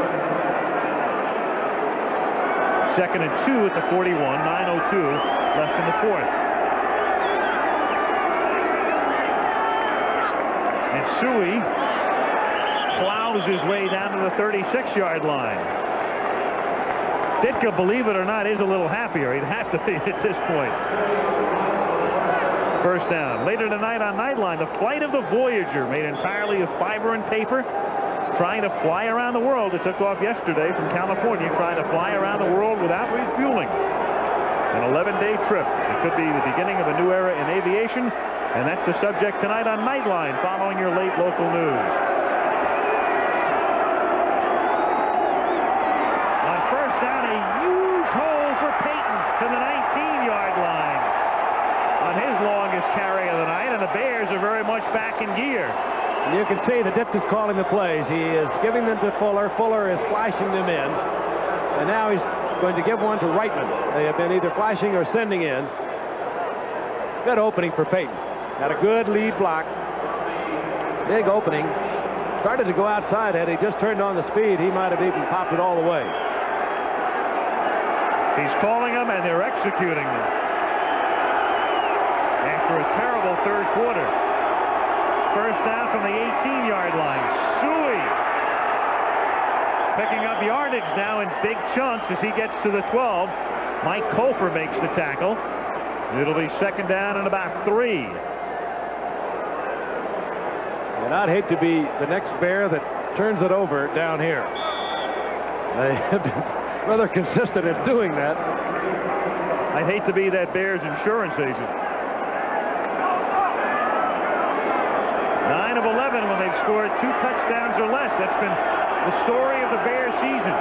2nd and 2 at the 41, 9:02 left in the 4th. And Suey plows his way down to the 36-yard line. Ditka, believe it or not, is a little happier. He'd have to be at this point. 1st down. Later tonight on Nightline, the flight of the Voyager, made entirely of fiber and paper, trying to fly around the world. It took off yesterday from California, trying to fly around the world without refueling. An 11-day trip. It could be the beginning of a new era in aviation, and that's the subject tonight on Nightline, following your late local news. On 1st down, a huge hole for Payton to the 19-yard line on his longest carry of the night, and the Bears are very much back in gear. You can see that Ditka's calling the plays. He is giving them to Fuller. Fuller is flashing them in. And now he's going to give one to Reitman. They have been either flashing or sending in. Good opening for Payton. Got a good lead block. Big opening. Started to go outside. Had he just turned on the speed, he might have even popped it all the way. He's calling them, and they're executing them. After a terrible 3rd quarter. 1st down from the 18-yard line. Suey picking up yardage now in big chunks as he gets to the 12. Mike Kofer makes the tackle. It'll be 2nd down and about 3. And I'd hate to be the next Bear that turns it over down here. They have been rather consistent in doing that. I'd hate to be that Bears insurance agent. 9 of 11 when they've scored 2 touchdowns or less. That's been the story of the Bears season.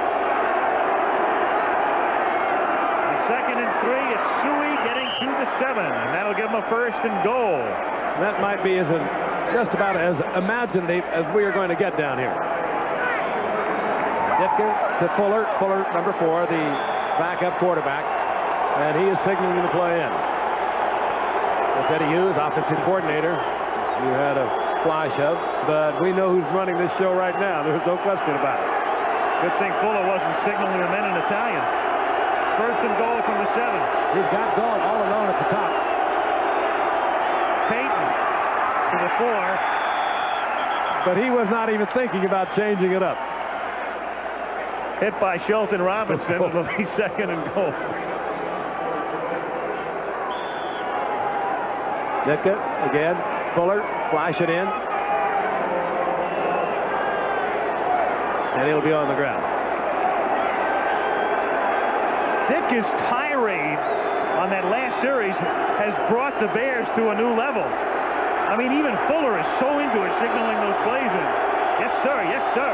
On 2nd and 3, it's Suey getting to the 7, and that'll give them a 1st and goal. That might be just about as imaginative as we are going to get down here. Ditka to Fuller. Fuller, number 4, the backup quarterback, and he is signaling the play in. That's Eddie Hughes, offensive coordinator. You had a fly shove, but we know who's running this show right now. There's no question about it. Good thing Fuller wasn't signaling the men in Italian. 1st and goal from the 7. He's got Gall all alone at the top. Payton to the 4. But he was not even thinking about changing it up. Hit by Shelton Robinson. It'll be 2nd and goal. Ditka again. Fuller, flash it in. And he'll be on the ground. Ditka's tirade on that last series has brought the Bears to a new level. I mean, even Fuller is so into it, signaling those plays in. Yes, sir. Yes, sir.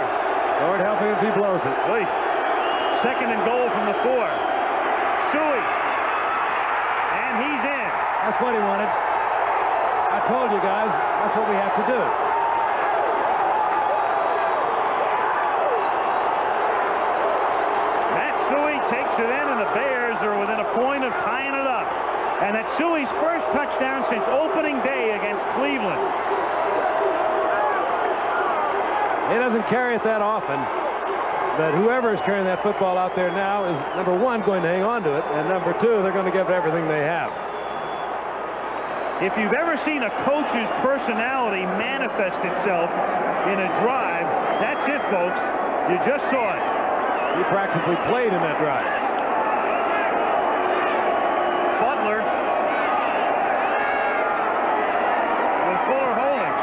Lord help him if he blows it. Wait. 2nd and goal from the 4. Suey. And he's in. That's what he wanted. I told you guys, that's what we have to do. Matt Suey takes it in, and the Bears are within a point of tying it up. And that's Suey's first touchdown since opening day against Cleveland. He doesn't carry it that often, but whoever is carrying that football out there now is, number 1, going to hang on to it, and number 2, they're going to give it everything they have. If you've ever seen a coach's personality manifest itself in a drive, that's it, folks. You just saw it. He practically played in that drive. Butler with Fuller holding.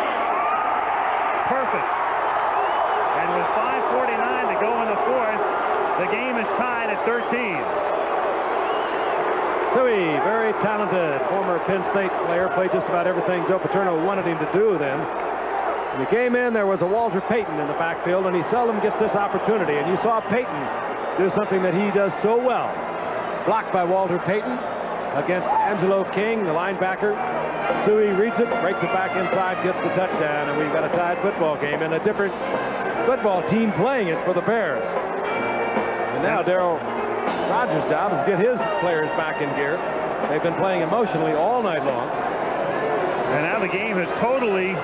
Perfect. And with 5:49 to go in the 4th, the game is tied at 13. Suey, very talented former Penn State player, played just about everything Joe Paterno wanted him to do then. When he came in, there was a Walter Payton in the backfield, and he seldom gets this opportunity. And you saw Payton do something that he does so well. Blocked by Walter Payton against Angelo King, the linebacker. Suey reads it, breaks it back inside, gets the touchdown, and we've got a tied football game and a different football team playing it for the Bears. And now Darryl Rogers' job is to get his players back in gear. They've been playing emotionally all night long. And now the game has totally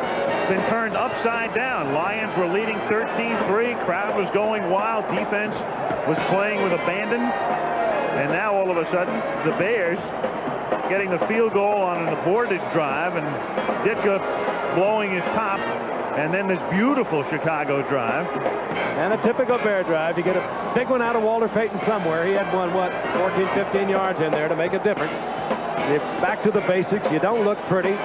been turned upside down. Lions were leading 13-3. Crowd was going wild. Defense was playing with abandon. And now all of a sudden, the Bears getting the field goal on an aborted drive, and Ditka blowing his top. And then this beautiful Chicago drive. And a typical Bear drive. You get a big one out of Walter Payton somewhere. He had one, 14, 15 yards in there to make a difference. Back to the basics. You don't look pretty.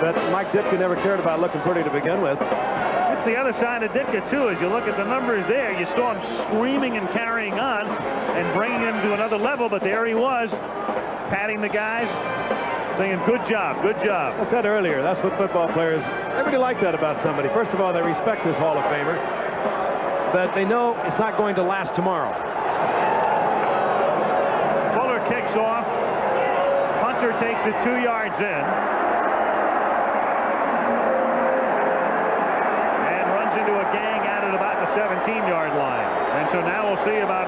But Mike Ditka never cared about looking pretty to begin with. It's the other side of Ditka, too. As you look at the numbers there, you saw him screaming and carrying on and bringing him to another level. But there he was, patting the guys, saying, good job, good job. I said earlier, that's what football players, they really like that about somebody. First of all, they respect this Hall of Famer, but they know it's not going to last tomorrow. Fuller kicks off. Hunter takes it 2 yards in. And runs into a gang out at about the 17-yard line. And so now we'll see about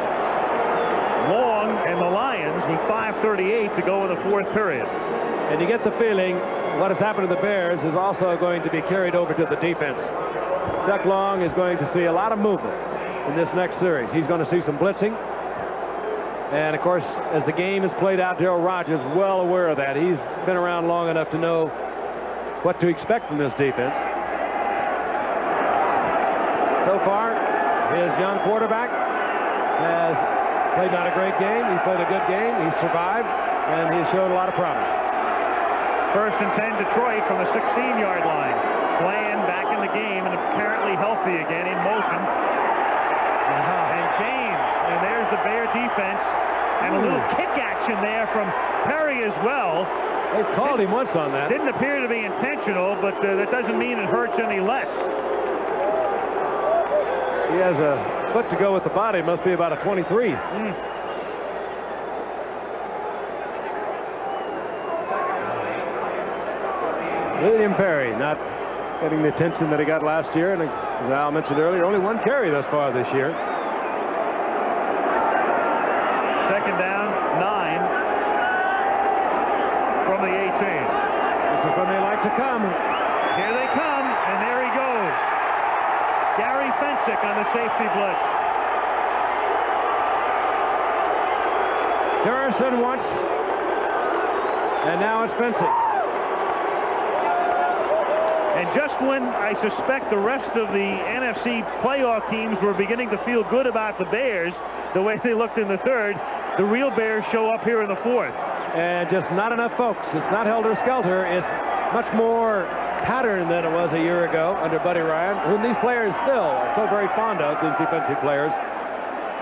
Long and the Lions with 5:38 to go in the 4th period. And you get the feeling what has happened to the Bears is also going to be carried over to the defense. Chuck Long is going to see a lot of movement in this next series. He's going to see some blitzing. And, of course, as the game is played out, Darryl Rogers is well aware of that. He's been around long enough to know what to expect from this defense. So far, his young quarterback has played not a great game. He's played a good game. He's survived, and he's shown a lot of promise. First and 10, Detroit from the 16-yard line. Bland back in the game and apparently healthy again in motion. And James, and there's the Bear defense. And a little kick action there from Perry as well. They called him once on that. Didn't appear to be intentional, but that doesn't mean it hurts any less. He has a foot to go with the body. Must be about a 23. William Perry not getting the attention that he got last year. And as Al mentioned earlier, only one carry thus far this year. Second down, 9 from the 18. This is when they like to come. Here they come, and there he goes. Gary Fensick on the safety blitz. Durison once, and now it's Fensick. And just when I suspect the rest of the NFC playoff teams were beginning to feel good about the Bears, the way they looked in the third, the real Bears show up here in the fourth. And just not enough folks. It's not helter-skelter. It's much more pattern than it was a year ago under Buddy Ryan, whom these players still are so very fond of, these defensive players.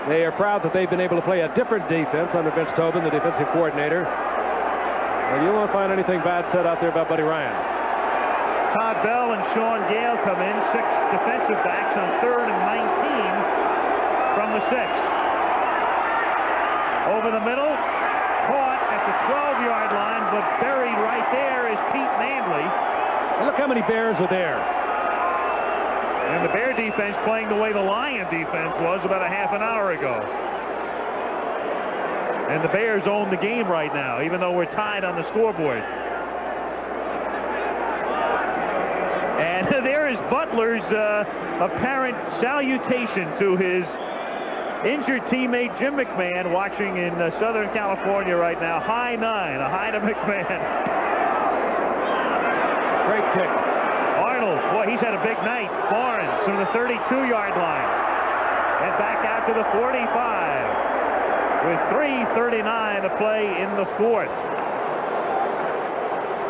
They are proud that they've been able to play a different defense under Vince Tobin, the defensive coordinator. And you won't find anything bad said out there about Buddy Ryan. Todd Bell and Sean Gale come in, 6 defensive backs on 3rd and 19 from the 6. Over the middle, caught at the 12-yard line, but buried right there is Pete Manley. And look how many Bears are there. And the Bear defense playing the way the Lion defense was about a half an hour ago. And the Bears own the game right now, even though we're tied on the scoreboard. And there is Butler's apparent salutation to his injured teammate Jim McMahon, watching in Southern California right now. High 9, a high to McMahon. Great kick. Arnold, boy, he's had a big night. Barnes from the 32-yard line. And back out to the 45 with 3:39 to play in the fourth.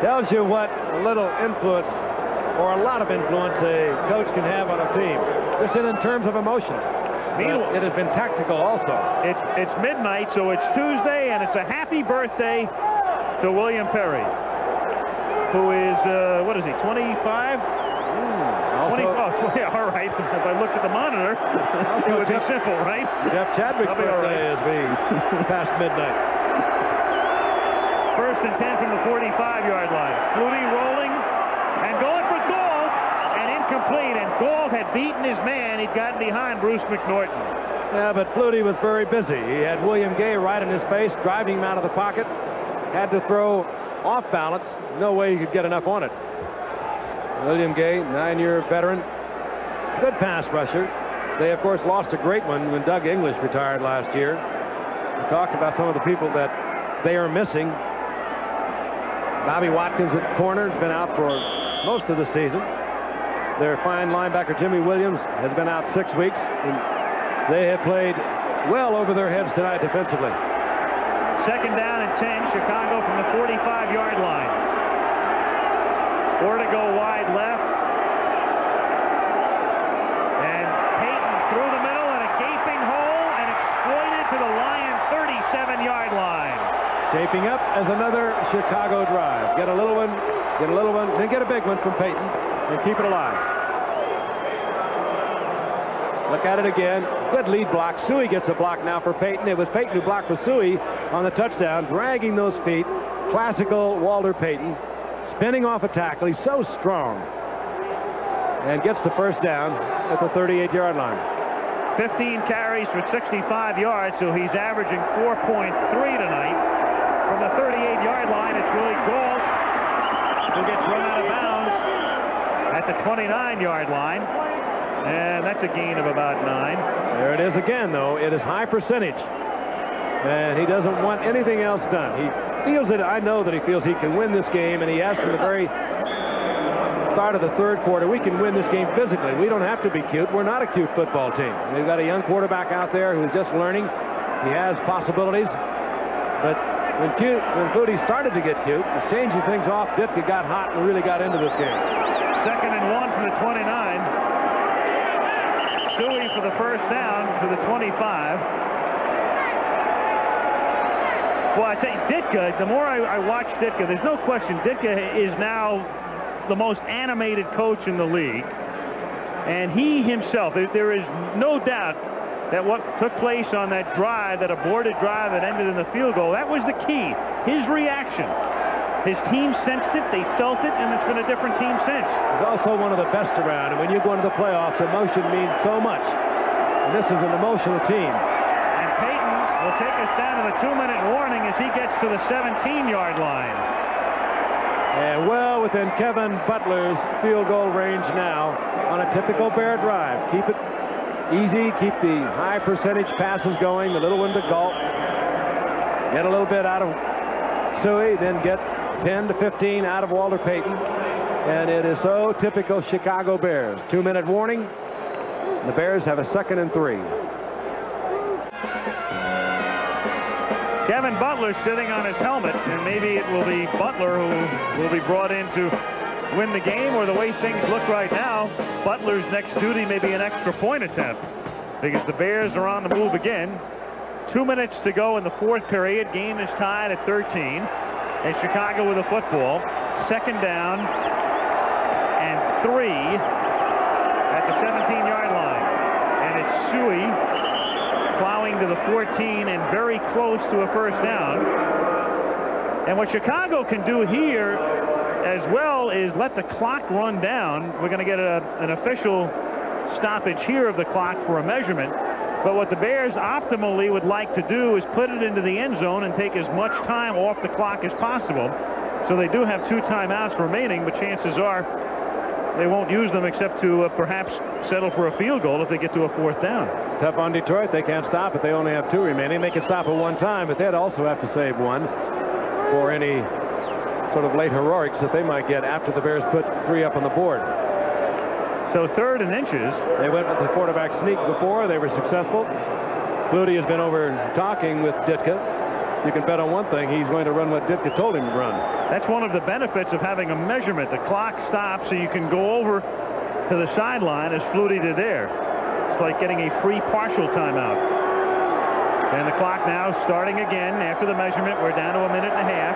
Tells you what little influence or a lot of influence a coach can have on a team. Just in terms of emotion. Meanwhile, it has been tactical also. It's midnight, so it's Tuesday, and it's a happy birthday to William Perry, who is, what is he, 25? Yeah, all right. If I looked at the monitor, it would be simple, right? Jeff Chadwick's birthday is being past midnight. First and 10 from the 45-yard line. Flutie rolling and going for Gould, and incomplete. And Gould had beaten his man. He'd gotten behind Bruce McNorton. Yeah, but Flutie was very busy. He had William Gay right in his face, driving him out of the pocket. Had to throw off balance. No way he could get enough on it. William Gay, 9-year veteran, good pass rusher. They, of course, lost a great one when Doug English retired last year. We talked about some of the people that they are missing. Bobby Watkins at corner has been out for most of the season. Their fine linebacker Jimmy Williams has been out 6 weeks. And they have played well over their heads tonight defensively. Second down and 10, Chicago from the 45-yard line. 4 to go wide left. And Payton through the middle and a gaping hole and exploited to the Lion 37-yard line. Shaping up as another Chicago drive. Get a little one, then get a big one from Payton and keep it alive. Look at it again. Good lead block. Suey gets a block now for Payton. It was Payton who blocked for Suey on the touchdown, dragging those feet. Classical Walter Payton. Spinning off a tackle. He's so strong. And gets the first down at the 38-yard line. 15 carries for 65 yards, so he's averaging 4.3 tonight. From the 38-yard line, it's Willie Gould who gets run out of bounds at the 29-yard line. And that's a gain of about 9. There it is again, though. It is high percentage. And he doesn't want anything else done. He feels it. I know that he feels he can win this game, and he asked from the very start of the third quarter, we can win this game physically. We don't have to be cute. We're not a cute football team. We've got a young quarterback out there who's just learning. He has possibilities, but When Flutie started to get cute, was changing things off. Ditka got hot and really got into this game. 2nd and 1 from the 29. Suey for the first down to the 25. Well, I tell you, Ditka, the more I watch Ditka, there's no question Ditka is now the most animated coach in the league. And he himself, there is no doubt that what took place on that drive, that aborted drive that ended in the field goal, that was the key. His reaction. His team sensed it, they felt it, and it's been a different team since. He's also one of the best around, and when you go into the playoffs, emotion means so much. And this is an emotional team. And Payton will take us down to the 2-minute warning as he gets to the 17-yard line. And well within Kevin Butler's field goal range now on a typical Bear drive. Keep it easy, keep the high percentage passes going, the little one to gulp. Get a little bit out of Suey, then get 10 to 15 out of Walter Payton. And it is so typical Chicago Bears. 2-minute warning. The Bears have a 2nd and 3. Kevin Butler sitting on his helmet, and maybe it will be Butler who will be brought in to win the game, or the way things look right now, Butler's next duty may be an extra point attempt, because the Bears are on the move again. 2 minutes to go in the 4th period. Game is tied at 13. And Chicago with the football. 2nd down and 3 at the 17-yard line. And it's Suey plowing to the 14 and very close to a first down. And what Chicago can do here as well is let the clock run down. We're going to get an official stoppage here of the clock for a measurement. But what the Bears optimally would like to do is put it into the end zone and take as much time off the clock as possible. So they do have 2 timeouts remaining, but chances are they won't use them except to perhaps settle for a field goal if they get to a 4th down. Tough on Detroit. They can't stop it. They only have 2 remaining. They can stop it 1 time, but they'd also have to save 1 for any sort of late heroics that they might get after the Bears put 3 up on the board. So 3rd and inches. They went with the quarterback sneak before. They were successful. Flutie has been over talking with Ditka. You can bet on one thing. He's going to run what Ditka told him to run. That's one of the benefits of having a measurement. The clock stops so you can go over to the sideline as Flutie did there. It's like getting a free partial timeout. And the clock now starting again after the measurement. We're down to a minute and a half.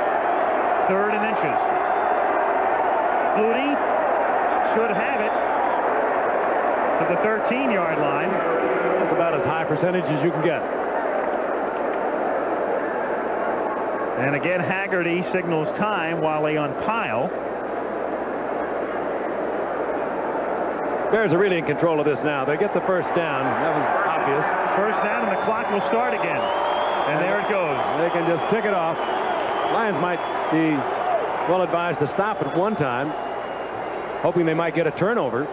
3rd and inches. Flutie should have it to the 13-yard line. That's about as high percentage as you can get. And again, Haggerty signals time while they unpile. Bears are really in control of this now. They get the first down. That was obvious. First down, and the clock will start again. And there it goes. They can just tick it off. Lions might be well advised to stop at 1 time, hoping they might get a turnover.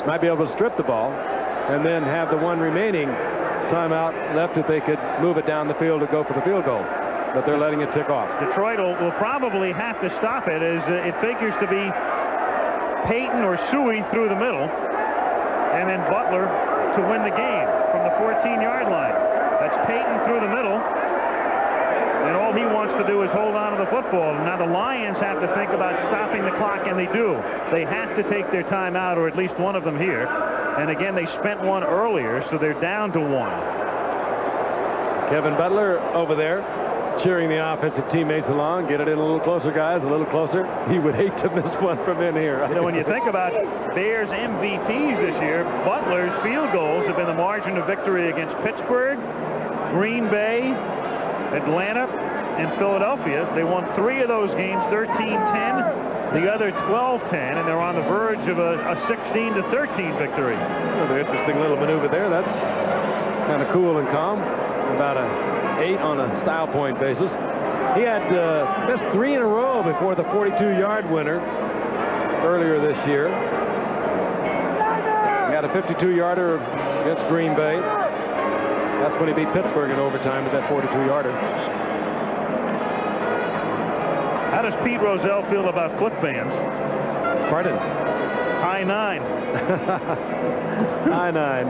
Might be able to strip the ball and then have the 1 remaining timeout left if they could move it down the field to go for the field goal. But they're letting it tick off. Detroit will probably have to stop it, as it figures to be Payton or Suey through the middle, and then Butler to win the game from the 14-yard line. That's Payton through the middle, and all he wants to do is hold on to the football. Now the Lions have to think about stopping the clock, and they do. They have to take their timeout, or at least one of them here. And again, they spent 1 earlier, so they're down to 1. Kevin Butler over there cheering the offensive teammates along. Get it in a little closer, guys, a little closer. He would hate to miss one from in here. You know, when you think about Bears MVPs this year, Butler's field goals have been the margin of victory against Pittsburgh, Green Bay, Atlanta, and Philadelphia. They won 3 of those games 13-10, the other 12-10, and they're on the verge of a 16-13 victory. Another interesting little maneuver there. That's kind of cool and calm. About a 8 on a style point basis. He had missed 3 in a row before the 42-yard winner earlier this year. He had a 52-yarder against Green Bay. That's when he beat Pittsburgh in overtime with that 42-yarder. How does Pete Rozelle feel about foot bands? Pardon? High 9. High 9.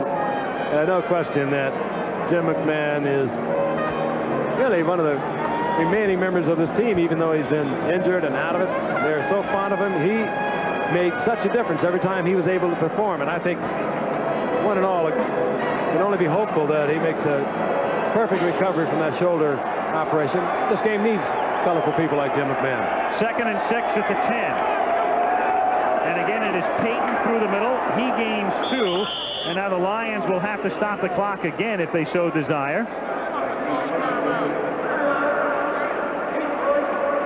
No question that Jim McMahon is really one of the remaining members of this team, even though he's been injured and out of it. They're so fond of him. He made such a difference every time he was able to perform. And I think, one and all, can only be hopeful that he makes a perfect recovery from that shoulder operation. This game needs colorful people like Jim McMahon. 2nd and 6 at the 10. And again, it is Payton through the middle. He gains 2. And now the Lions will have to stop the clock again if they so desire.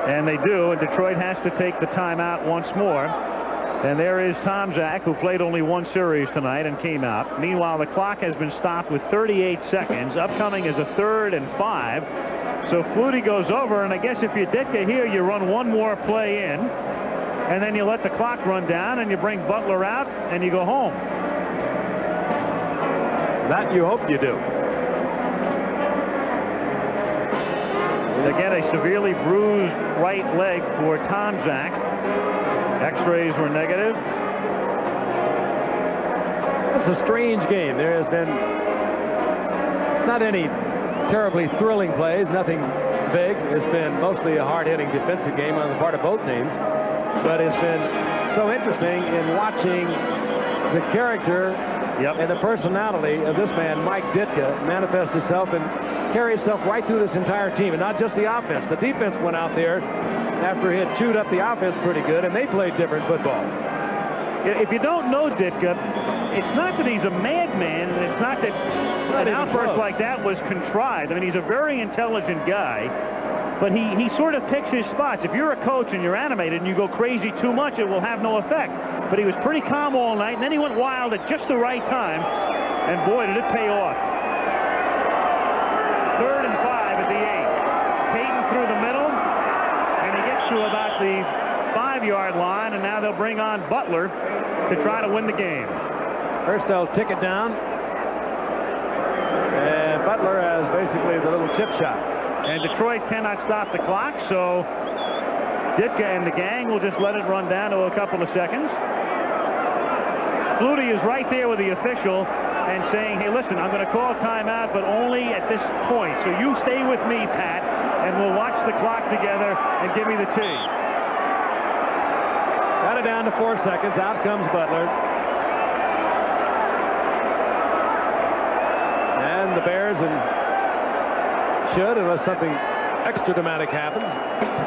And they do, and Detroit has to take the timeout once more. And there is Tom Zach, who played only 1 series tonight and came out. Meanwhile, the clock has been stopped with 38 seconds. Upcoming is a 3rd and 5. So Flutie goes over, and I guess if you Ditka here, you run 1 more play in, and then you let the clock run down, and you bring Butler out, and you go home. That you hope you do. Again, a severely bruised right leg for Tom Zach. X-rays were negative. It's a strange game. There has been not any terribly thrilling plays, nothing big. It's been mostly a hard-hitting defensive game on the part of both teams. But it's been so interesting in watching the character and the personality of this man, Mike Ditka, manifest itself and carry itself right through this entire team, and not just the offense. The defense went out there after he had chewed up the offense pretty good, and they played different football. If you don't know Ditka, it's not that he's a madman, and it's not that an outburst like that was contrived. I mean, he's a very intelligent guy, but he sort of picks his spots. If you're a coach and you're animated and you go crazy too much, it will have no effect. But he was pretty calm all night, and then he went wild at just the right time, and boy, did it pay off. 3rd and 5 at the 8. Payton through the middle, and he gets to about the 5-yard line, and now they'll bring on Butler to try to win the game. First they'll tick it down, and Butler has basically the little chip shot. And Detroit cannot stop the clock, so Ditka and the gang will just let it run down to a couple of seconds. Flutie is right there with the official and saying, hey, listen, I'm going to call timeout, but only at this point. So you stay with me, Pat, and we'll watch the clock together and give me the tee. Got it down to 4 seconds. Out comes Butler. And the Bears should, unless something extra dramatic happens,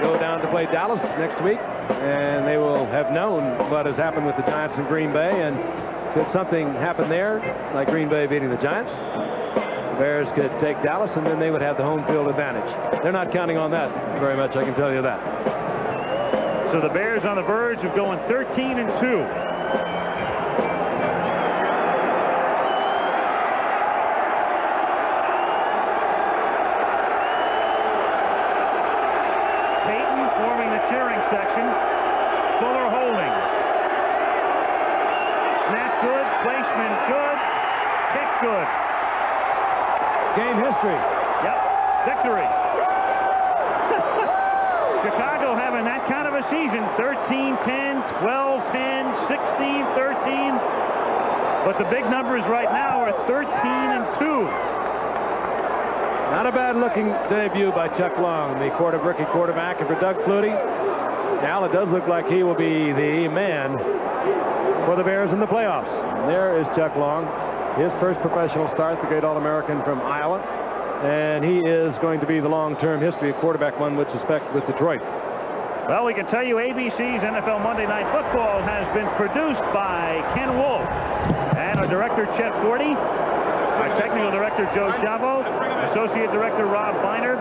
go down to play Dallas next week, and they will have known what has happened with the Giants in Green Bay, and could something happen there, like Green Bay beating the Giants, the Bears could take Dallas, and then they would have the home field advantage. They're not counting on that very much, I can tell you that. So the Bears on the verge of going 13-2. Section. Fuller holding. Snap good. Placement good. Kick good. Game history. Yep. Victory. Chicago having that kind of a season. 13-10, 12-10, 16-13. But the big numbers right now are 13-2. Not a bad-looking debut by Chuck Long, the rookie quarterback. And for Doug Flutie, now it does look like he will be the man for the Bears in the playoffs. And there is Chuck Long, his first professional start, the great All-American from Iowa. And he is going to be the long-term history of quarterback, one would suspect, with Detroit. Well, we can tell you ABC's NFL Monday Night Football has been produced by Ken Wolf and our director, Chet Forty. Our technical director, Joe Chavo, associate director, Rob Biner,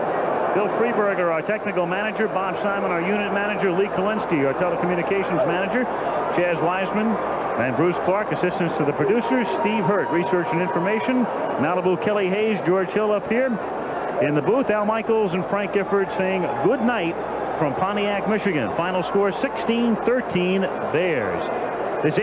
Bill Freeberger, our technical manager, Bob Simon, our unit manager, Lee Kolinsky, our telecommunications manager, Chaz Wiseman, and Bruce Clark, assistants to the producers, Steve Hurt, research and information, Malibu, Kelly Hayes, George Hill up here. In the booth, Al Michaels and Frank Gifford saying good night from Pontiac, Michigan. Final score 16-13 Bears. This